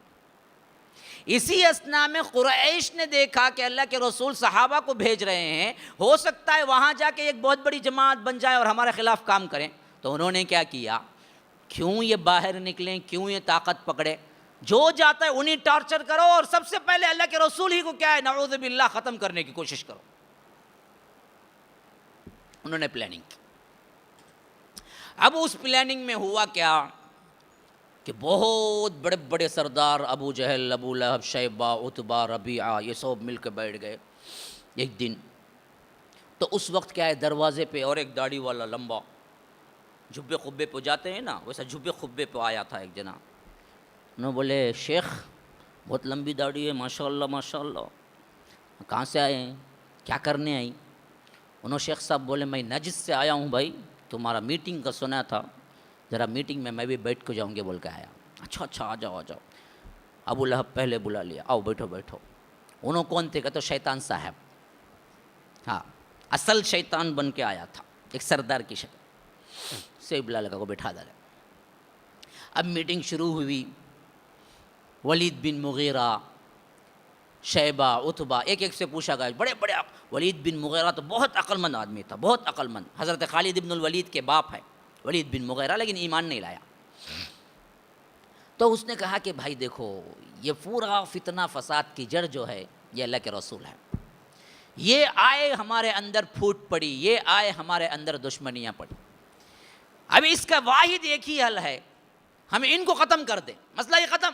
اسی اثناء میں قریش نے دیکھا کہ اللہ کے رسول صحابہ کو بھیج رہے ہیں، ہو سکتا ہے وہاں جا کے ایک بہت بڑی جماعت بن جائے اور ہمارے خلاف کام کریں. تو انہوں نے کیا کیا، کیوں یہ باہر نکلیں، کیوں یہ طاقت پکڑے، جو جاتا ہے انہیں ٹارچر کرو اور سب سے پہلے اللہ کے رسول ہی کو کیا ہے نعوذ باللہ ختم کرنے کی کوشش کرو. انہوں نے پلاننگ کی. اب اس پلاننگ میں ہوا کیا کہ بہت بڑے بڑے سردار ابو جہل، ابو لہب، شیبہ، عتبہ، ربیعہ، یہ سب مل کے بیٹھ گئے ایک دن. تو اس وقت کیا ہے دروازے پہ اور ایک داڑھی والا لمبا جھبے خبے پہ جاتے ہیں نا، ویسا جھبے خبے پہ آیا تھا ایک جنا. انہوں بولے شیخ بہت لمبی داڑھی ہے، ماشاء اللہ ماشاء اللہ، کہاں سے آئے ہیں، کیا کرنے آئی؟ انہوں شیخ صاحب بولے میں نجد سے آیا ہوں بھائی، تمہارا میٹنگ کا سنا تھا، ذرا میٹنگ میں بھی بیٹھ کے جاؤں گے بول کے آیا. اچھا آ جاؤ. ابو لہب پہلے بلا لیا, آؤ بیٹھو بیٹھو. انہوں کون تھے؟ کہ تو شیطان صاحب, ہاں اصل شیطان بن کے آیا تھا, ایک سردار کی شکل سے بلا لگا کو بٹھا ڈالا. اب میٹنگ شروع ہوئی. ولید بن مغیرہ, شیبہ, عتبہ, ایک ایک سے پوچھا گیا, بڑے بڑے. ولید بن مغیرہ تو بہت عقل مند آدمی تھا, بہت عقل مند, حضرت خالد بن الولید کے باپ ہے ولید بن مغیرہ, لیکن ایمان نہیں لایا. تو اس نے کہا کہ بھائی دیکھو, یہ پورا فتنہ فساد کی جڑ جو ہے یہ اللہ کے رسول ہے. یہ آئے ہمارے اندر پھوٹ پڑی, یہ آئے ہمارے اندر دشمنیاں پڑی. اب اس کا واحد ایک ہی حل ہے, ہم ان کو ختم کر دیں, مسئلہ یہ ختم,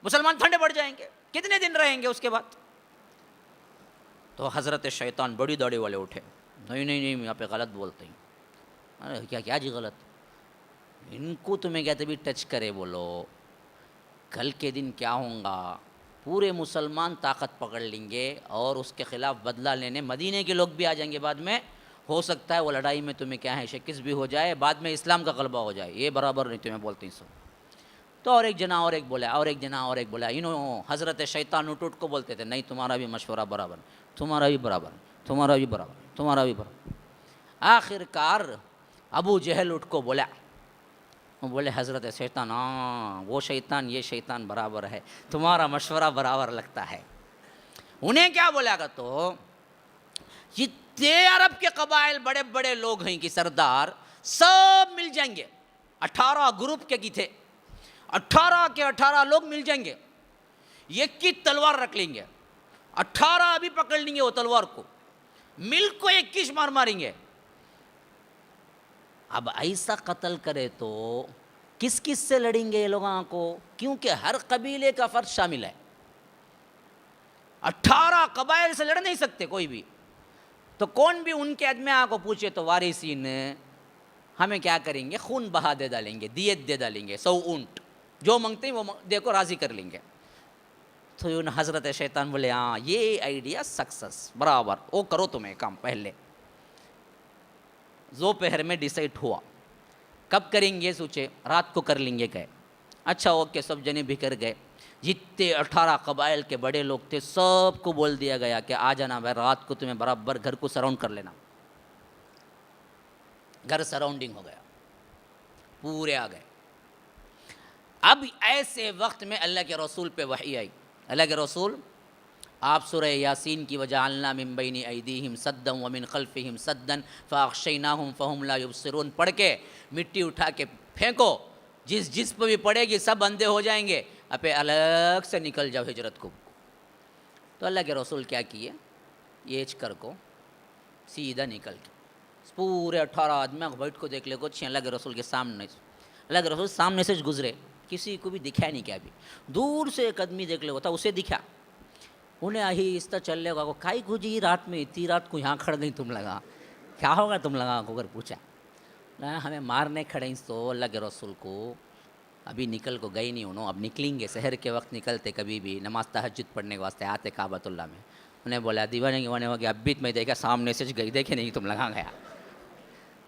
مسلمان ٹھنڈے پڑ جائیں گے. کتنے دن رہیں گے اس کے بعد؟ تو حضرت شیطان بڑی داڑھی والے اٹھے, نہیں نہیں نہیں, یہاں پہ غلط بولتے ہیں. ارے کیا کیا جی غلط؟ ان کو تمہیں کہتے بھی ٹچ کرے بولو, کل کے دن کیا ہوں گا, پورے مسلمان طاقت پکڑ لیں گے اور اس کے خلاف بدلہ لینے مدینے کے لوگ بھی آ جائیں گے بعد میں. ہو سکتا ہے وہ لڑائی میں تمہیں کیا ہے شکست بھی ہو جائے, بعد میں اسلام کا غلبہ ہو جائے. یہ برابر نہیں تمہیں بولتی سو. تو اور ایک جنا اور ایک بولا, اور ایک جنا اور ایک بولا. انہوں حضرت شیطان اٹھ کو بولتے تھے, نہیں تمہارا بھی مشورہ برابر, تمہارا بھی برابر, تمہارا بھی برابر, تمہارا بھی برابر. آخر کار ابو جہل اٹھ کو بولا, وہ بولے حضرت شیطان, ہاں وہ شیطان یہ شیطان برابر ہے, تمہارا مشورہ برابر لگتا ہے. انہیں کیا بولا گا؟ تو جتنے عرب کے قبائل بڑے بڑے لوگ ہیں کہ سردار سب مل جائیں گے, 18 گروپ کے کی تھے, 18 کے 18 لوگ مل جائیں گے, ایک کی تلوار رکھ لیں گے, 18 ابھی پکڑ لیں گے وہ تلوار کو, ملک کو ایک کش مار ماریں گے. اب ایسا قتل کرے تو کس کس سے لڑیں گے یہ لوگوں کو؟ کیونکہ ہر قبیلے کا فرد شامل ہے, 18 قبائل سے لڑ نہیں سکتے کوئی بھی. تو کون بھی ان کے ادمیاں کو پوچھے تو وارثین ہمیں کیا کریں گے, خون بہا دے ڈالیں گے, دیت دے ڈالیں گے, 100 اونٹ جو مانگتے ہیں وہ دے کو راضی کر لیں گے. تو حضرت شیطان بولے, ہاں یہ آئیڈیا سکسس برابر, وہ کرو تمہیں کام. پہلے دوپہر میں ڈیسائیڈ ہوا, کب کریں گے سوچے, رات کو کر لیں گے. گئے, اچھا اوکے, سب جنے بکھر گئے. جتنے 18 قبائل کے بڑے لوگ تھے سب کو بول دیا گیا کہ آ جانا بھائی, رات کو تمہیں برابر گھر کو سراؤنڈ کر لینا. گھر سراؤنڈنگ ہو گیا, پورے آ گئے. اب ایسے وقت میں اللہ کے رسول پہ وحی آئی. اللہ کے رسول آپ سورہ یاسین کی وجعلنا من بین ایدیہم سدا ومن خلفہم سدا فاغشیناہم فہم لا یبصرون پڑھ کے مٹی اٹھا کے پھینکو, جس پہ بھی پڑے گی سب اندھے ہو جائیں گے, اپے الگ سے نکل جاؤ ہجرت کو. تو اللہ کے رسول کیا کیے, یہ کر کو سیدھا نکل کے پورے 18 آدمی بیٹھ کو دیکھ لے کو اللہ کے رسول کے سامنے. اللہ کے رسول سامنے سے گزرے, کسی کو بھی دکھا نہیں کیا. ابھی دور سے ایک آدمی دیکھ لے ہوتا, اسے دکھا. انہیں آہستہ چل لے گا, کائی کو جی رات میں اتنی رات کو یہاں کھڑ نہیں تم لگا, کیا ہوگا تم لگا کو. اگر پوچھا ہمیں مارنے کھڑے ہیں, تو اللہ کے رسول کو ابھی نکل کو گئی نہیں انہوں, اب نکلیں گے. سحر کے وقت نکلتے کبھی بھی نماز تہجد پڑھنے کے واسطے آتے کعبۃ اللہ میں. انہیں بولا دیوانے گوانے ہو گیا, اب بھی میں دیکھا سامنے سے گئی, دیکھے نہیں تم لگا گیا.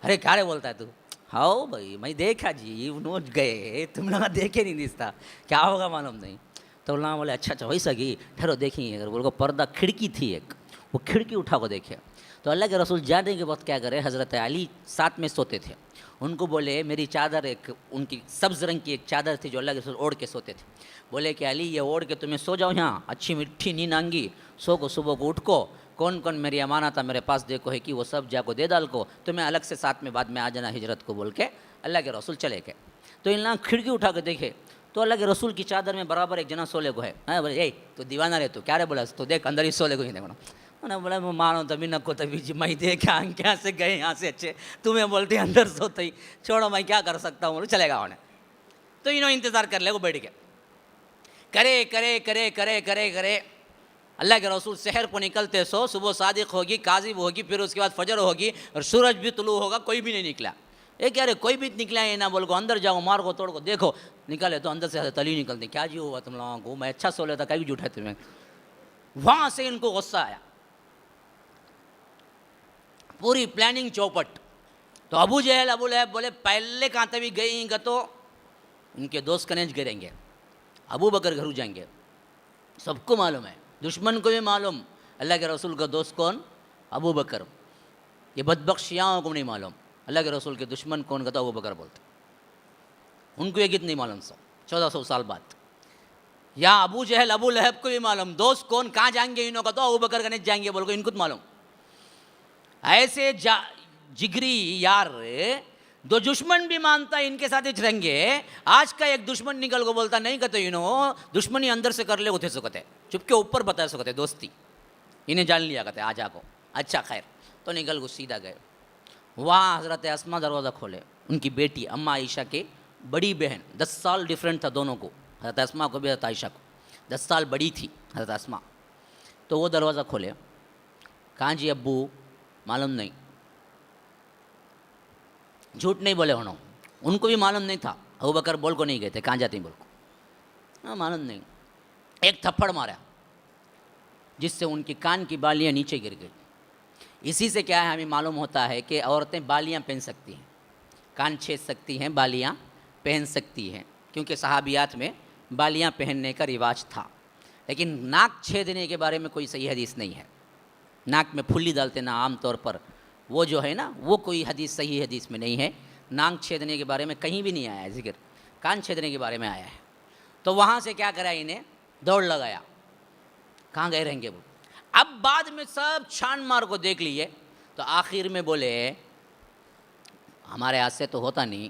ارے کیا رے بولتا ہے تو, ہاؤ بھائی میں دیکھا جی, انہوں گئے تم لگا دیکھے نہیں دستا, کیا ہوگا معلوم نہیں. تو اللہ بولے اچھا اچھا ویسا گی, ٹھہرو دیکھیں. اگر بول کو پردہ کھڑکی تھی ایک, وہ کھڑکی اٹھا کو دیکھے. تو اللہ کے رسول جانے کے وقت کیا کرے, حضرت علی ساتھ میں سوتے تھے, ان کو بولے میری چادر, ایک ان کی سبز رنگ کی ایک چادر تھی جو اللہ کے رسول اوڑھ کے سوتے تھے. بولے کہ علی یہ اوڑھ کے تمہیں سو جاؤ, یہاں اچھی میٹھی نیند آنگی, سو کو صبح کو اٹھ کو, کون کون میری امانت میرے پاس دیکھو ہے کہ وہ سب جا کو دے ڈال کو, تمہیں الگ سے ساتھ میں بعد میں آ جانا ہجرت کو, بول کے اللہ کے رسول چلے گئے. تو ان لوگ کھڑکی اٹھا کے دیکھے تو اللہ کے رسول کی چادر میں برابر ایک جنا سولے کو ہے. بولے اے تو دیوانہ رہے, تو کیا رہے بولا, تو دیکھ اندر ہی سولے کو ہی دیکھنا. انہوں نے بولا میں مانو تبھی نکو تبھی جی, میں دیکھا کیا سے گئے یہاں سے اچھے, تمہیں بولتے اندر سوتے ہی, چھوڑو میں کیا کر سکتا ہوں, چلے گا انہیں. تو انہوں انتظار کر لے وہ بیٹھ کے, کرے کرے کرے کرے کرے کرے اللہ کے رسول سحر کو نکلتے سو, صبح صادق ہوگی, کاذب ہوگی, پھر اس کے بعد فجر ہوگی اور سورج بھی طلوع ہوگا, کوئی بھی نہیں نکلا. ایک یار کوئی بھی نکلا ہے نہ, بول کو اندر جاؤ, مار کو توڑ کو دیکھو, نکالے تو اندر سے تلی نکلتی. کیا جی ہوا تم لوگوں کو, میں اچھا سو لیتا, کہیں جھوٹا تمہیں. وہاں سے ان کو غصہ آیا, پوری پلاننگ چوپٹ. تو ابو جہل ابو لہب بولے پہلے کہاں تبھی گئیں گا تو ان کے دوست کنیج گریں گے, ابو بکر گھر جائیں گے، سب کو معلوم ہے، دشمن کو بھی معلوم اللہ کے رسول کا دوست کون، ابو بکر. یہ بدبخت شیعوں کو نہیں معلوم اللہ کے رسول کے دشمن کون کا، تو ابو بکر بولتے. ان کو یہ کتنی معلوم 1400 سال بعد. یا ابو جہل ابو لہب کو بھی معلوم دوست کون کہاں جائیں گے انہوں کا، تو ابو بکر کا نہیں جائیں گے بول کے ان کو معلوم. ایسے جگری یار دو دشمن بھی مانتا ہے ان کے ساتھ رہیں گے. آج کا ایک دشمن نکل کو بولتا نہیں کہتے دشمنی اندر سے کر لے اتھے سکتے چپ کے اوپر بتا سکتے دوستی انہیں جان لیا کرتے آج کو. اچھا خیر تو نکل کو سیدھا گئے. وہاں حضرت اسما دروازہ کھولے، ان کی بیٹی اماں عائشہ کی بڑی بہن، 10 سال ڈیفرنٹ تھا دونوں کو، حضرت اسما کو بھی حضرت عائشہ کو، 10 سال بڑی تھی حضرت اسما. تو وہ دروازہ کھولے، کہاں جی ابو، معلوم نہیں، جھوٹ نہیں بولے انہوں، ان کو بھی معلوم نہیں تھا. ابو بکر بول کو نہیں گئے تھے کہاں جاتے ہیں بول کو، ہاں معلوم نہیں. ایک تھپڑ مارا جس سے ان کی کان کی بالیاں نیچے گر گئی. اسی سے کیا ہے ہمیں معلوم ہوتا ہے کہ عورتیں بالیاں پہن سکتی ہیں، کان چھید سکتی ہیں، بالیاں پہن سکتی ہیں، کیونکہ صحابیات میں بالیاں پہننے کا رواج تھا. لیکن ناک چھیدنے کے بارے میں کوئی صحیح حدیث نہیں ہے. ناک میں پھلی ڈالتے نا عام طور پر، وہ جو ہے نا وہ کوئی حدیث صحیح حدیث میں نہیں ہے. ناک چھیدنے کے بارے میں کہیں بھی نہیں آیا ہے ذکر، کان چھیدنے کے بارے میں آیا ہے. تو وہاں سے کیا کرا انہیں، دوڑ لگایا، کہاں گئے رہیں گے وہ. اب بعد میں سب چھان مار کو دیکھ لیے تو آخر میں بولے ہمارے ہاتھ سے تو ہوتا نہیں،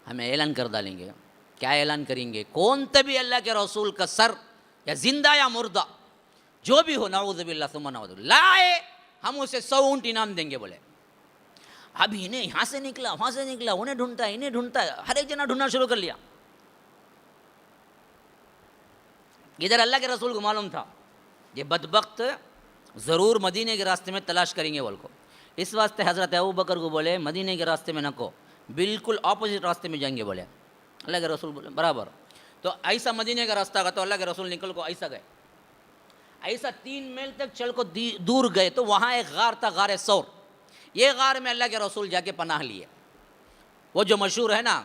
ہمیں اعلان کر ڈالیں گے. کیا اعلان کریں گے، کون تبھی اللہ کے رسول کا سر یا زندہ یا مردہ جو بھی ہو، نعوذ باللہ ثم نعوذ باللہ، لائے ہم اسے 100 اونٹ انعام دیں گے. بولے اب انہیں یہاں سے نکلا وہاں سے نکلا، انہیں ڈھونڈتا ہے انہیں ڈھونڈتا ہے، ہر ایک جنا ڈھونڈنا شروع کر لیا. ادھر اللہ کے رسول کو معلوم تھا یہ بدبخت ضرور مدینے کے راستے میں تلاش کریں گے بول کو. اس واسطے حضرت ابو بکر کو بولے مدینے کے راستے میں نہ کو، بالکل اپوزٹ راستے میں جائیں گے. بولے اللہ کے رسول بولے برابر. تو ایسا مدینے کا راستہ کا، تو اللہ کے رسول نکل کو ایسا گئے، ایسا 3 میل تک چل کو دور گئے. تو وہاں ایک غار تھا، غار ثور. یہ غار میں اللہ کے رسول جا کے پناہ لیے. وہ جو مشہور ہے نا،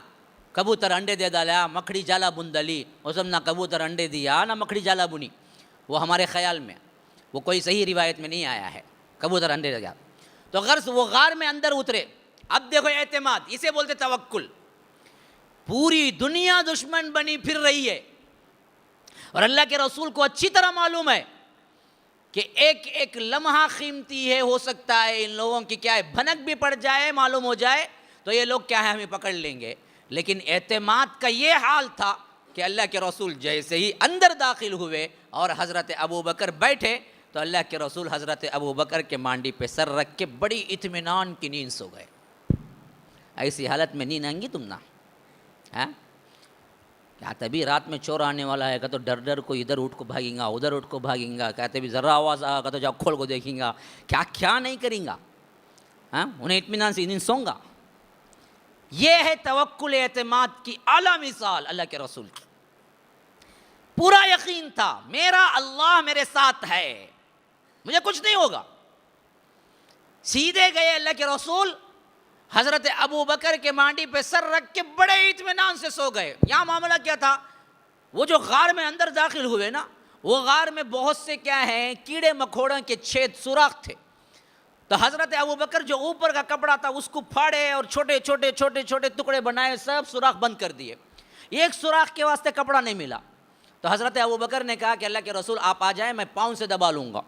کبوتر انڈے دے ڈالا مکھڑی جالا بن ڈلی، اس نہ کبوتر انڈے دیا نہ مکھڑی جالا بنی، وہ ہمارے خیال میں، وہ کوئی صحیح روایت میں نہیں آیا ہے کبوتر انڈے دے گیا. تو غرض وہ غار میں اندر اترے. اب دیکھو اعتماد، اسے بولتے توکل. پوری دنیا دشمن بنی پھر رہی ہے اور اللہ کے رسول کو اچھی طرح معلوم ہے کہ ایک ایک لمحہ قیمتی ہے. ہو سکتا ہے ان لوگوں کی کیا ہے بھنک بھی پڑ جائے، معلوم ہو جائے تو یہ لوگ کیا ہے ہمیں پکڑ لیں گے. لیکن اعتماد کا یہ حال تھا کہ اللہ کے رسول جیسے ہی اندر داخل ہوئے اور حضرت ابو بکر بیٹھے تو اللہ کے رسول حضرت ابو بکر کے مانڈی پہ سر رکھ کے بڑی اطمینان کی نیند سو گئے. ایسی حالت میں نیند آئیں گی تم نا، کیا تبھی رات میں چور آنے والا ہے کہ تو ڈر ڈر کو ادھر اٹھ کو بھاگیں گا ادھر اٹھ کو بھاگیں گا، کہتے بھی ذرا آواز آگا کہ تو جاؤ کھول کو دیکھیں گا، کیا کیا نہیں کریں گا. انہیں اطمینان سے نیند سوں گا. یہ ہے توکل اعتماد کی اعلیٰ مثال اللہ کے رسول کی. پورا یقین تھا میرا اللہ میرے ساتھ ہے، مجھے کچھ نہیں ہوگا. سیدھے گئے اللہ کے رسول، حضرت ابو بکر کے مانڈی پہ سر رکھ کے بڑے اطمینان سے سو گئے. یہاں معاملہ کیا تھا، وہ جو غار میں اندر داخل ہوئے نا، وہ غار میں بہت سے کیا ہیں کیڑے مکوڑوں کے چھید سوراخ تھے. تو حضرت ابو بکر جو اوپر کا کپڑا تھا اس کو پھاڑے اور چھوٹے چھوٹے چھوٹے چھوٹے ٹکڑے بنائے، سب سوراخ بند کر دیے. ایک سوراخ کے واسطے کپڑا نہیں ملا. تو حضرت ابو بکر نے کہا کہ اللہ کے رسول آپ آ جائیں، میں پاؤں سے دبا لوں گا.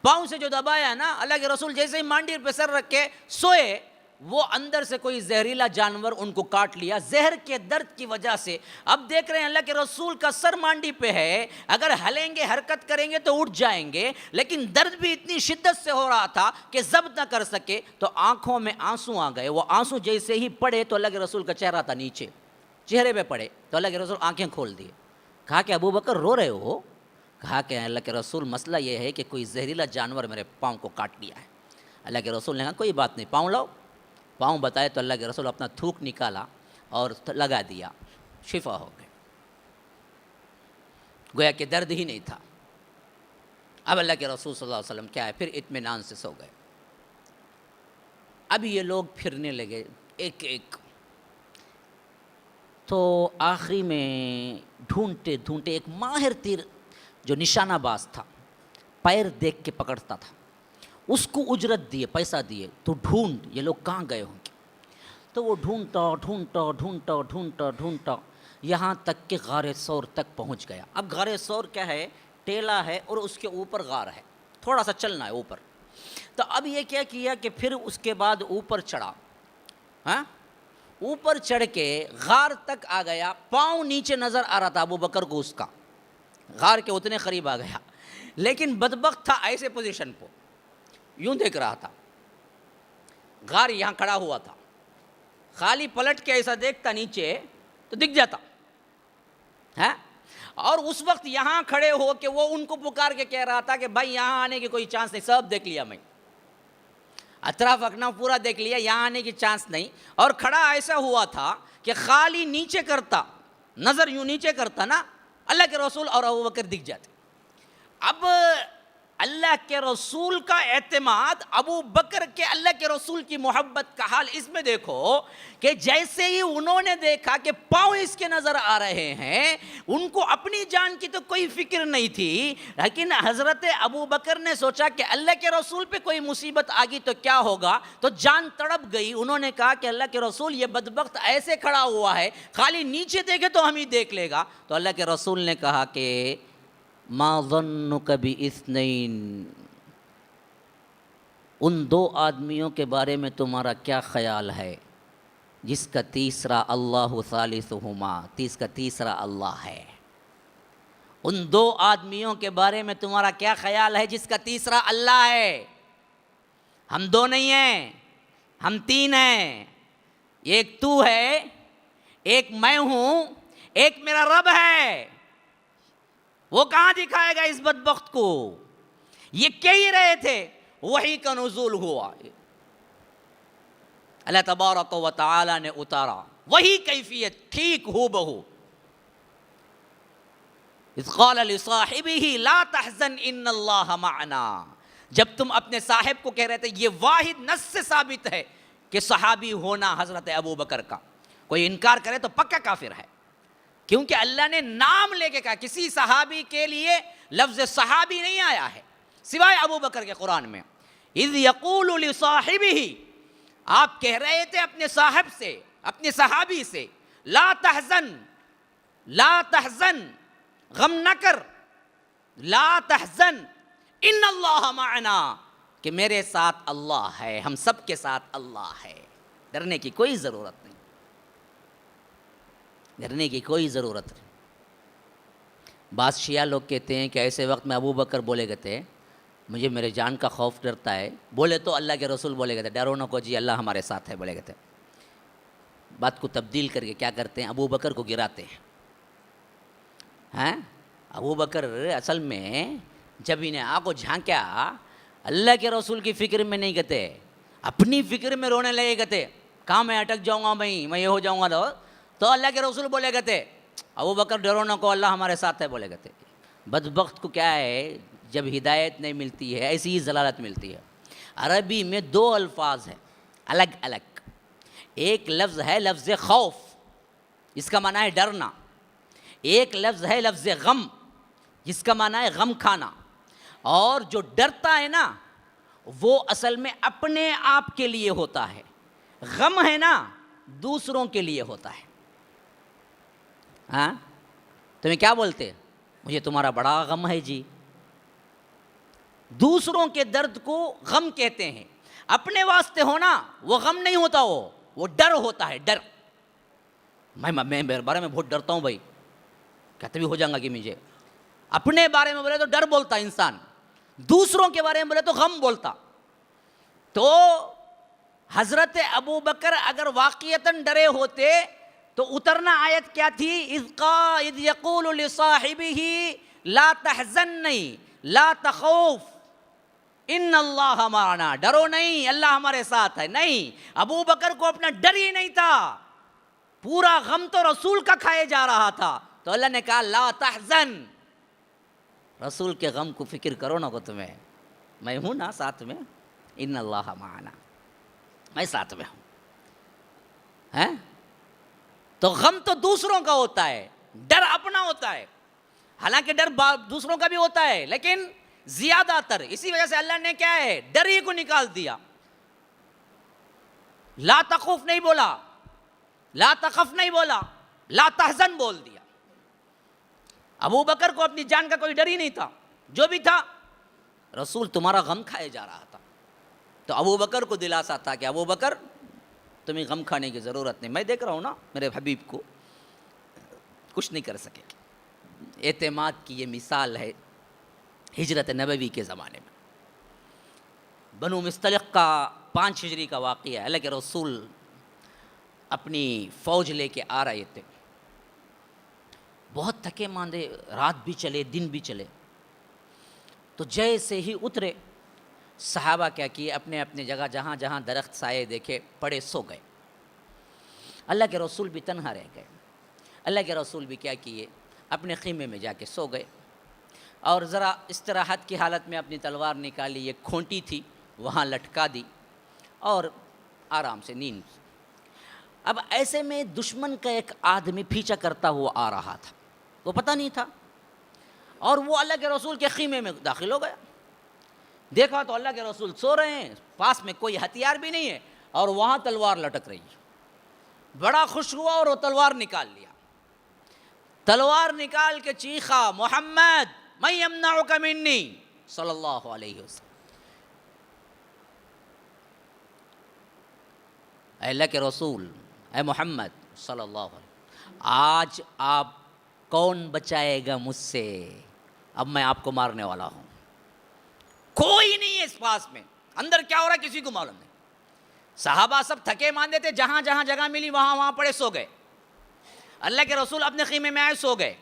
پاؤں سے جو دبایا نا، اللہ کے رسول جیسے ہی مانڈی پہ سر رکھ کے سوئے، وہ اندر سے کوئی زہریلا جانور ان کو کاٹ لیا زہر کے درد کی وجہ سے. اب دیکھ رہے ہیں اللہ کے رسول کا سر مانڈی پہ ہے، اگر ہلیں گے حرکت کریں گے تو اٹھ جائیں گے، لیکن درد بھی اتنی شدت سے ہو رہا تھا کہ ضبط نہ کر سکے. تو آنکھوں میں آنسو آ گئے. وہ آنسو جیسے ہی پڑے تو اللہ کے رسول کا چہرہ تھا نیچے، چہرے پہ پڑے تو اللہ کے رسول آنکھیں کھول دیے. کہا کہ ابو بکر رو رہے ہو؟ کہا کہ اللہ کے رسول مسئلہ یہ ہے کہ کوئی زہریلا جانور میرے پاؤں کو کاٹ لیا ہے. اللہ کے رسول نے کہا کوئی بات نہیں، پاؤں لاؤ. پاؤں بتائے تو اللہ کے رسول اپنا تھوک نکالا اور لگا دیا، شفا ہو گئے. گویا کہ درد ہی نہیں تھا. اب اللہ کے رسول صلی اللہ علیہ وسلم کیا ہے پھر اطمینان سے سو گئے. اب یہ لوگ پھرنے لگے ایک ایک. تو آخری میں ڈھونڈتے ڈھونڈتے ایک ماہر تیر جو نشانہ باز تھا، پیر دیکھ کے پکڑتا تھا، اس کو اجرت دیے، پیسہ دیے، تو ڈھونڈ یہ لوگ کہاں گئے ہوں گے. تو وہ ڈھونڈتا ڈھونڈتا ڈھونڈتا ڈھونڈتا ڈھونڈتا یہاں تک کہ غار ثور تک پہنچ گیا. اب غار ثور کیا ہے؟ ٹیلا ہے اور اس کے اوپر غار ہے، تھوڑا سا چلنا ہے اوپر. تو اب یہ کیا کیا کہ پھر اس کے بعد اوپر چڑھا، ہاں اوپر چڑھ کے غار تک آ گیا. پاؤں نیچے نظر آ رہا تھا ابو بکر کو، اس کا غار کے اتنے قریب آ گیا، لیکن بدبخت تھا ایسے پوزیشن کو، یوں دیکھ رہا تھا. غار یہاں کھڑا ہوا تھا، خالی پلٹ کے ایسا دیکھتا نیچے تو دکھ جاتا ہے. اور اس وقت یہاں کھڑے ہو کے وہ ان کو پکار کے کہہ رہا تھا کہ بھائی یہاں آنے کی کوئی چانس نہیں، سب دیکھ لیا میں، اطراف اکناف پورا دیکھ لیا، یہاں آنے کی چانس نہیں. اور کھڑا ایسا ہوا تھا کہ خالی نیچے کرتا، نظر یوں نیچے کرتا نا، اللہ کے رسول اور ابو بکر دکھ جاتے. اب اللہ کے رسول کا اعتماد، ابو بکر کے اللہ کے رسول کی محبت کا حال اس میں دیکھو کہ جیسے ہی انہوں نے دیکھا کہ پاؤں اس کے نظر آ رہے ہیں، ان کو اپنی جان کی تو کوئی فکر نہیں تھی، لیکن حضرت ابو بکر نے سوچا کہ اللہ کے رسول پہ کوئی مصیبت آ گئی تو کیا ہوگا، تو جان تڑپ گئی. انہوں نے کہا کہ اللہ کے رسول یہ بدبخت ایسے کھڑا ہوا ہے، خالی نیچے دیکھے تو ہم ہی دیکھ لے گا. تو اللہ کے رسول نے کہا کہ ما ظنک باثنین، ان دو آدمیوں کے بارے میں تمہارا کیا خیال ہے جس کا تیسرا اللہ ثالثہما، کا تیسرا اللہ ہے. ان دو آدمیوں کے بارے میں تمہارا کیا خیال ہے جس کا تیسرا اللہ ہے. ہم دو نہیں ہیں، ہم تین ہیں، ایک تو ہے، ایک میں ہوں، ایک میرا رب ہے. وہ کہاں دکھائے گا اس بدبخت کو؟ یہ کہہ ہی رہے تھے، وحی کا نزول ہوا، اللہ تبارک و تعالی نے اتارا وہی کیفیت ٹھیک ہو بہو. اذ قال لصاحبہ لا تحزن ان اللہ معنا، جب تم اپنے صاحب کو کہہ رہے تھے. یہ واحد نص سے ثابت ہے کہ صحابی ہونا حضرت ابو بکر کا. کوئی انکار کرے تو پکا کافر ہے، کیونکہ اللہ نے نام لے کے کہا. کسی صحابی کے لیے لفظ صحابی نہیں آیا ہے سوائے ابو بکر کے قرآن میں. اذ یقول لصاحبہ، آپ کہہ رہے تھے اپنے صاحب سے، اپنے صحابی سے، لا تحزن، لا تحزن، غم نہ کر، لا تحزن ان اللہ معنا، کہ میرے ساتھ اللہ ہے، ہم سب کے ساتھ اللہ ہے. ڈرنے کی کوئی ضرورت نہیں، ڈرنے کی کوئی ضرورت نہیں. بعض شیعہ لوگ کہتے ہیں کہ ایسے وقت میں ابو بکر بولے گئے تھے مجھے میرے جان کا خوف ڈرتا ہے، بولے تو اللہ کے رسول بولے گئے تھے ڈرو نہ کو جی اللہ ہمارے ساتھ ہے بولے گئے تھے. بات کو تبدیل کر کے کیا کرتے ہیں، ابو بکر کو گراتے ہیں. ہیں ابو بکر اصل میں جب انہیں آ کو جھانکیا اللہ کے رسول کی فکر میں نہیں گتے، اپنی فکر میں رونے لگے گتے. کہاں میں اٹک جاؤں گا، میں یہ ہو جاؤں گا. تو اللہ کے رسول بولے گئے تھے ابو بکر ڈرو نہ کو اللہ ہمارے ساتھ ہے بولے گئے تھے. بدبخت کو کیا ہے، جب ہدایت نہیں ملتی ہے ایسی ہی ضلالت ملتی ہے. عربی میں دو الفاظ ہیں الگ الگ. ایک لفظ ہے لفظ خوف، اس کا معنی ہے ڈرنا. ایک لفظ ہے لفظ غم، جس کا معنی ہے غم کھانا. اور جو ڈرتا ہے نا وہ اصل میں اپنے آپ کے لیے ہوتا ہے، غم ہے نا دوسروں کے لیے ہوتا ہے. ہاں تمہیں کیا بولتے، مجھے تمہارا بڑا غم ہے جی. دوسروں کے درد کو غم کہتے ہیں. اپنے واسطے ہونا وہ غم نہیں ہوتا، وہ ڈر ہوتا ہے. ڈر، میں میرے بارے میں بہت ڈرتا ہوں بھائی، کہتے بھی ہو جائیں گا کہ مجھے. اپنے بارے میں بولے تو ڈر بولتا انسان، دوسروں کے بارے میں بولے تو غم بولتا. تو حضرت ابو بکر اگر واقعتاً ڈرے ہوتے تو اترنا آیت کیا تھی، اذ یقول لصاحبہ لا تحزن، نہیں لا تخوف ان اللہ معنا، ڈرو نہیں اللہ ہمارے ساتھ ہے. نہیں، ابو بکر کو اپنا ڈر ہی نہیں تھا، پورا غم تو رسول کا کھائے جا رہا تھا. تو اللہ نے کہا لا تحزن، رسول کے غم کو فکر کرو نہ کو تمہیں، میں ہوں نا ساتھ میں، ان اللہ معنا، میں ساتھ میں ہوں. تو غم تو دوسروں کا ہوتا ہے، ڈر اپنا ہوتا ہے، حالانکہ ڈر دوسروں کا بھی ہوتا ہے لیکن زیادہ تر، اسی وجہ سے اللہ نے کیا ہے ڈر ہی کو نکال دیا، لا تخف نہیں بولا، لا تخف نہیں بولا، لا تحزن بول دیا۔ ابو بکر کو اپنی جان کا کوئی ڈر ہی نہیں تھا، جو بھی تھا رسول تمہارا غم کھائے جا رہا تھا، تو ابو بکر کو دلاسا تھا کہ ابو بکر تمہیں غم کھانے کی ضرورت نہیں، میں دیکھ رہا ہوں نا میرے حبیب کو، کچھ نہیں کر سکے گی۔ اعتماد کی یہ مثال ہے ہجرت نبوی کے زمانے میں۔ بنو مستلق کا 5 ہجری کا واقعہ ہے، اللہ کے رسول اپنی فوج لے کے آ رہے تھے، بہت تھکے ماندے، رات بھی چلے دن بھی چلے، تو جیسے ہی اترے صحابہ کیا کیے، اپنے اپنے جگہ جہاں جہاں درخت سائے دیکھے پڑے سو گئے۔ اللہ کے رسول بھی تنہا رہ گئے، اللہ کے رسول بھی کیا کیے اپنے خیمے میں جا کے سو گئے، اور ذرا استراحت کی حالت میں اپنی تلوار نکالی، ایک کھونٹی تھی وہاں لٹکا دی اور آرام سے نیند۔ اب ایسے میں دشمن کا ایک آدمی پیچھا کرتا ہوا آ رہا تھا، وہ پتہ نہیں تھا، اور وہ اللہ کے رسول کے خیمے میں داخل ہو گیا۔ دیکھا تو اللہ کے رسول سو رہے ہیں، پاس میں کوئی ہتھیار بھی نہیں ہے اور وہاں تلوار لٹک رہی ہے۔ بڑا خوش ہوا اور وہ تلوار نکال لیا، تلوار نکال کے چیخا، محمد من یمنعک منی صلی اللہ علیہ وسلم، اے اللہ کے رسول، اے محمد صلی اللہ علیہ وسلم، آج آپ کون بچائے گا مجھ سے؟ اب میں آپ کو مارنے والا ہوں، کوئی نہیں ہے اس پاس میں، اندر کیا ہو رہا ہے کسی کو معلوم نہیں۔ صحابہ سب تھکے ماندے تھے، جہاں جہاں جگہ ملی وہاں پڑے سو گئے۔ اللہ کے رسول اپنے خیمے میں آئے، سو گئے،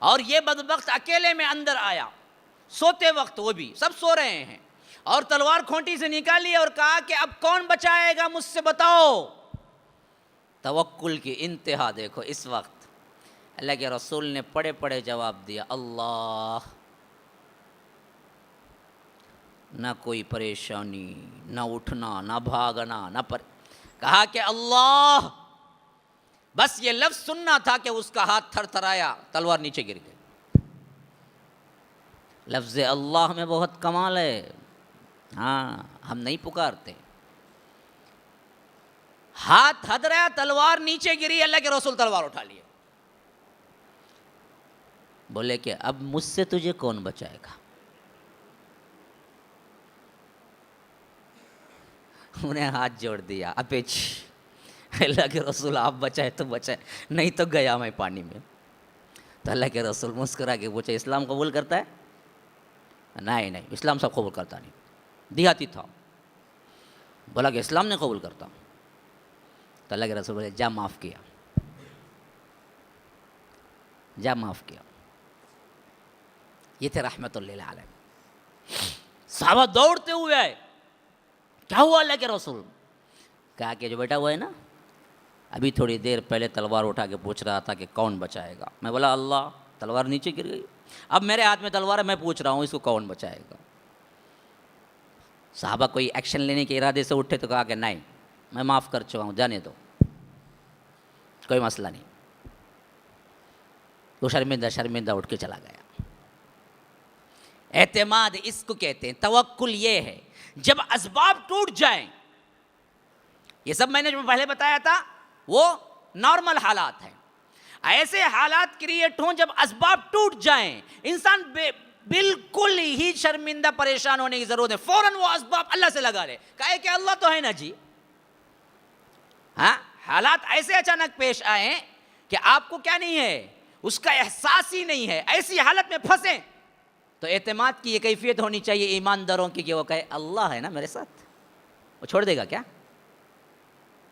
اور یہ بدبخت اکیلے میں اندر آیا، سوتے وقت وہ بھی سب سو رہے ہیں، اور تلوار کھونٹی سے نکالی اور کہا کہ اب کون بچائے گا مجھ سے، بتاؤ۔ توکل کی انتہا دیکھو اس وقت۔ اللہ کے رسول نے پڑے پڑے جواب دیا، اللہ، نہ کوئی پریشانی، نہ اٹھنا، نہ بھاگنا، کہا کہ اللہ، بس یہ لفظ سننا تھا کہ اس کا ہاتھ تھر تھرایا، تلوار نیچے گر گئی۔ لفظ اللہ میں بہت کمال ہے، ہاں ہم نہیں پکارتے۔ ہاتھ تھرایا، تلوار نیچے گری، اللہ کے رسول تلوار اٹھا لیے، بولے کہ اب مجھ سے تجھے کون بچائے گا؟ انہیں ہاتھ جوڑ دیا، اپیچ، اللہ کے رسول آپ بچائے تو بچائے، نہیں تو گیا میں پانی میں۔ تو اللہ کے رسول مسکرا کے پوچھے، اسلام قبول کرتا ہے؟ نہیں، اسلام سب قبول کرتا نہیں، دیہاتی تھا۔ بولا کہ اسلام نے قبول کرتا۔ تو اللہ کے رسول بولے، جا معاف کیا، جا معاف کیا۔ یہ تھے رحمت للعالمین۔ صحابہ دوڑتے ہوئے آئے، کیا ہوا اللہ کے رسول؟ کہا کہ جو بیٹا ہوا ہے نا، ابھی تھوڑی دیر پہلے تلوار اٹھا کے پوچھ رہا تھا کہ کون بچائے گا، میں بولا اللہ، تلوار نیچے گر گئی، اب میرے ہاتھ میں تلوار ہے، میں پوچھ رہا ہوں اس کو کون بچائے گا؟ صحابہ کوئی ایکشن لینے کے ارادے سے اٹھے تو کہا کہ نہیں، میں معاف کر چکا ہوں، جانے دو، کوئی مسئلہ نہیں۔ وہ شرمندہ اٹھ کے چلا گیا۔ اعتماد اس کو کہتے ہیں، توکل یہ ہے جب اسباب ٹوٹ جائیں، یہ سب میں نے جو پہلے بتایا تھا وہ نارمل حالات ہیں، ایسے حالات کریٹ ہوں جب اسباب ٹوٹ جائیں، انسان بالکل ہی شرمندہ پریشان ہونے کی ضرورت ہے، فوراً وہ اسباب اللہ سے لگا لے، کہے کہ اللہ تو ہے نا جی۔ ہاں، حالات ایسے اچانک پیش آئیں کہ آپ کو کیا نہیں ہے، اس کا احساس ہی نہیں ہے، ایسی حالت میں پھنسیں، تو اعتماد کی یہ کیفیت ہونی چاہیے ایمانداروں کی کہ وہ کہے اللہ ہے نا میرے ساتھ، وہ چھوڑ دے گا کیا؟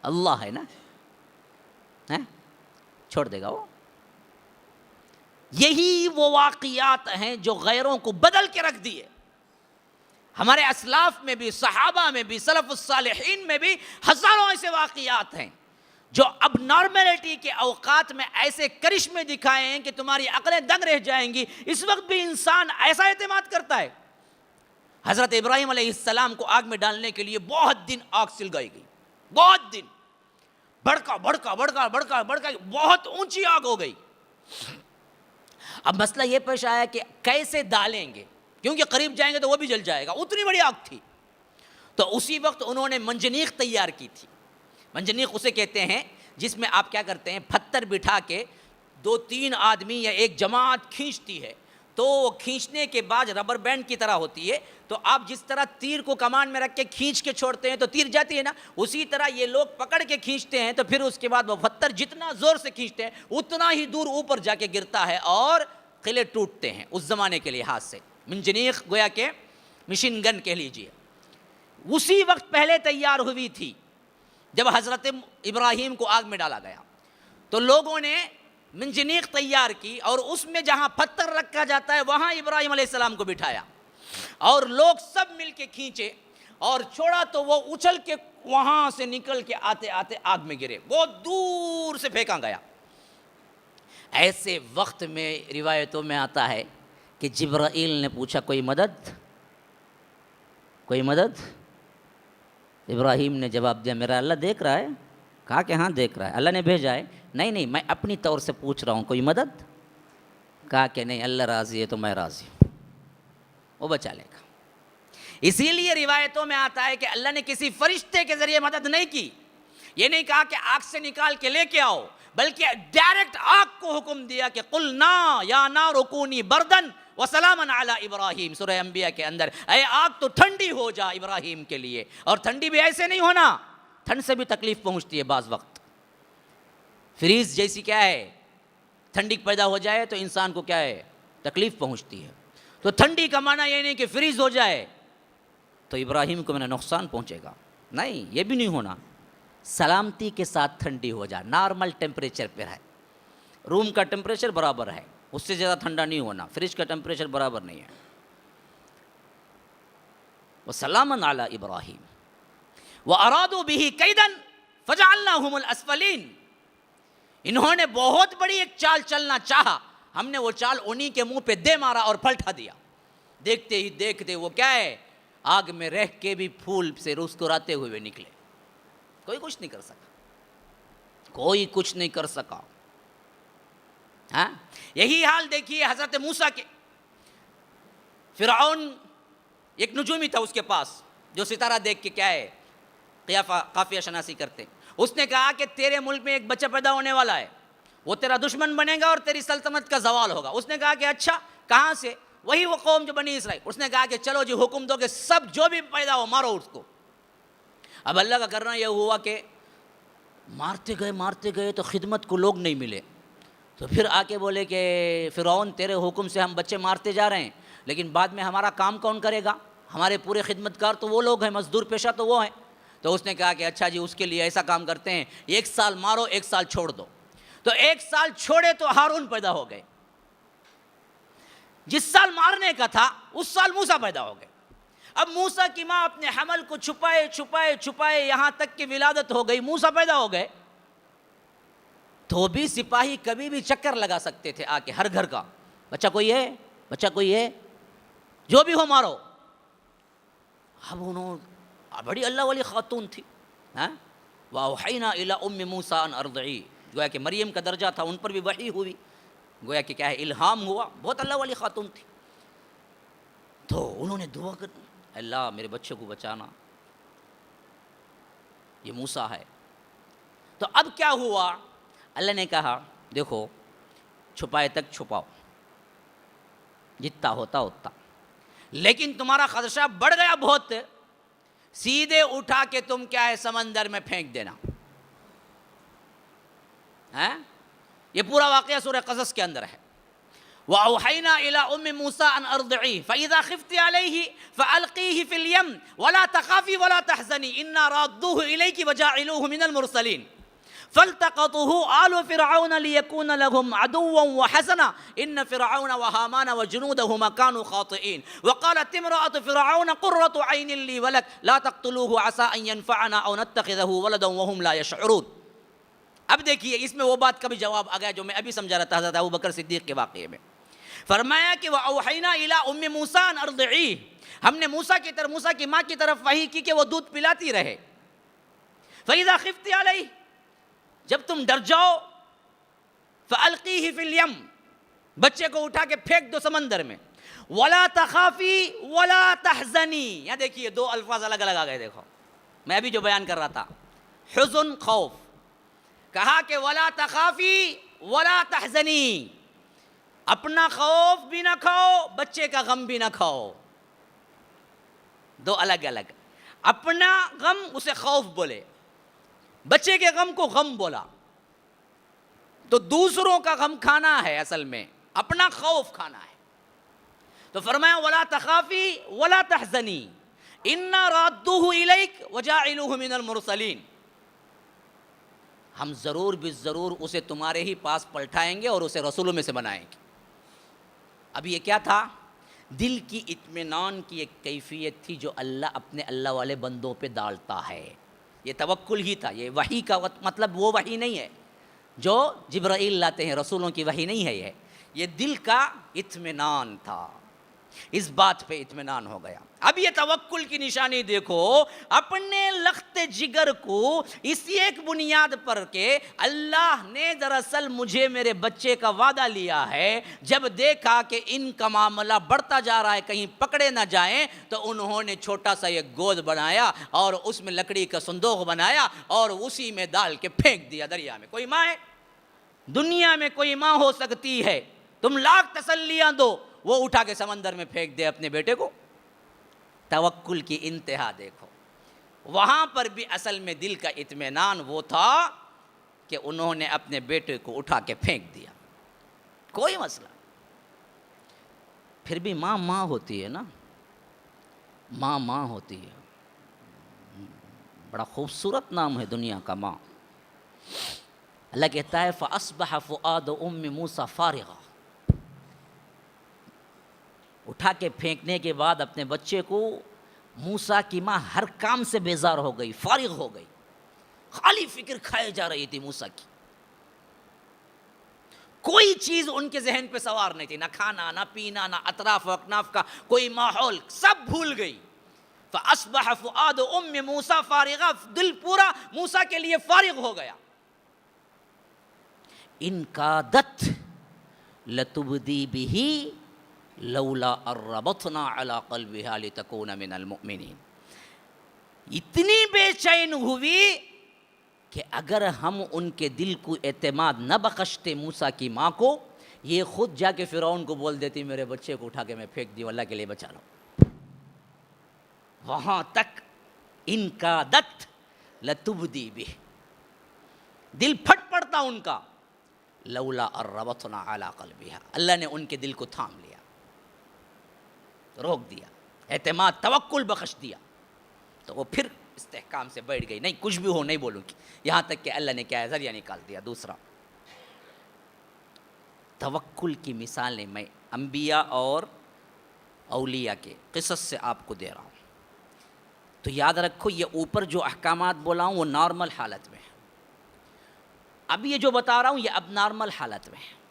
اللہ ہے نا، چھوڑ دے گا وہ؟ یہی وہ واقعات ہیں جو غیروں کو بدل کے رکھ دیے۔ ہمارے اسلاف میں بھی، صحابہ میں بھی، سلف الصالحین میں بھی ہزاروں ایسے واقعات ہیں جو اب نارملٹی کے اوقات میں ایسے کرشمے دکھائے ہیں کہ تمہاری عقلیں دنگ رہ جائیں گی۔ اس وقت بھی انسان ایسا اعتماد کرتا ہے۔ حضرت ابراہیم علیہ السلام کو آگ میں ڈالنے کے لیے بہت دن آگ سلگائی گئی، بہت دن، بھڑکا بھڑکا بھڑکا بھڑکا بھڑکا، بہت اونچی آگ ہو گئی۔ اب مسئلہ یہ پیش آیا کہ کیسے ڈالیں گے، کیونکہ قریب جائیں گے تو وہ بھی جل جائے گا، اتنی بڑی آگ تھی۔ تو اسی وقت انہوں نے منجنیق تیار کی تھی۔ منجنیق اسے کہتے ہیں جس میں آپ کیا کرتے ہیں، پتھر بٹھا کے 2-3 آدمی یا ایک جماعت کھینچتی ہے، تو وہ کھینچنے کے بعد ربر بینڈ کی طرح ہوتی ہے، تو آپ جس طرح تیر کو کمان میں رکھ کے کھینچ کے چھوڑتے ہیں تو تیر جاتی ہے نا، اسی طرح یہ لوگ پکڑ کے کھینچتے ہیں، تو پھر اس کے بعد وہ پتھر جتنا زور سے کھینچتے ہیں اتنا ہی دور اوپر جا کے گرتا ہے اور قلعے ٹوٹتے ہیں اس زمانے کے لحاظ سے۔ منجنیق گویا کہ مشین گن کہہ لیجئے، اسی وقت پہلے تیار ہوئی تھی جب حضرت ابراہیم کو آگ میں ڈالا گیا۔ تو لوگوں نے منجنیق تیار کی اور اس میں جہاں پتھر رکھا جاتا ہے وہاں ابراہیم علیہ السلام کو بٹھایا، اور لوگ سب مل کے کھینچے اور چھوڑا تو وہ اچھل کے وہاں سے نکل کے آتے آتے آگ میں گرے، بہت دور سے پھینکا گیا۔ ایسے وقت میں روایتوں میں آتا ہے کہ جبرائیل نے پوچھا کوئی مدد، کوئی مدد؟ ابراہیم نے جواب دیا میرا اللہ دیکھ رہا ہے۔ کہا کہ ہاں دیکھ رہا ہے، اللہ نے بھیجا ہے۔ نہیں نہیں، میں اپنی طور سے پوچھ رہا ہوں، کوئی مدد؟ کہا کہ نہیں، اللہ راضی ہے تو میں راضی ہوں، وہ بچا لے گا۔ اسی لیے روایتوں میں آتا ہے کہ اللہ نے کسی فرشتے کے ذریعے مدد نہیں کی، یہ نہیں کہا کہ آگ سے نکال کے لے کے آؤ، بلکہ ڈائریکٹ آگ کو حکم دیا کہ قلنا یا نار کونی بردن وسلاما علی ابراہیم، سورہ انبیاء کے اندر، اے آگ تو ٹھنڈی ہو جا ابراہیم کے لیے۔ اور ٹھنڈی بھی ایسے نہیں ہونا، ٹھنڈ سے بھی تکلیف پہنچتی ہے بعض وقت، فریز جیسی کیا ہے، ٹھنڈی پیدا ہو جائے تو انسان کو کیا ہے، تکلیف پہنچتی ہے۔ تو ٹھنڈی کا معنی یہ نہیں کہ فریز ہو جائے تو ابراہیم کو میں نے نقصان پہنچے گا، نہیں، یہ بھی نہیں ہونا، سلامتی کے ساتھ ٹھنڈی ہو جائے، نارمل ٹیمپریچر پر ہے، روم کا ٹیمپریچر برابر ہے، اس سے زیادہ ٹھنڈا نہیں ہونا، فریج کا ٹیمپریچر برابر نہیں ہے۔ وَسَلَامًا عَلَىٰ إِبْرَاهِيمَ وَأَرَادُوا بِهِ كَيْدًا فَجَعَلْنَاهُمُ الْأَسْفَلِينَ، انہوں نے بہت بڑی ایک چال چلنا چاہا، ہم نے وہ چال انہی کے منہ پہ دے مارا اور پلٹا دیا۔ دیکھتے ہی دیکھتے وہ کیا ہے، آگ میں رہ کے بھی پھول سے مسکراتے ہوئے نکلے، کوئی کچھ نہیں کر سکا، کوئی کچھ نہیں کر سکا۔ ہاں، یہی حال دیکھیے حضرت موسیٰ کے، فرعون ایک نجومی تھا اس کے پاس جو ستارہ دیکھ کے کیا ہے، قافیہ شناسی کرتے، اس نے کہا کہ تیرے ملک میں ایک بچہ پیدا ہونے والا ہے، وہ تیرا دشمن بنے گا اور تیری سلطنت کا زوال ہوگا۔ اس نے کہا کہ اچھا، کہاں سے؟ وہی وہ قوم جو بنی اسرائیل۔ اس نے کہا کہ چلو جی حکم دو کہ سب جو بھی پیدا ہو مارو اس کو۔ اب اللہ کا کرنا یہ ہوا کہ مارتے گئے تو خدمت کو لوگ نہیں ملے، تو پھر آ کے بولے کہ فرعون تیرے حکم سے ہم بچے مارتے جا رہے ہیں، لیکن بعد میں ہمارا کام کون کرے گا؟ ہمارے پورے خدمتگار تو وہ لوگ ہیں، مزدور پیشہ تو وہ ہیں۔ تو اس نے کہا کہ اچھا جی، اس کے لیے ایسا کام کرتے ہیں، 1 سال مارو 1 سال چھوڑ دو۔ تو 1 سال چھوڑے تو ہارون پیدا ہو گئے، جس سال مارنے کا تھا اس سال موسیٰ پیدا ہو گئے۔ اب موسیٰ کی ماں اپنے حمل کو چھپائے یہاں تک کہ ولادت ہو گئی، موسیٰ پیدا ہو گئے، تو بھی سپاہی کبھی بھی چکر لگا سکتے تھے آ کے ہر گھر کا، بچہ کوئی ہے، جو بھی ہو مارو۔ اب انہوں بڑی اللہ والی خاتون تھی، وَأَوْحَيْنَا إِلَىٰ أُمِّ مُوسَىٰ أَنْ أَرْضِعِيهِ، گویا کہ مریم کا درجہ تھا، ان پر بھی وحی ہوئی، گویا کہ کیا ہے، الہام ہوا، بہت اللہ والی خاتون تھی۔ تو انہوں نے دعا کر، اللہ میرے بچے کو بچانا، یہ موسیٰ ہے۔ تو اب کیا ہوا، اللہ نے کہا دیکھو چھپائے تک چھپاؤ، جتنا ہوتا اتنا، لیکن تمہارا خدشہ بڑھ گیا بہت، سیدھے اٹھا کے تم کیا ہے سمندر میں پھینک دینا۔ یہ پورا واقعہ سورہ قصص کے اندر ہے۔ وَأَوْحَيْنَا إِلَىٰ أُمِّ مُوسَىٰ أَنْ أَرْضِعِيهِ فَإِذَا خِفْتِ عَلَيْهِ فَأَلْقِيهِ فِي الْيَمِّ وَلَا تَخَافِي وَلَا تَحْزَنِي إِنَّا رَادُّوهُ إِلَيْكِ وَجَاعِلُوهُ مِنَ الْمُرْسَلِينَ فَالْتَقَطَهُ آلُ فِرْعَوْنَ لِيَكُونَ لَهُمْ عَدُوًّا وَحَزَنًا إِنَّ فِرْعَوْنَ وَهَامَانَ وَجُنُودَهُمَا كَانُوا خَاطِئِينَ وَقَالَتِ امْرَأَتُ فِرْعَوْنَ قُرَّةُ عَيْنٍ لِّي وَلَكَ لَا تَقْتُلُوهُ عَسَىٰ أَن يَنفَعَنَا أَوْ نَتَّخِذَهُ وَلَدًا وَهُمْ لَا يَشْعُرُونَ۔ اب دیکھیے اس میں وہ بات کا بھی جواب آ گیا جو میں ابھی سمجھا رہا تھا حضرت ابوبکر صدیق کے واقعے میں۔ فرمایا کہ وَأَوْحَيْنَا إِلَىٰ أُمِّ مُوسَىٰ أَنْ أَرْضِعِيهِ، ہم نے موسیٰ کی ماں کی طرف وحی کی کہ وہ دودھ پلاتی رہے۔ فَإِذَا خِفْتِ عَلَيْهِ، جب تم ڈر جاؤ فَأَلْقِيهِ فِي الْيَمِّ، بچے کو اٹھا کے پھینک دو سمندر میں. وَلَا تَخَافِي وَلَا تَحْزَنِي، یہاں دیکھیے دو الفاظ الگ الگ آ گئے. دیکھو میں ابھی جو بیان کر رہا تھا، حزن خوف، کہا کہ وَلَا تَخَافِي وَلَا تَحْزَنِي، اپنا خوف بھی نہ کھاؤ بچے کا غم بھی نہ کھاؤ. دو الگ الگ، اپنا غم اسے خوف بولے، بچے کے غم کو غم بولا. تو دوسروں کا غم کھانا ہے، اصل میں اپنا خوف کھانا ہے. تو فرمایا وَلَا تَخَافِي وَلَا تَحْزَنِي إِنَّا رَادُّوهُ إِلَيْكَ وَجَاعِلُوهُ مِنَ الْمُرْسَلِينَ، ہم ضرور بالضرور اسے تمہارے ہی پاس پلٹائیں گے اور اسے رسولوں میں سے بنائیں گے. اب یہ کیا تھا؟ دل کی اطمینان کی ایک کیفیت تھی جو اللہ اپنے اللہ والے بندوں پہ ڈالتا ہے. یہ توکل ہی تھا. یہ وحی کا مطلب وہ وحی نہیں ہے جو جبرائیل لاتے ہیں، رسولوں کی وحی نہیں ہے. یہ دل کا اطمینان تھا، اس بات پہ اطمینان ہو گیا. اب یہ توکل کی نشانی دیکھو، اپنے لخت جگر کو اسی ایک بنیاد پر کہ اللہ نے دراصل مجھے میرے بچے کا وعدہ لیا ہے، جب دیکھا کہ ان کا معاملہ بڑھتا جا رہا ہے کہیں پکڑے نہ جائیں، تو انہوں نے چھوٹا سا ایک گود بنایا اور اس میں لکڑی کا صندوق بنایا اور اسی میں ڈال کے پھینک دیا دریا میں. کوئی ماں ہے دنیا میں، کوئی ماں ہو سکتی ہے، تم لاکھ تسلیاں دو، وہ اٹھا کے سمندر میں پھینک دے اپنے بیٹے کو. توکل کی انتہا دیکھو. وہاں پر بھی اصل میں دل کا اطمینان وہ تھا کہ انہوں نے اپنے بیٹے کو اٹھا کے پھینک دیا، کوئی مسئلہ. پھر بھی ماں ماں ہوتی ہے نا، ماں ماں ہوتی ہے. بڑا خوبصورت نام ہے دنیا کا ماں. اللہ کہتا ہے فَأَصْبَحَ فُؤَادُ أُمِّ مُوسَىٰ فَارِغًا، اٹھا کے پھینکنے کے بعد اپنے بچے کو موسیٰ کی ماں ہر کام سے بیزار ہو گئی، فارغ ہو گئی، خالی فکر کھائے جا رہی تھی موسیٰ کی. کوئی چیز ان کے ذہن پہ سوار نہیں تھی، نہ کھانا نہ پینا نہ اطراف و اکناف کا کوئی ماحول، سب بھول گئی. فَأَصْبَحَ فُؤَادُ أُمِّ مُوسَىٰ فَارِغًا، دل پورا موسیٰ کے لیے فارغ ہو گیا. إِن كَادَتْ لَتُبْدِي بِهِ لولا الربطنا على قلبها لتكون من المؤمنين. اتنی بے چین ہوئی کہ اگر ہم ان کے دل کو اعتماد نہ بخشتے موسیٰ کی ماں کو، یہ خود جا کے فرعون کو بول دیتی میرے بچے کو اٹھا کے میں پھینک دی، اللہ کے لیے بچا لو. وہاں تک ان کا دت لتبدی بھی، دل پھٹ پڑتا ان کا. لولا الربطنا على قلبها، اللہ نے ان کے دل کو تھام لیا، روک دیا، اعتماد توکل بخش دیا. تو وہ پھر استحکام سے بیٹھ گئی، نہیں کچھ بھی ہو نہیں بولوں گی، یہاں تک کہ اللہ نے کیا ہے ذریعہ نکال دیا دوسرا. توکل کی مثالیں میں انبیاء اور اولیاء کے قصص سے آپ کو دے رہا ہوں. تو یاد رکھو یہ اوپر جو احکامات بولا ہوں وہ نارمل حالت میں ہے. اب یہ جو بتا رہا ہوں یہ اب نارمل حالت میں ہے.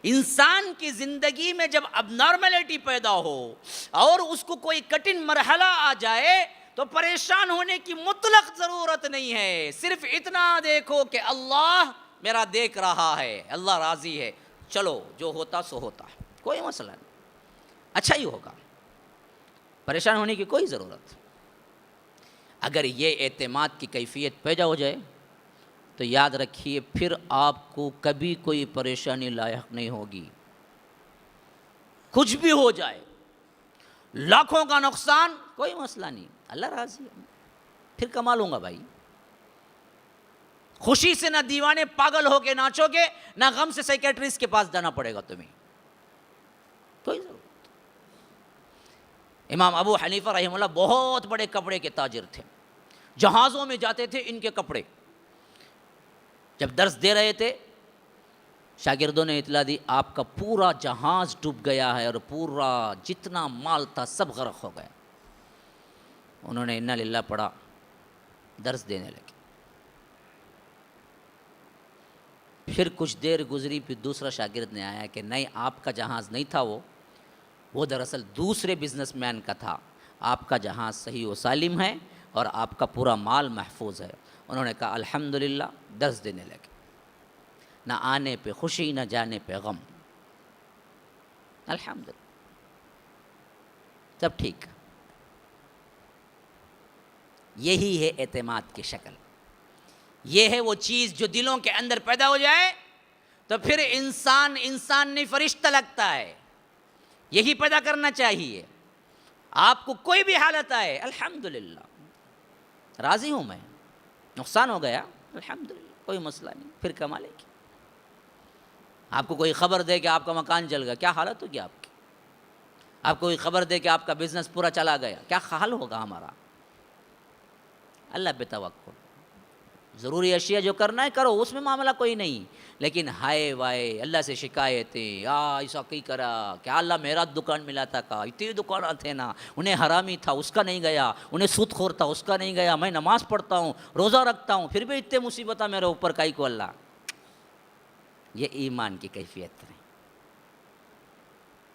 انسان کی زندگی میں جب اب نارملٹی پیدا ہو اور اس کو کوئی کٹھن مرحلہ آ جائے تو پریشان ہونے کی مطلق ضرورت نہیں ہے. صرف اتنا دیکھو کہ اللہ میرا دیکھ رہا ہے، اللہ راضی ہے، چلو جو ہوتا سو ہوتا ہے، کوئی مسئلہ نہیں، اچھا ہی ہوگا، پریشان ہونے کی کوئی ضرورت. اگر یہ اعتماد کی کیفیت پیدا ہو جائے تو یاد رکھیے پھر آپ کو کبھی کوئی پریشانی لاحق نہیں ہوگی. کچھ بھی ہو جائے، لاکھوں کا نقصان، کوئی مسئلہ نہیں، اللہ راضی ہے، پھر کما لوں گا بھائی. خوشی سے نہ دیوانے پاگل ہو کے ناچو گے، نہ غم سے سائیکیٹرسٹ کے پاس جانا پڑے گا تمہیں، کوئی ضرورت. امام ابو حنیفہ رحمہ اللہ بہت بڑے کپڑے کے تاجر تھے، جہازوں میں جاتے تھے ان کے کپڑے. جب درس دے رہے تھے شاگردوں نے اطلاع دی آپ کا پورا جہاز ڈوب گیا ہے اور پورا جتنا مال تھا سب غرق ہو گیا. انہوں نے انا للہ پڑھا، درس دینے لگے. پھر کچھ دیر گزری، پھر دوسرا شاگرد نے آیا کہ نہیں آپ کا جہاز نہیں تھا، وہ دراصل دوسرے بزنس مین کا تھا، آپ کا جہاز صحیح و سالم ہے اور آپ کا پورا مال محفوظ ہے. انہوں نے کہا الحمدللہ، درس دینے لگے. نہ آنے پہ خوشی نہ جانے پہ غم. الحمدللہ سب ٹھیک. یہی ہے اعتماد کی شکل. یہ ہے وہ چیز جو دلوں کے اندر پیدا ہو جائے تو پھر انسان نہیں فرشتہ لگتا ہے. یہی پیدا کرنا چاہیے. آپ کو کوئی بھی حالت آئے الحمدللہ راضی ہوں میں, نقصان ہو گیا الحمدللہ کوئی مسئلہ نہیں, پھر کمالے کی. آپ کو کوئی خبر دے کہ آپ کا مکان جل گیا, کیا حالت ہوگی آپ کی؟ آپ کو کوئی خبر دے کہ آپ کا بزنس پورا چلا گیا, کیا حال ہوگا ہمارا؟ اللہ پہ توکل. ضروری اشیاء جو کرنا ہے کرو, اس میں معاملہ کوئی نہیں. لیکن ہائے وائے اللہ سے شکایتیں, ایسا کی کرا, کیا اللہ میرا دکان ملا تھا کا, اتنی دکان تھے نا, انہیں حرامی تھا اس کا نہیں گیا, انہیں سود خور تھا اس کا نہیں گیا, میں نماز پڑھتا ہوں روزہ رکھتا ہوں پھر بھی اتنے مصیبتیں میرے اوپر کائی کو اللہ. یہ ایمان کی کیفیت نہیں,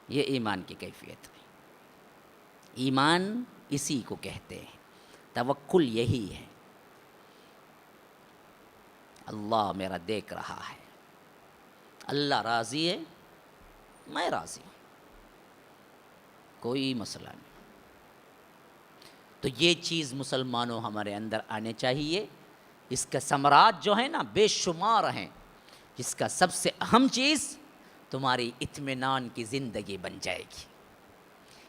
یہ ایمان کی کیفیت نہیں. ایمان اسی کو کہتے ہیں, توکل یہی ہے. اللہ میرا دیکھ رہا ہے, اللہ راضی ہے, میں راضی ہوں, کوئی مسئلہ نہیں. تو یہ چیز مسلمانوں ہمارے اندر آنے چاہیے. اس کا ثمرات جو ہیں نا بے شمار ہیں. جس کا سب سے اہم چیز تمہاری اطمینان کی زندگی بن جائے گی.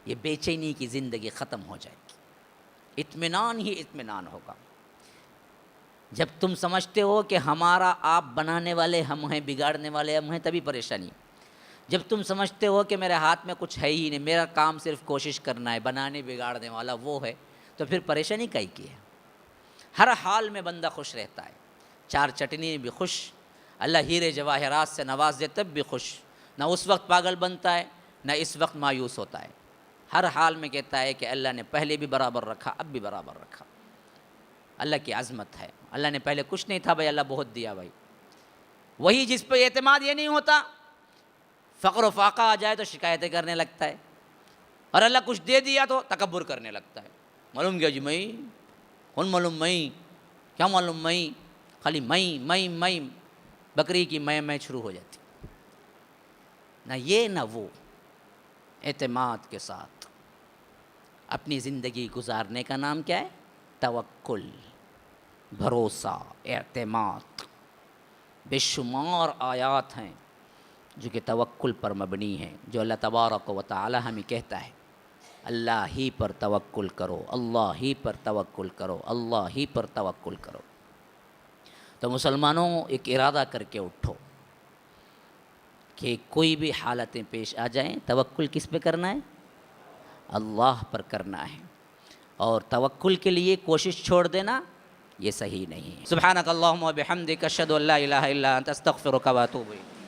یہ بے چینی کی زندگی ختم ہو جائے گی. اطمینان ہی اطمینان ہوگا. جب تم سمجھتے ہو کہ ہمارا آپ بنانے والے ہم ہیں, بگاڑنے والے ہم ہیں, تبھی پریشانی. جب تم سمجھتے ہو کہ میرے ہاتھ میں کچھ ہے ہی نہیں, میرا کام صرف کوشش کرنا ہے, بنانے بگاڑنے والا وہ ہے, تو پھر پریشانی کائی کی ہے. ہر حال میں بندہ خوش رہتا ہے. چار چٹنی بھی خوش, اللہ ہیرے جواہرات سے نواز دے تب بھی خوش. نہ اس وقت پاگل بنتا ہے نہ اس وقت مایوس ہوتا ہے. ہر حال میں کہتا ہے کہ اللہ نے پہلے بھی برابر رکھا, اب بھی برابر رکھا. اللہ کی عظمت ہے. اللہ نے پہلے کچھ نہیں تھا بھائی, اللہ بہت دیا بھائی. وہی جس پہ اعتماد یہ نہیں ہوتا, فقر و فاقہ آ جائے تو شکایتیں کرنے لگتا ہے, اور اللہ کچھ دے دیا تو تکبر کرنے لگتا ہے. معلوم کیا جی میں, کون معلوم میں, کیا معلوم میں, خالی میں بکری کی میں شروع ہو جاتی. نہ یہ نہ وہ. اعتماد کے ساتھ اپنی زندگی گزارنے کا نام کیا ہے؟ توکل, بھروسہ, اعتماد. بے شمار آیات ہیں جو کہ توکل پر مبنی ہیں, جو اللہ تبارک و تعالی ہمیں کہتا ہے اللہ ہی پر توکل کرو, اللہ ہی پر توکل کرو, اللہ ہی پر توکل کرو. تو مسلمانوں ایک ارادہ کر کے اٹھو کہ کوئی بھی حالتیں پیش آ جائیں, توکل کس پہ کرنا ہے؟ اللہ پر کرنا ہے. اور توکل کے لیے کوشش چھوڑ دینا یہ صحیح نہیں ہے. سبحانک اللہم و بحمدک اشہد ان لا الہ الا انت استغفرک و اتوب الیک.